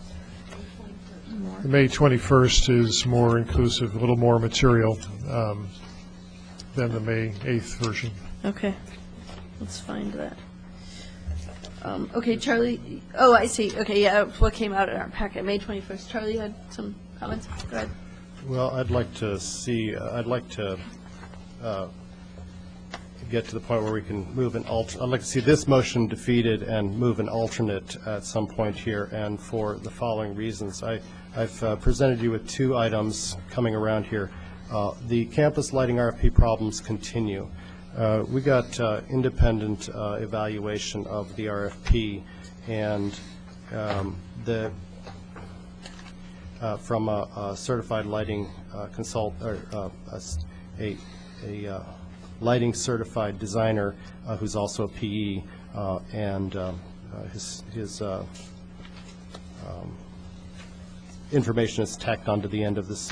The May 21st is more inclusive, a little more material than the May 8th version.
Okay, let's find that. Okay, Charlie, oh, I see, okay, yeah, what came out in our packet, May 21st. Charlie, you had some comments? Go ahead.
Well, I'd like to get to the point where we can move an alternate. I'd like to see this motion defeated and move an alternate at some point here, and for the following reasons. I've presented you with two items coming around here. The campus lighting RFP problems continue. We got independent evaluation of the RFP, and from a certified lighting a lighting certified designer who's also a PE, and his information is tacked onto the end of this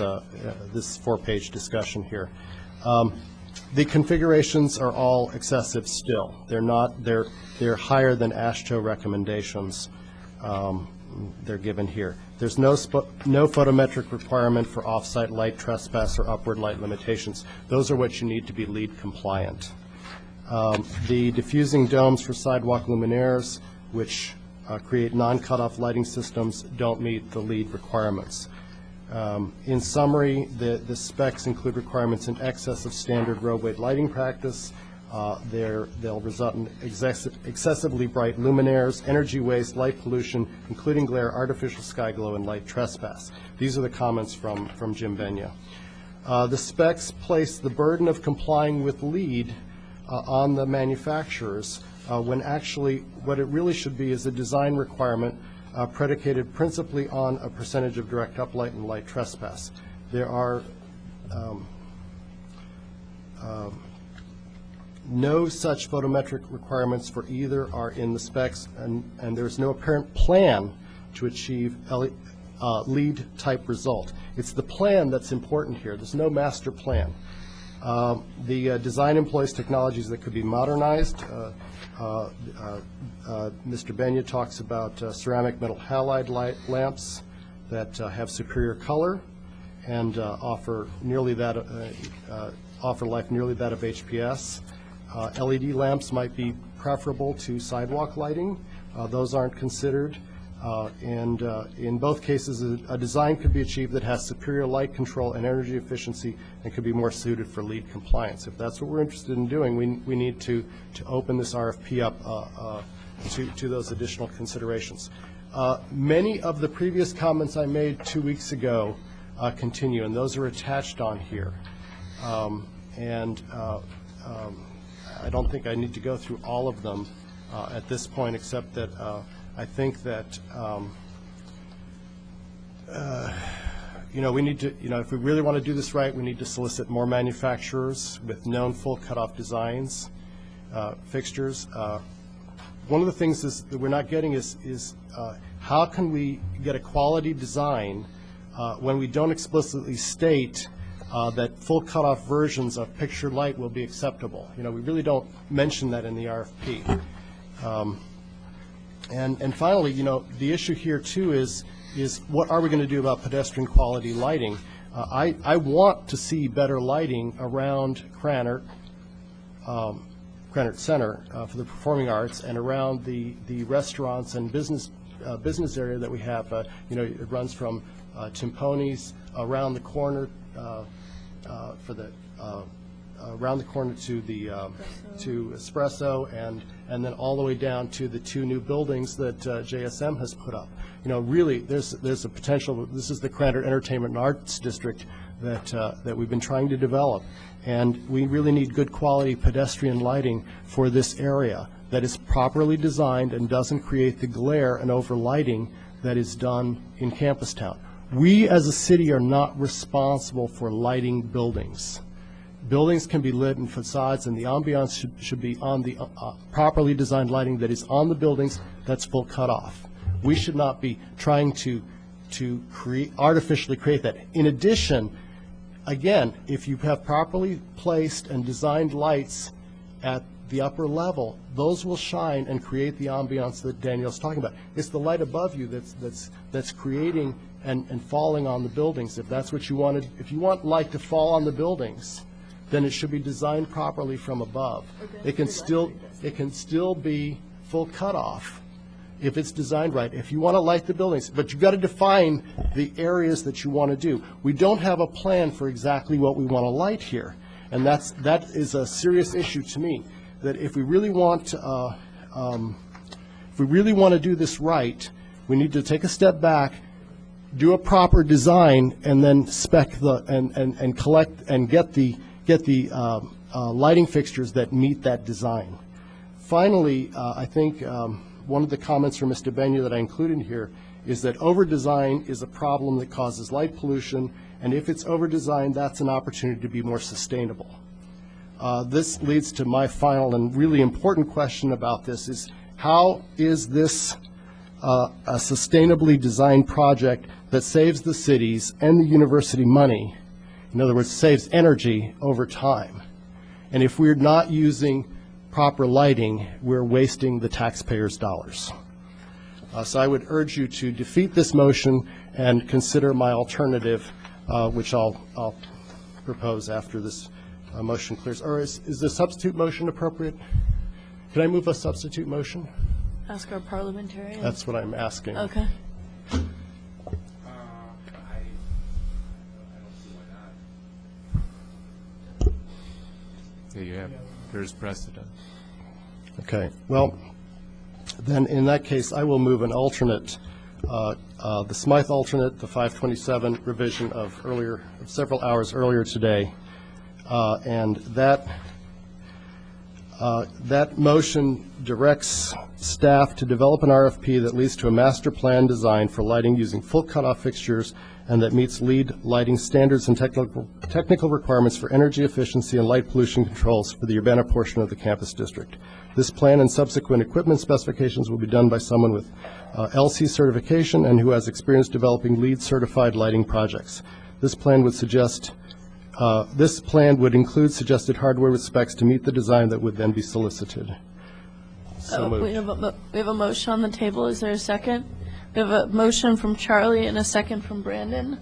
this 4-page discussion here. The configurations are all excessive still. They're not. They're higher than AASHTO recommendations. They're given here. There's no photometric requirement for off-site light trespass or upward light limitations. Those are what you need to be LEED compliant. The diffusing domes for sidewalk luminaires, which create non-cutoff lighting systems, don't meet the LEED requirements. In summary, the specs include requirements in excess of standard roadway lighting practice. They'll result in excessively bright luminaires, energy waste, light pollution, including glare, artificial sky glow, and light trespass. These are the comments from Jim Benya. The specs place the burden of complying with LEED on the manufacturers, when actually what it really should be is a design requirement predicated principally on a percentage of direct uplight and light trespass. There are no such photometric requirements for either are in the specs, and there's no apparent plan to achieve LEED type result. It's the plan that's important here. There's no master plan. The design employs technologies that could be modernized. Mr. Benya talks about ceramic metal halide light lamps that have superior color and offer life nearly that of HPS. LED lamps might be preferable to sidewalk lighting. Those aren't considered. And in both cases, a design could be achieved that has superior light control and energy efficiency and could be more suited for LEED compliance. If that's what we're interested in doing, we need to open this RFP up to those additional considerations. Many of the previous comments I made 2 weeks ago continue, and those are attached on here. I don't think I need to go through all of them at this point, except that I think that we need to, if we really want to do this right, we need to solicit more manufacturers with known full cutoff designs, fixtures. One of the things that we're not getting is how can we get a quality design when we don't explicitly state that full cutoff versions of picture light will be acceptable. We really don't mention that in the RFP. And finally, the issue here too is what are we going to do about pedestrian quality lighting? I want to see better lighting around Krannert Center for the performing arts and around the restaurants and business area that we have. It runs from Timponi's around the corner around the corner to the to Espresso, and then all the way down to the 2 new buildings that JSM has put up. You know, really, there's a potential. This is the Krannert Entertainment and Arts District that we've been trying to develop, and we really need good quality pedestrian lighting for this area that is properly designed and doesn't create the glare and overlighting that is done in Campus Town. We as a city are not responsible for lighting buildings. Buildings can be lit in facades, and the ambiance should be on the properly designed lighting that is on the buildings that's full cutoff. We should not be trying to artificially create that. In addition, again, if you have properly placed and designed lights at the upper level, those will shine and create the ambiance that Daniel's talking about. It's the light above you that's creating and falling on the buildings. If that's what you wanted, if you want light to fall on the buildings, then it should be designed properly from above. It can still be full cutoff if it's designed right. If you want to light the buildings, but you've got to define the areas that you want to do. We don't have a plan for exactly what we want to light here, and that is a serious issue to me. That if we really want to do this right, we need to take a step back, do a proper design, and then spec and collect and get the lighting fixtures that meet that design. Finally, I think one of the comments from Mr. Benya that I included here is that over-design is a problem that causes light pollution, and if it's over-designed, that's an opportunity to be more sustainable. This leads to my final and really important question about this is, how is this a sustainably designed project that saves the cities and the university money? In other words, saves energy over time. And if we're not using proper lighting, we're wasting the taxpayers' dollars. So I would urge you to defeat this motion and consider my alternative, which I'll propose after this motion clears. Or is the substitute motion appropriate? Can I move a substitute motion?
Ask our parliamentarian.
That's what I'm asking.
Okay.
There's precedent.
Okay. Well, then in that case, I will move an alternate, the Smythe alternate, the 527 revision of several hours earlier today, and that motion directs staff to develop an RFP that leads to a master plan design for lighting using full cutoff fixtures and that meets LEED lighting standards and technical requirements for energy efficiency and light pollution controls for the Urbana portion of the campus district. This plan and subsequent equipment specifications will be done by someone with LC certification and who has experience developing LEED certified lighting projects. This plan would include suggested hardware with specs to meet the design that would then be solicited. So moved.
We have a motion on the table. Is there a second? We have a motion from Charlie and a second from Brandon.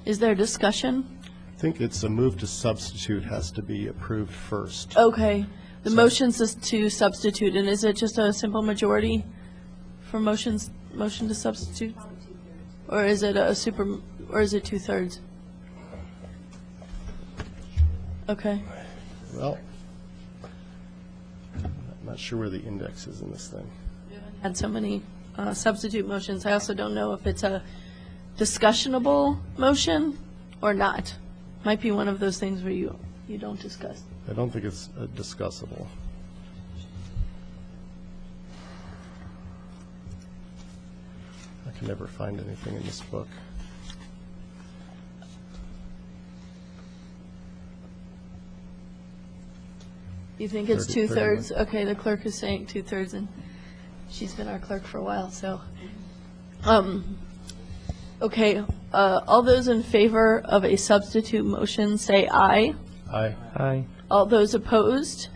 Is there discussion?
I think it's a move to substitute has to be approved first.
Okay. The motion's to substitute, and is it just a simple majority for motion to substitute? Or is it or is it 2/3? Okay.
Well, I'm not sure where the index is in this thing.
Had so many substitute motions. I also don't know if it's a discussionable motion or not. Might be one of those things where you don't discuss.
I don't think it's discussable. I can never find anything in this book.
You think it's
30,
2/3? Okay, the clerk is saying 2/3, and she's been our clerk for a while, so. Okay, all those in favor of a substitute motion, say aye.
Aye.
Aye.
All those opposed?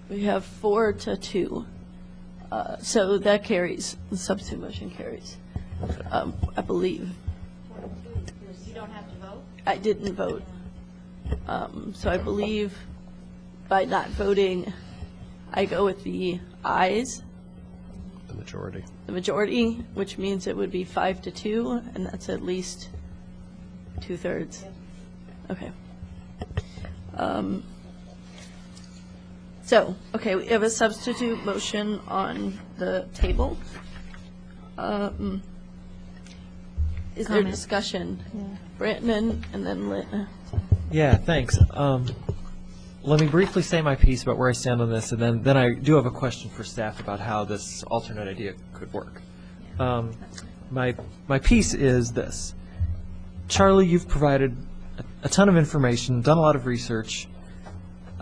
We have 4-2. So that carries, the substitute motion carries, I believe.
You don't have to vote?
I didn't vote. So I believe by not voting, I go with the ayes.
majority.
The majority, which means it would be 5-2, and that's at least 2/3. Okay. Okay, we have a substitute motion on the table. Is there
Comment.
discussion? Brandon and then Lynn.
Yeah, thanks. Let me briefly say my piece about where I stand on this, and then I do have a question for staff about how this alternate idea could work. My piece is this. Charlie, you've provided a ton of information, done a lot of research,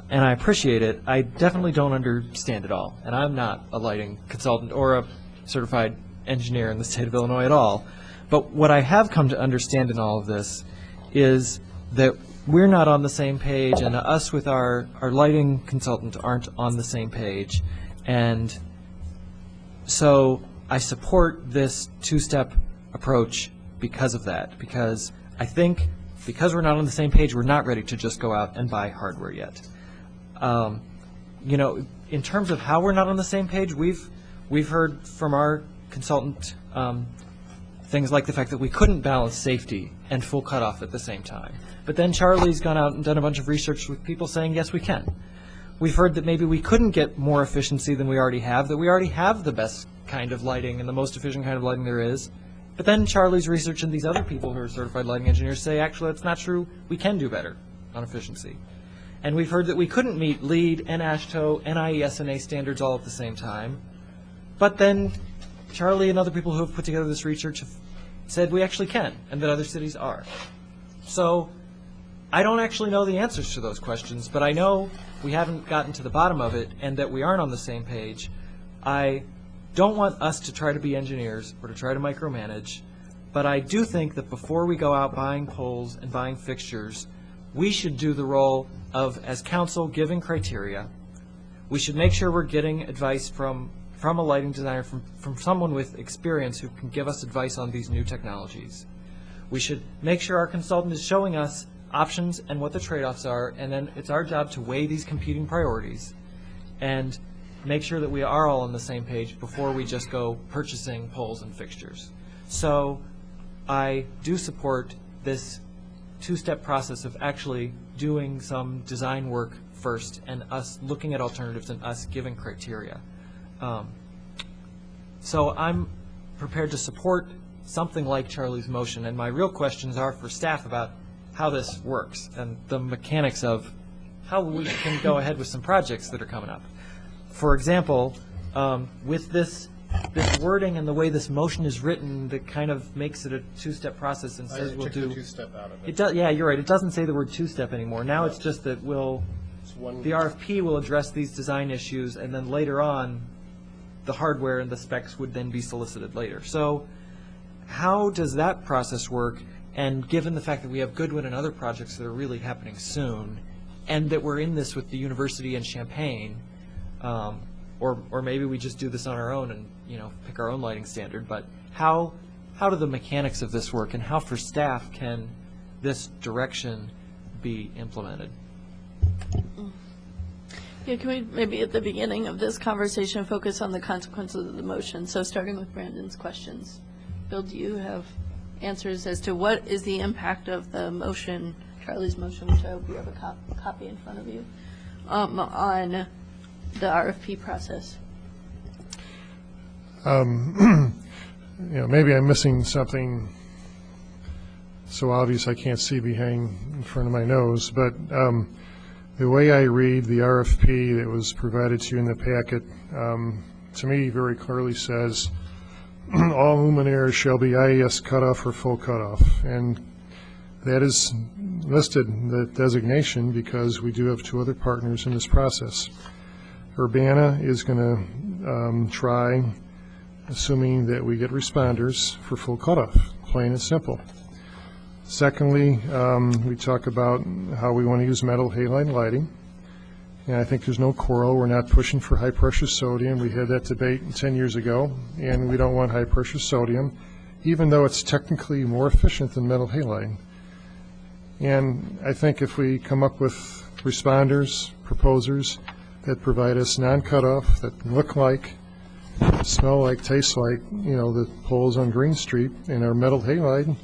and I appreciate it. I definitely don't understand it all, and I'm not a lighting consultant or a certified engineer in the state of Illinois at all. But what I have come to understand in all of this is that we're not on the same page, and us with our lighting consultant aren't on the same page. And so I support this two-step approach because of that, because I think because we're not on the same page, we're not ready to just go out and buy hardware yet. You know, in terms of how we're not on the same page, we've heard from our consultant things like the fact that we couldn't balance safety and full cutoff at the same time. But then Charlie's gone out and done a bunch of research with people saying, yes, we can. We've heard that maybe we couldn't get more efficiency than we already have, that we already have the best kind of lighting and the most efficient kind of lighting there is. But then Charlie's research and these other people who are certified lighting engineers say, actually, that's not true. We can do better on efficiency. And we've heard that we couldn't meet LEED and AASHTO and IES&A standards all at the same time. But then Charlie and other people who have put together this research have said we actually can, and that other cities are. So I don't actually know the answers to those questions, but I know we haven't gotten to the bottom of it and that we aren't on the same page. I don't want us to try to be engineers or to try to micromanage, but I do think that before we go out buying poles and buying fixtures, we should do the role of, as council, giving criteria. We should make sure we're getting advice from a lighting designer, from someone with experience who can give us advice on these new technologies. We should make sure our consultant is showing us options and what the trade-offs are, and then it's our job to weigh these competing priorities and make sure that we are all on the same page before we just go purchasing poles and fixtures. So I do support this two-step process of actually doing some design work first and us looking at alternatives and us giving criteria. So I'm prepared to support something like Charlie's motion, and my real questions are for staff about how this works and the mechanics of how we can go ahead with some projects that are coming up. For example, with this wording and the way this motion is written, that kind of makes it a two-step process and says we'll do.
Two-step out of it.
It does, yeah, you're right. It doesn't say the word two-step anymore. Now it's just that the RFP will address these design issues, and then later on, the hardware and the specs would then be solicited later. So how does that process work? And given the fact that we have Goodwin and other projects that are really happening soon, and that we're in this with the university and Champaign, or maybe we just do this on our own and pick our own lighting standard, but how do the mechanics of this work, and how for staff can this direction be implemented?
Yeah, can we maybe at the beginning of this conversation focus on the consequences of the motion? So starting with Brandon's questions. Bill, do you have answers as to what is the impact of the motion, Charlie's motion, which I hope you have a copy in front of you, on the RFP process?
Maybe I'm missing something so obvious I can't see behind in front of my nose, but the way I read the RFP that was provided to you in the packet, to me very clearly says all luminaires shall be IES cutoff or full cutoff, and that is listed in the designation because we do have two other partners in this process. Urbana is going to try, assuming that we get responders, for full cutoff, plain and simple. Secondly, we talk about how we want to use metal halide lighting, and I think there's no quarrel. We're not pushing for high-pressure sodium. We had that debate 10 years ago, and we don't want high-pressure sodium, even though it's technically more efficient than metal halide. And I think if we come up with responders, proposers, that provide us non-cutoff, that look like smell like, taste like, the poles on Green Street and our metal halide,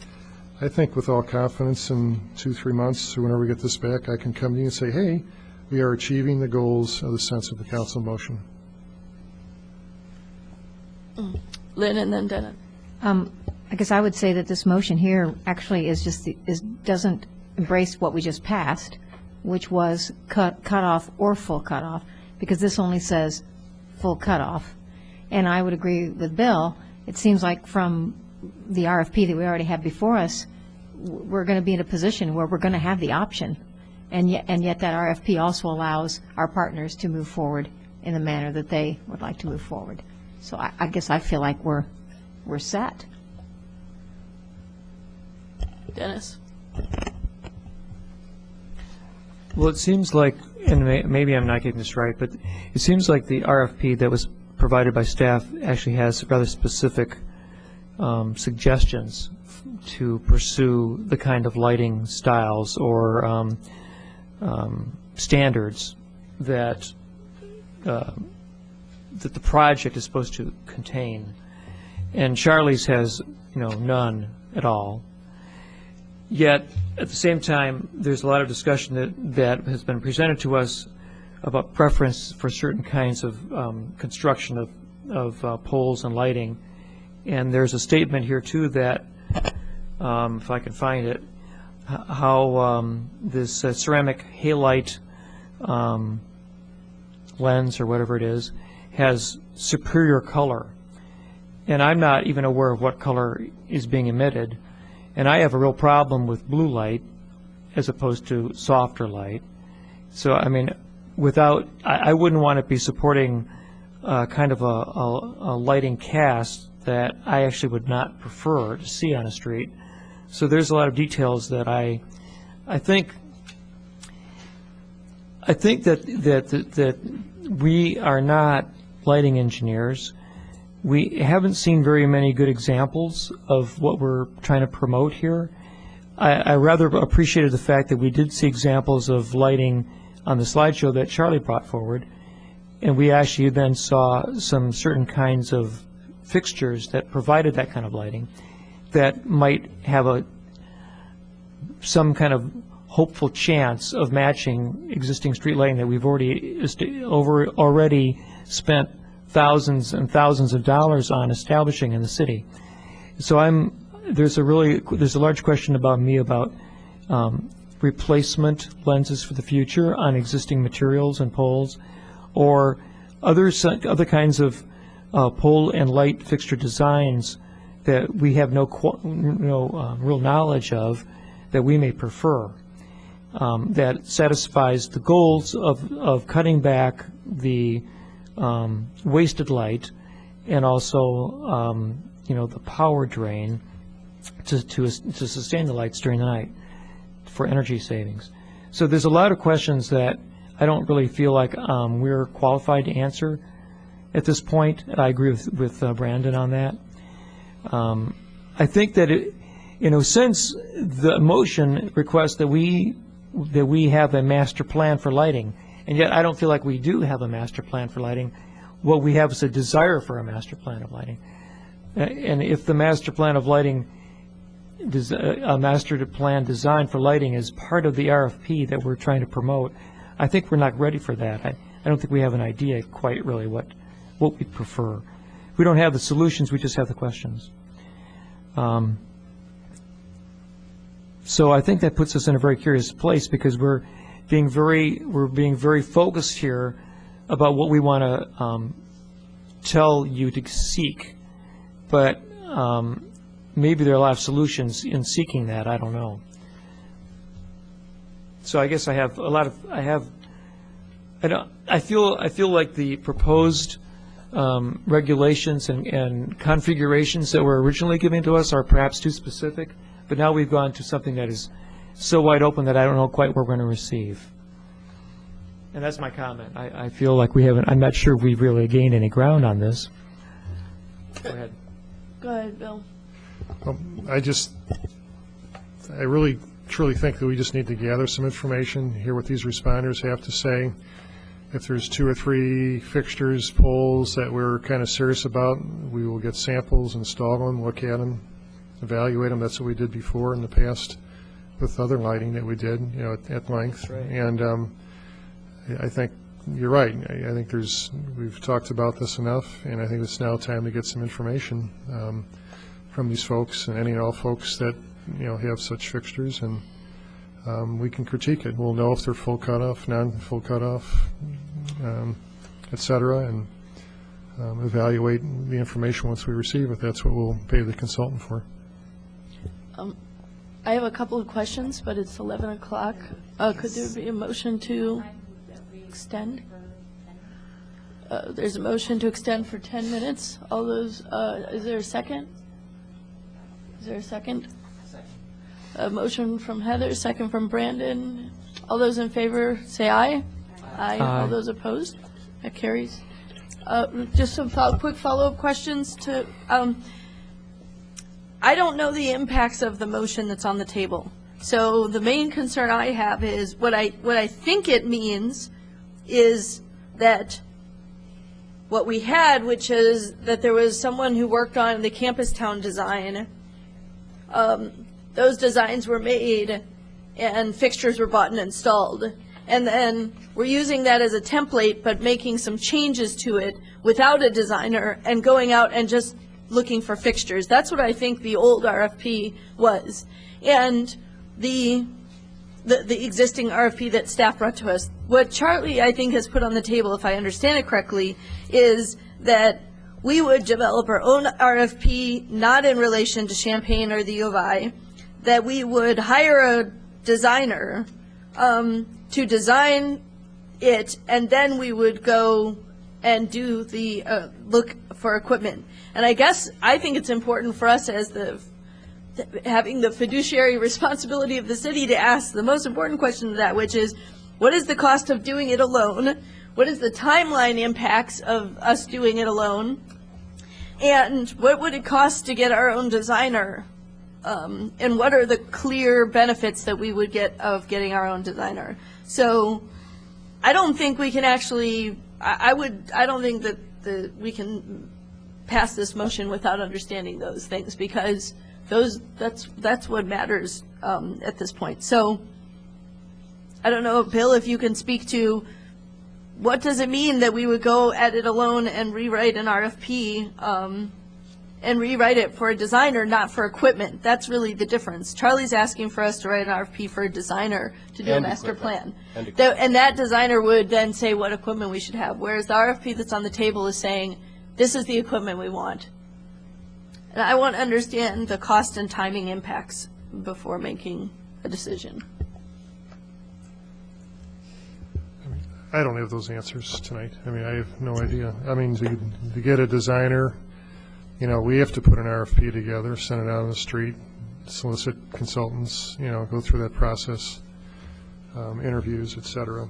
I think with all confidence in 2-3 months, or whenever we get this back, I can come to you and say, hey, we are achieving the goals of the sense of the council motion.
Lynn and then Dennis.
I guess I would say that this motion here actually doesn't embrace what we just passed, which was cut off or full cutoff, because this only says full cutoff. And I would agree with Bill. It seems like from the RFP that we already have before us, we're going to be in a position where we're going to have the option, and yet that RFP also allows our partners to move forward in the manner that they would like to move forward. So I guess I feel like we're set.
Dennis.
Well, it seems like, and maybe I'm not getting this right, but it seems like the RFP that was provided by staff actually has rather specific suggestions to pursue the kind of lighting styles or standards that the project is supposed to contain. And Charlie's has, none at all. Yet, at the same time, there's a lot of discussion that has been presented to us about preference for certain kinds of construction of poles and lighting. And there's a statement here, too, that, if I can find it, how this ceramic halite lens, or whatever it is, has superior color. And I'm not even aware of what color is being emitted. And I have a real problem with blue light as opposed to softer light. So, I mean, I wouldn't want to be supporting kind of a lighting cast that I actually would not prefer to see on a street. So there's a lot of details that I think that we are not lighting engineers. We haven't seen very many good examples of what we're trying to promote here. I rather appreciated the fact that we did see examples of lighting on the slideshow that Charlie brought forward, and we actually then saw some certain kinds of fixtures that provided that kind of lighting that might have some kind of hopeful chance of matching existing street lighting that we've already spent thousands and thousands of dollars on establishing in the city. So there's a large question about replacement lenses for the future on existing materials and poles, or other kinds of pole and light fixture designs that we have no real knowledge of that we may prefer, that satisfies the goals of cutting back the wasted light and also the power drain to sustain the lights during the night for energy savings. So there's a lot of questions that I don't really feel like we're qualified to answer at this point. I agree with Brandon on that. I think that since the motion requests that we have a master plan for lighting, and yet I don't feel like we do have a master plan for lighting. What we have is a desire for a master plan of lighting. And if the master plan of lighting, a master plan design for lighting is part of the RFP that we're trying to promote, I think we're not ready for that. I don't think we have an idea quite really what we prefer. We don't have the solutions, we just have the questions. So I think that puts us in a very curious place, because we're being very focused here about what we want to tell you to seek, but maybe there are a lot of solutions in seeking that. I don't know. So I guess I feel like the proposed regulations and configurations that were originally given to us are perhaps too specific, but now we've gone to something that is so wide open that I don't know quite what we're going to receive. And that's my comment. I feel like I'm not sure we've really gained any ground on this. Go ahead.
Go ahead, Bill.
I really, truly think that we just need to gather some information, hear what these responders have to say, If there's 2 or 3 fixtures, poles that we're kind of serious about, we will get samples, install them, look at them, evaluate them. That's what we did before in the past with other lighting that we did, you know, at length.
Right.
And I think you're right. I think we've talked about this enough, and I think it's now time to get some information from these folks and any and all folks that, you know, have such fixtures, and we can critique it. We'll know if they're full cutoff, non-full cutoff, et cetera, and evaluate the information once we receive it. That's what we'll pay the consultant for.
I have a couple of questions, but it's 11 o'clock. Could there be a motion to extend? There's a motion to extend for 10 minutes. All those, is there a second? Is there a second? A motion from Heather, second from Brandon. All those in favor, say aye. Aye. All those opposed? That carries. Just some quick follow-up questions to, I don't know the impacts of the motion that's on the table. So the main concern I have is what I think it means is that what we had, which is that there was someone who worked on the campus town design. Those designs were made and fixtures were bought and installed. And then we're using that as a template, but making some changes to it without a designer and going out and just looking for fixtures. That's what I think the old RFP was. And the existing RFP that staff brought to us. What Charlie, I think, has put on the table, if I understand it correctly, is that we would develop our own RFP, not in relation to Champaign or the U of I, that we would hire a designer to design it, and then we would go and do the look for equipment. And I think it's important for us as having the fiduciary responsibility of the city to ask the most important question to that, which is, what is the cost of doing it alone? What is the timeline impacts of us doing it alone? And what would it cost to get our own designer? And what are the clear benefits that we would get of getting our own designer? So I don't think we can actually, I don't think that we can pass this motion without understanding those things, because that's what matters at this point. So I don't know, Bill, if you can speak to what does it mean that we would go at it alone and rewrite an RFP and rewrite it for a designer, not for equipment. That's really the difference. Charlie's asking for us to write an RFP for a designer to do a master plan. And that designer would then say what equipment we should have, whereas the RFP that's on the table is saying, this is the equipment we want. And I want to understand the cost and timing impacts before making a decision.
I don't have those answers tonight. I mean, I have no idea. I mean, to get a designer, you know, we have to put an RFP together, send it out on the street, solicit consultants, you know, go through that process, interviews, et cetera.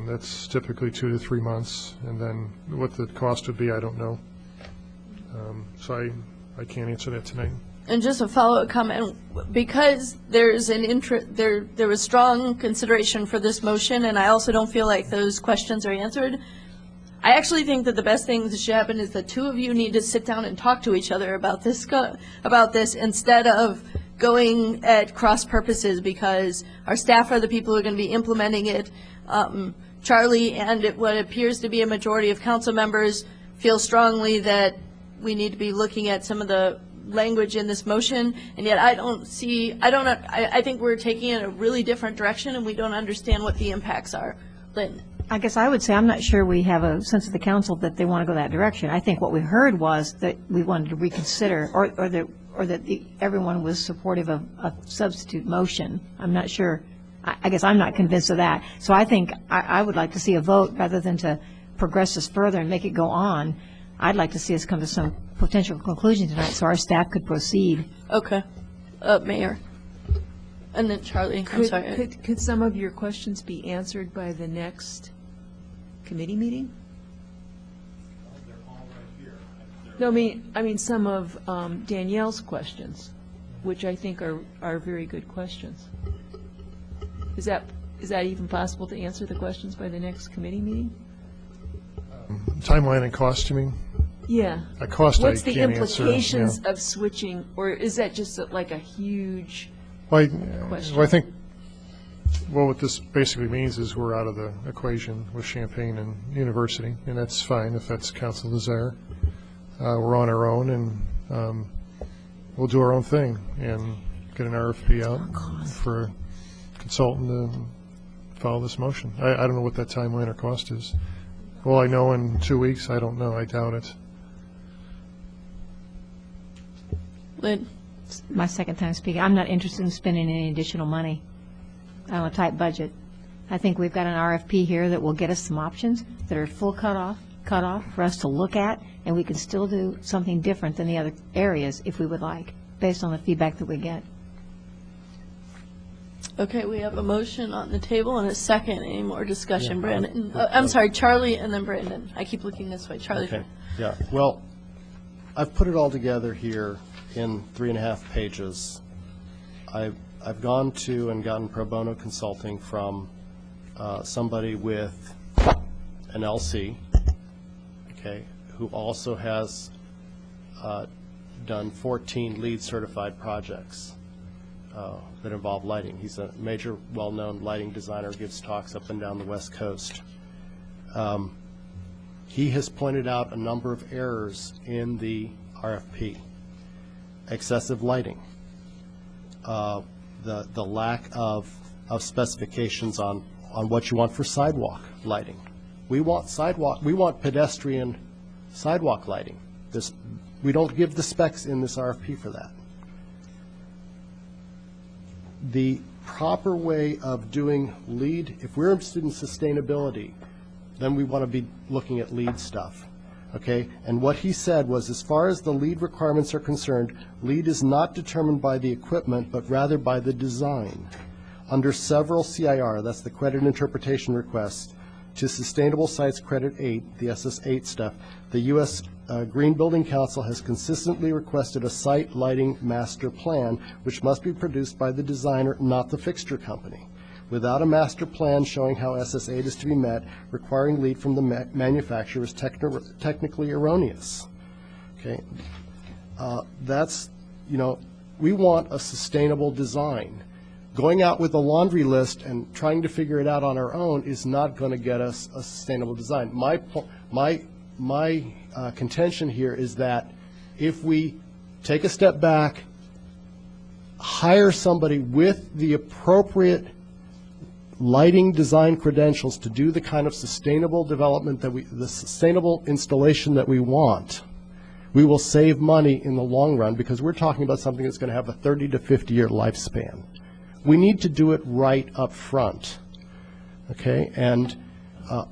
That's typically 2 to 3 months, and then what the cost would be, I don't know. So I can't answer that tonight.
And just a follow-up comment, because there's an there was strong consideration for this motion, and I also don't feel like those questions are answered. I actually think that the best thing that should happen is the two of you need to sit down and talk to each other about this instead of going at cross purposes, because our staff are the people who are going to be implementing it. Charlie and what appears to be a majority of council members feel strongly that we need to be looking at some of the language in this motion, and yet I think we're taking it in a really different direction, and we don't understand what the impacts are. Lynn?
I guess I would say I'm not sure we have a sense of the council that they want to go that direction. I think what we heard was that we wanted to reconsider, or that everyone was supportive of a substitute motion. I'm not sure. I guess I'm not convinced of that. So I think I would like to see a vote rather than to progress this further and make it go on. I'd like to see us come to some potential conclusion tonight so our staff could proceed.
Okay. Mayor? And then Charlie, I'm sorry.
Could some of your questions be answered by the next committee meeting? No, I mean some of Danielle's questions, which I think are very good questions. Is that even possible to answer the questions by the next committee meeting?
Timeline and cost, you mean?
Yeah.
A cost I
What's the
can't answer,
implications
yeah.
of switching, or is that just like a huge question?
Well, I think, what this basically means is we're out of the equation with Champaign and University, and that's fine if that's council desire. We're on our own, and we'll do our own thing and get an RFP out for a consultant to follow this motion. I don't know what that timeline or cost is. Well, I know in 2 weeks. I don't know. I doubt it.
Lynn?
My second time speaking. I'm not interested in spending any additional money on a tight budget. I think we've got an RFP here that will get us some options that are full cut off for us to look at, and we can still do something different than the other areas if we would like, based on the feedback that we get.
Okay, we have a motion on the table and a second. Any more discussion? Brandon? I'm sorry, Charlie and then Brandon. I keep looking this way. Charlie.
Okay. Yeah. Well, I've put it all together here in 3.5 pages. I've gone to and gotten pro bono consulting from somebody with an LC, okay, who also has done 14 LEED certified projects that involve lighting. He's a major, well-known lighting designer, gives talks up and down the West Coast. He has pointed out a number of errors in the RFP. Excessive lighting, the lack of specifications on what you want for sidewalk lighting. We want pedestrian sidewalk lighting. We don't give the specs in this RFP for that. The proper way of doing LEED, if we're interested in sustainability, then we want to be looking at LEED stuff. Okay, and what he said was, as far as the LEED requirements are concerned, LEED is not determined by the equipment, but rather by the design. Under several CIR, that's the credit interpretation requests, to Sustainable Sites Credit 8, the SS8 stuff, the U.S. Green Building Council has consistently requested a site lighting master plan, which must be produced by the designer, not the fixture company. Without a master plan showing how SS8 is to be met, requiring LEED from the manufacturer is technically erroneous. Okay, that's, we want a sustainable design. Going out with a laundry list and trying to figure it out on our own is not going to get us a sustainable design. My contention here is that if we take a step back, hire somebody with the appropriate lighting design credentials to do the kind of sustainable development the sustainable installation that we want, we will save money in the long run, because we're talking about something that's going to have a 30 to 50 year lifespan. We need to do it right up front. Okay, and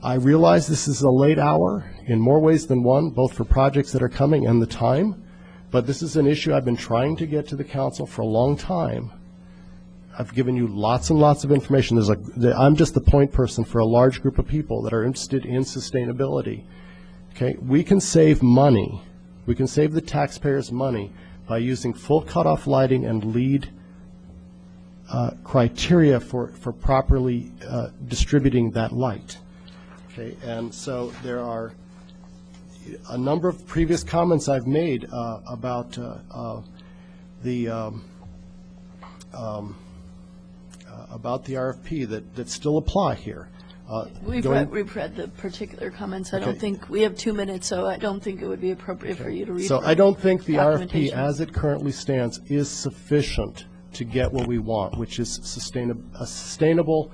I realize this is a late hour in more ways than one, both for projects that are coming and the time, but this is an issue I've been trying to get to the council for a long time. I've given you lots and lots of information. I'm just the point person for a large group of people that are interested in sustainability. Okay, we can save money. We can save the taxpayers money by using full cutoff lighting and LEED criteria for properly distributing that light. Okay, and so there are a number of previous comments I've made about the RFP that still apply here.
We've read the particular comments. I don't think we have 2 minutes, so I don't think it would be appropriate for you to read.
So I don't think the RFP, as it currently stands, is sufficient to get what we want, which is a sustainable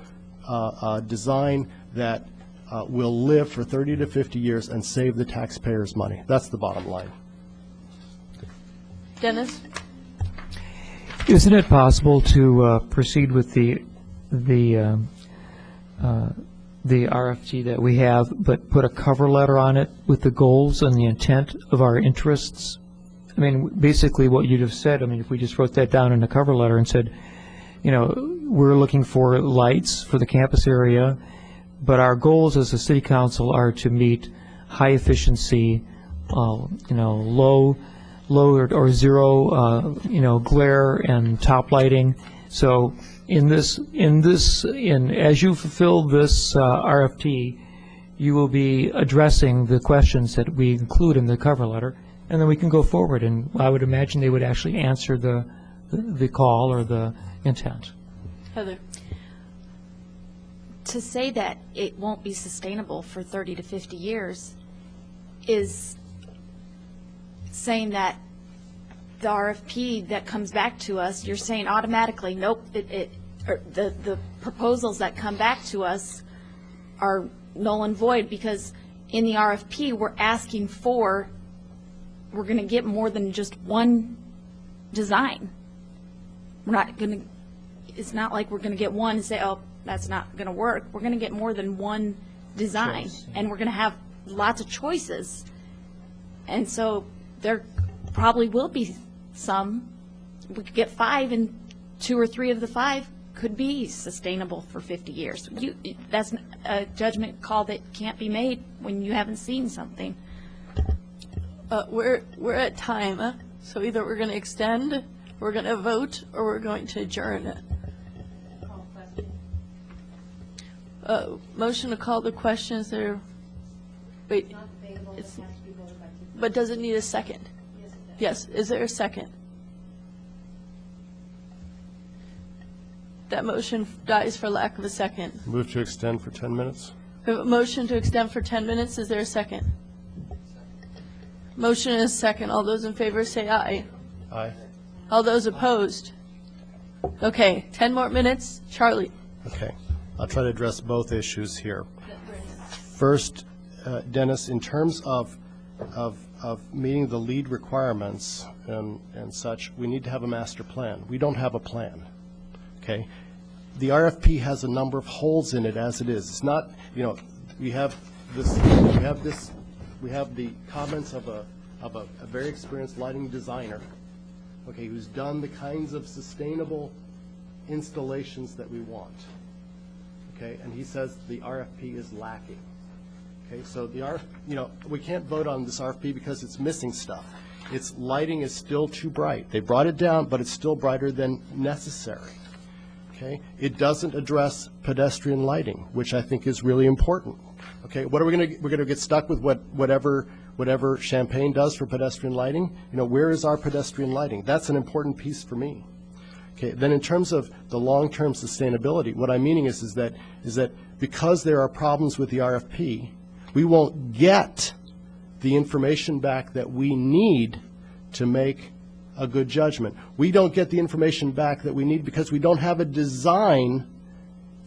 design that will live for 30 to 50 years and save the taxpayers money. That's the bottom line.
Dennis?
Isn't it possible to proceed with the RFP that we have, but put a cover letter on it with the goals and the intent of our interests? I mean, basically what you just said, I mean, if we just wrote that down in a cover letter and said, we're looking for lights for the campus area, but our goals as a city council are to meet high efficiency, low or zero, glare and top lighting. So as you fulfill this RFP, you will be addressing the questions that we include in the cover letter, and then we can go forward, and I would imagine they would actually answer the call or the intent.
Heather?
To say that it won't be sustainable for 30 to 50 years is saying that the RFP that comes back to us, you're saying automatically, nope, the proposals that come back to us are null and void, because in the RFP, we're asking for, we're going to get more than just one design. We're not going to, it's not like we're going to get one and say, oh, that's not going to work. We're going to get more than one design, and we're going to have lots of choices. And so there probably will be some, we could get 5, and 2 or 3 of the 5 could be sustainable for 50 years. That's a judgment call that can't be made when you haven't seen something.
We're at time, so either we're going to extend, we're going to vote, or we're going to adjourn it. Motion to call the questions that are, wait, but does it need a second? Yes, is there a second? That motion dies for lack of a second.
Move to extend for 10 minutes.
We have a motion to extend for 10 minutes. Is there a second? Motion is second. All those in favor say aye.
Aye.
All those opposed? Okay, 10 more minutes. Charlie.
Okay. I'll try to address both issues here. First, Dennis, in terms of meeting the lead requirements and such, we need to have a master plan. We don't have a plan. Okay? The RFP has a number of holes in it as it is. It's not, you know, we have the comments of a very experienced lighting designer, okay, who's done the kinds of sustainable installations that we want. Okay, and he says the RFP is lacking. Okay, so we can't vote on this RFP because it's missing stuff. Its lighting is still too bright. They brought it down, but it's still brighter than necessary. Okay, it doesn't address pedestrian lighting, which I think is really important. Okay, what are we going to? We're going to get stuck with whatever Champaign does for pedestrian lighting. You know, where is our pedestrian lighting? That's an important piece for me. Okay, then in terms of the long-term sustainability, what I'm meaning is that because there are problems with the RFP, we won't get the information back that we need to make a good judgment. We don't get the information back that we need because we don't have a design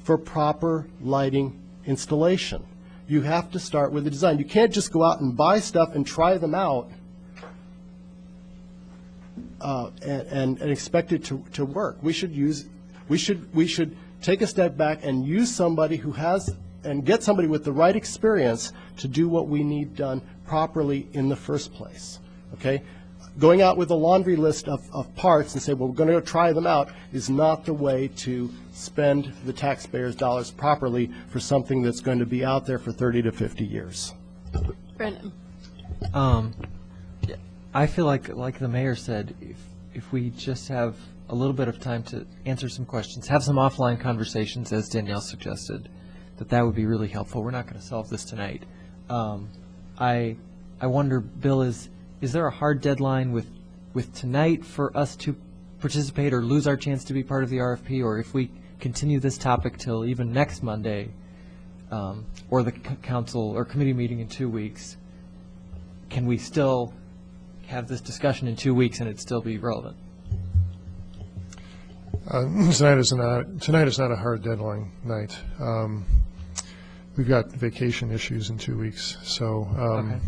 for proper lighting installation. You have to start with a design. You can't just go out and buy stuff and try them out and expect it to work. We should take a step back and use somebody who has, and get somebody with the right experience to do what we need done properly in the first place. Okay? Going out with a laundry list of parts and say, well, we're going to go try them out is not the way to spend the taxpayers' dollars properly for something that's going to be out there for 30 to 50 years.
Brandon.
I feel like the mayor said, if we just have a little bit of time to answer some questions, have some offline conversations, as Danielle suggested, that would be really helpful. We're not going to solve this tonight. I wonder, Bill, is there a hard deadline with tonight for us to participate or lose our chance to be part of the RFP, or if we continue this topic till even next Monday, or the council or committee meeting in 2 weeks, can we still have this discussion in 2 weeks and it still be relevant?
Tonight is not a hard deadline night. We've got vacation issues in 2 weeks, so
Okay.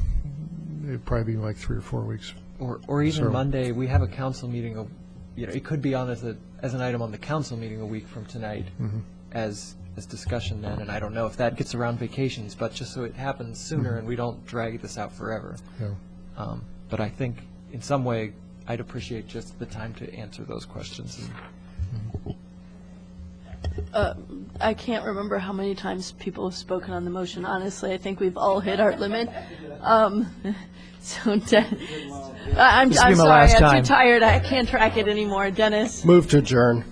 it'd probably be like 3 or 4 weeks.
Or even Monday, we have a council meeting. It could be on as an item on the council meeting a week from tonight, as discussion then. And I don't know if that gets around vacations, but just so it happens sooner and we don't drag this out forever.
Yeah.
But I think in some way I'd appreciate just the time to answer those questions.
I can't remember how many times people have spoken on the motion. Honestly, I think we've all hit our limit. I'm sorry, I'm too tired. I can't track it anymore. Dennis?
Move to adjourn.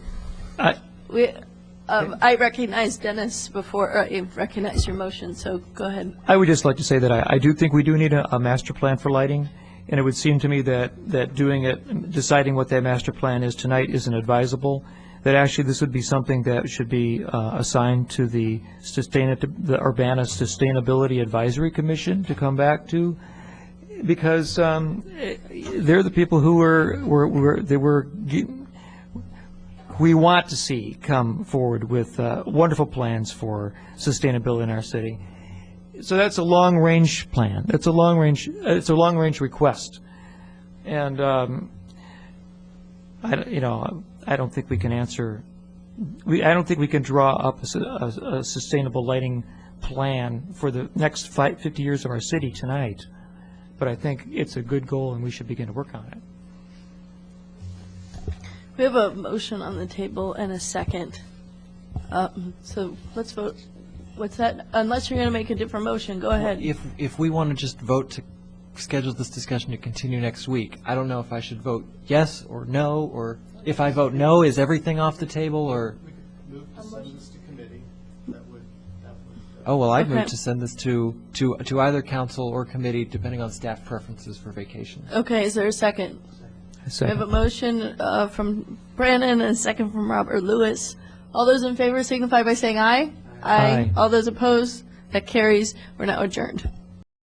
I recognized Dennis before, or I recognized your motion, so go ahead.
I would just like to say that I do think we do need a master plan for lighting, and it would seem to me that doing it, deciding what that master plan is tonight isn't advisable, that actually this would be something that should be assigned to the Urbana Sustainability Advisory Commission to come back to, because they're the people who we want to see come forward with wonderful plans for sustainability in our city. So that's a long-range plan. That's a long-range. It's a long-range request, and I don't think we can answer. I don't think we can draw up a sustainable lighting plan for the next 50 years of our city tonight. But I think it's a good goal, and we should begin to work on it.
We have a motion on the table and a second. So let's vote. What's that? Unless you're going to make a different motion, go ahead.
If we want to just vote to schedule this discussion to continue next week, I don't know if I should vote yes or no, or if I vote no, is everything off the table, or?
We could move to send this to committee. That would.
Oh, well, I'd
Okay.
move to send this to either council or committee, depending on staff preferences for vacation.
Okay, is there a second? We have a motion from Brandon and a second from Robert Lewis. All those in favor signify by saying aye.
Aye.
All those opposed, that carries. We're now adjourned.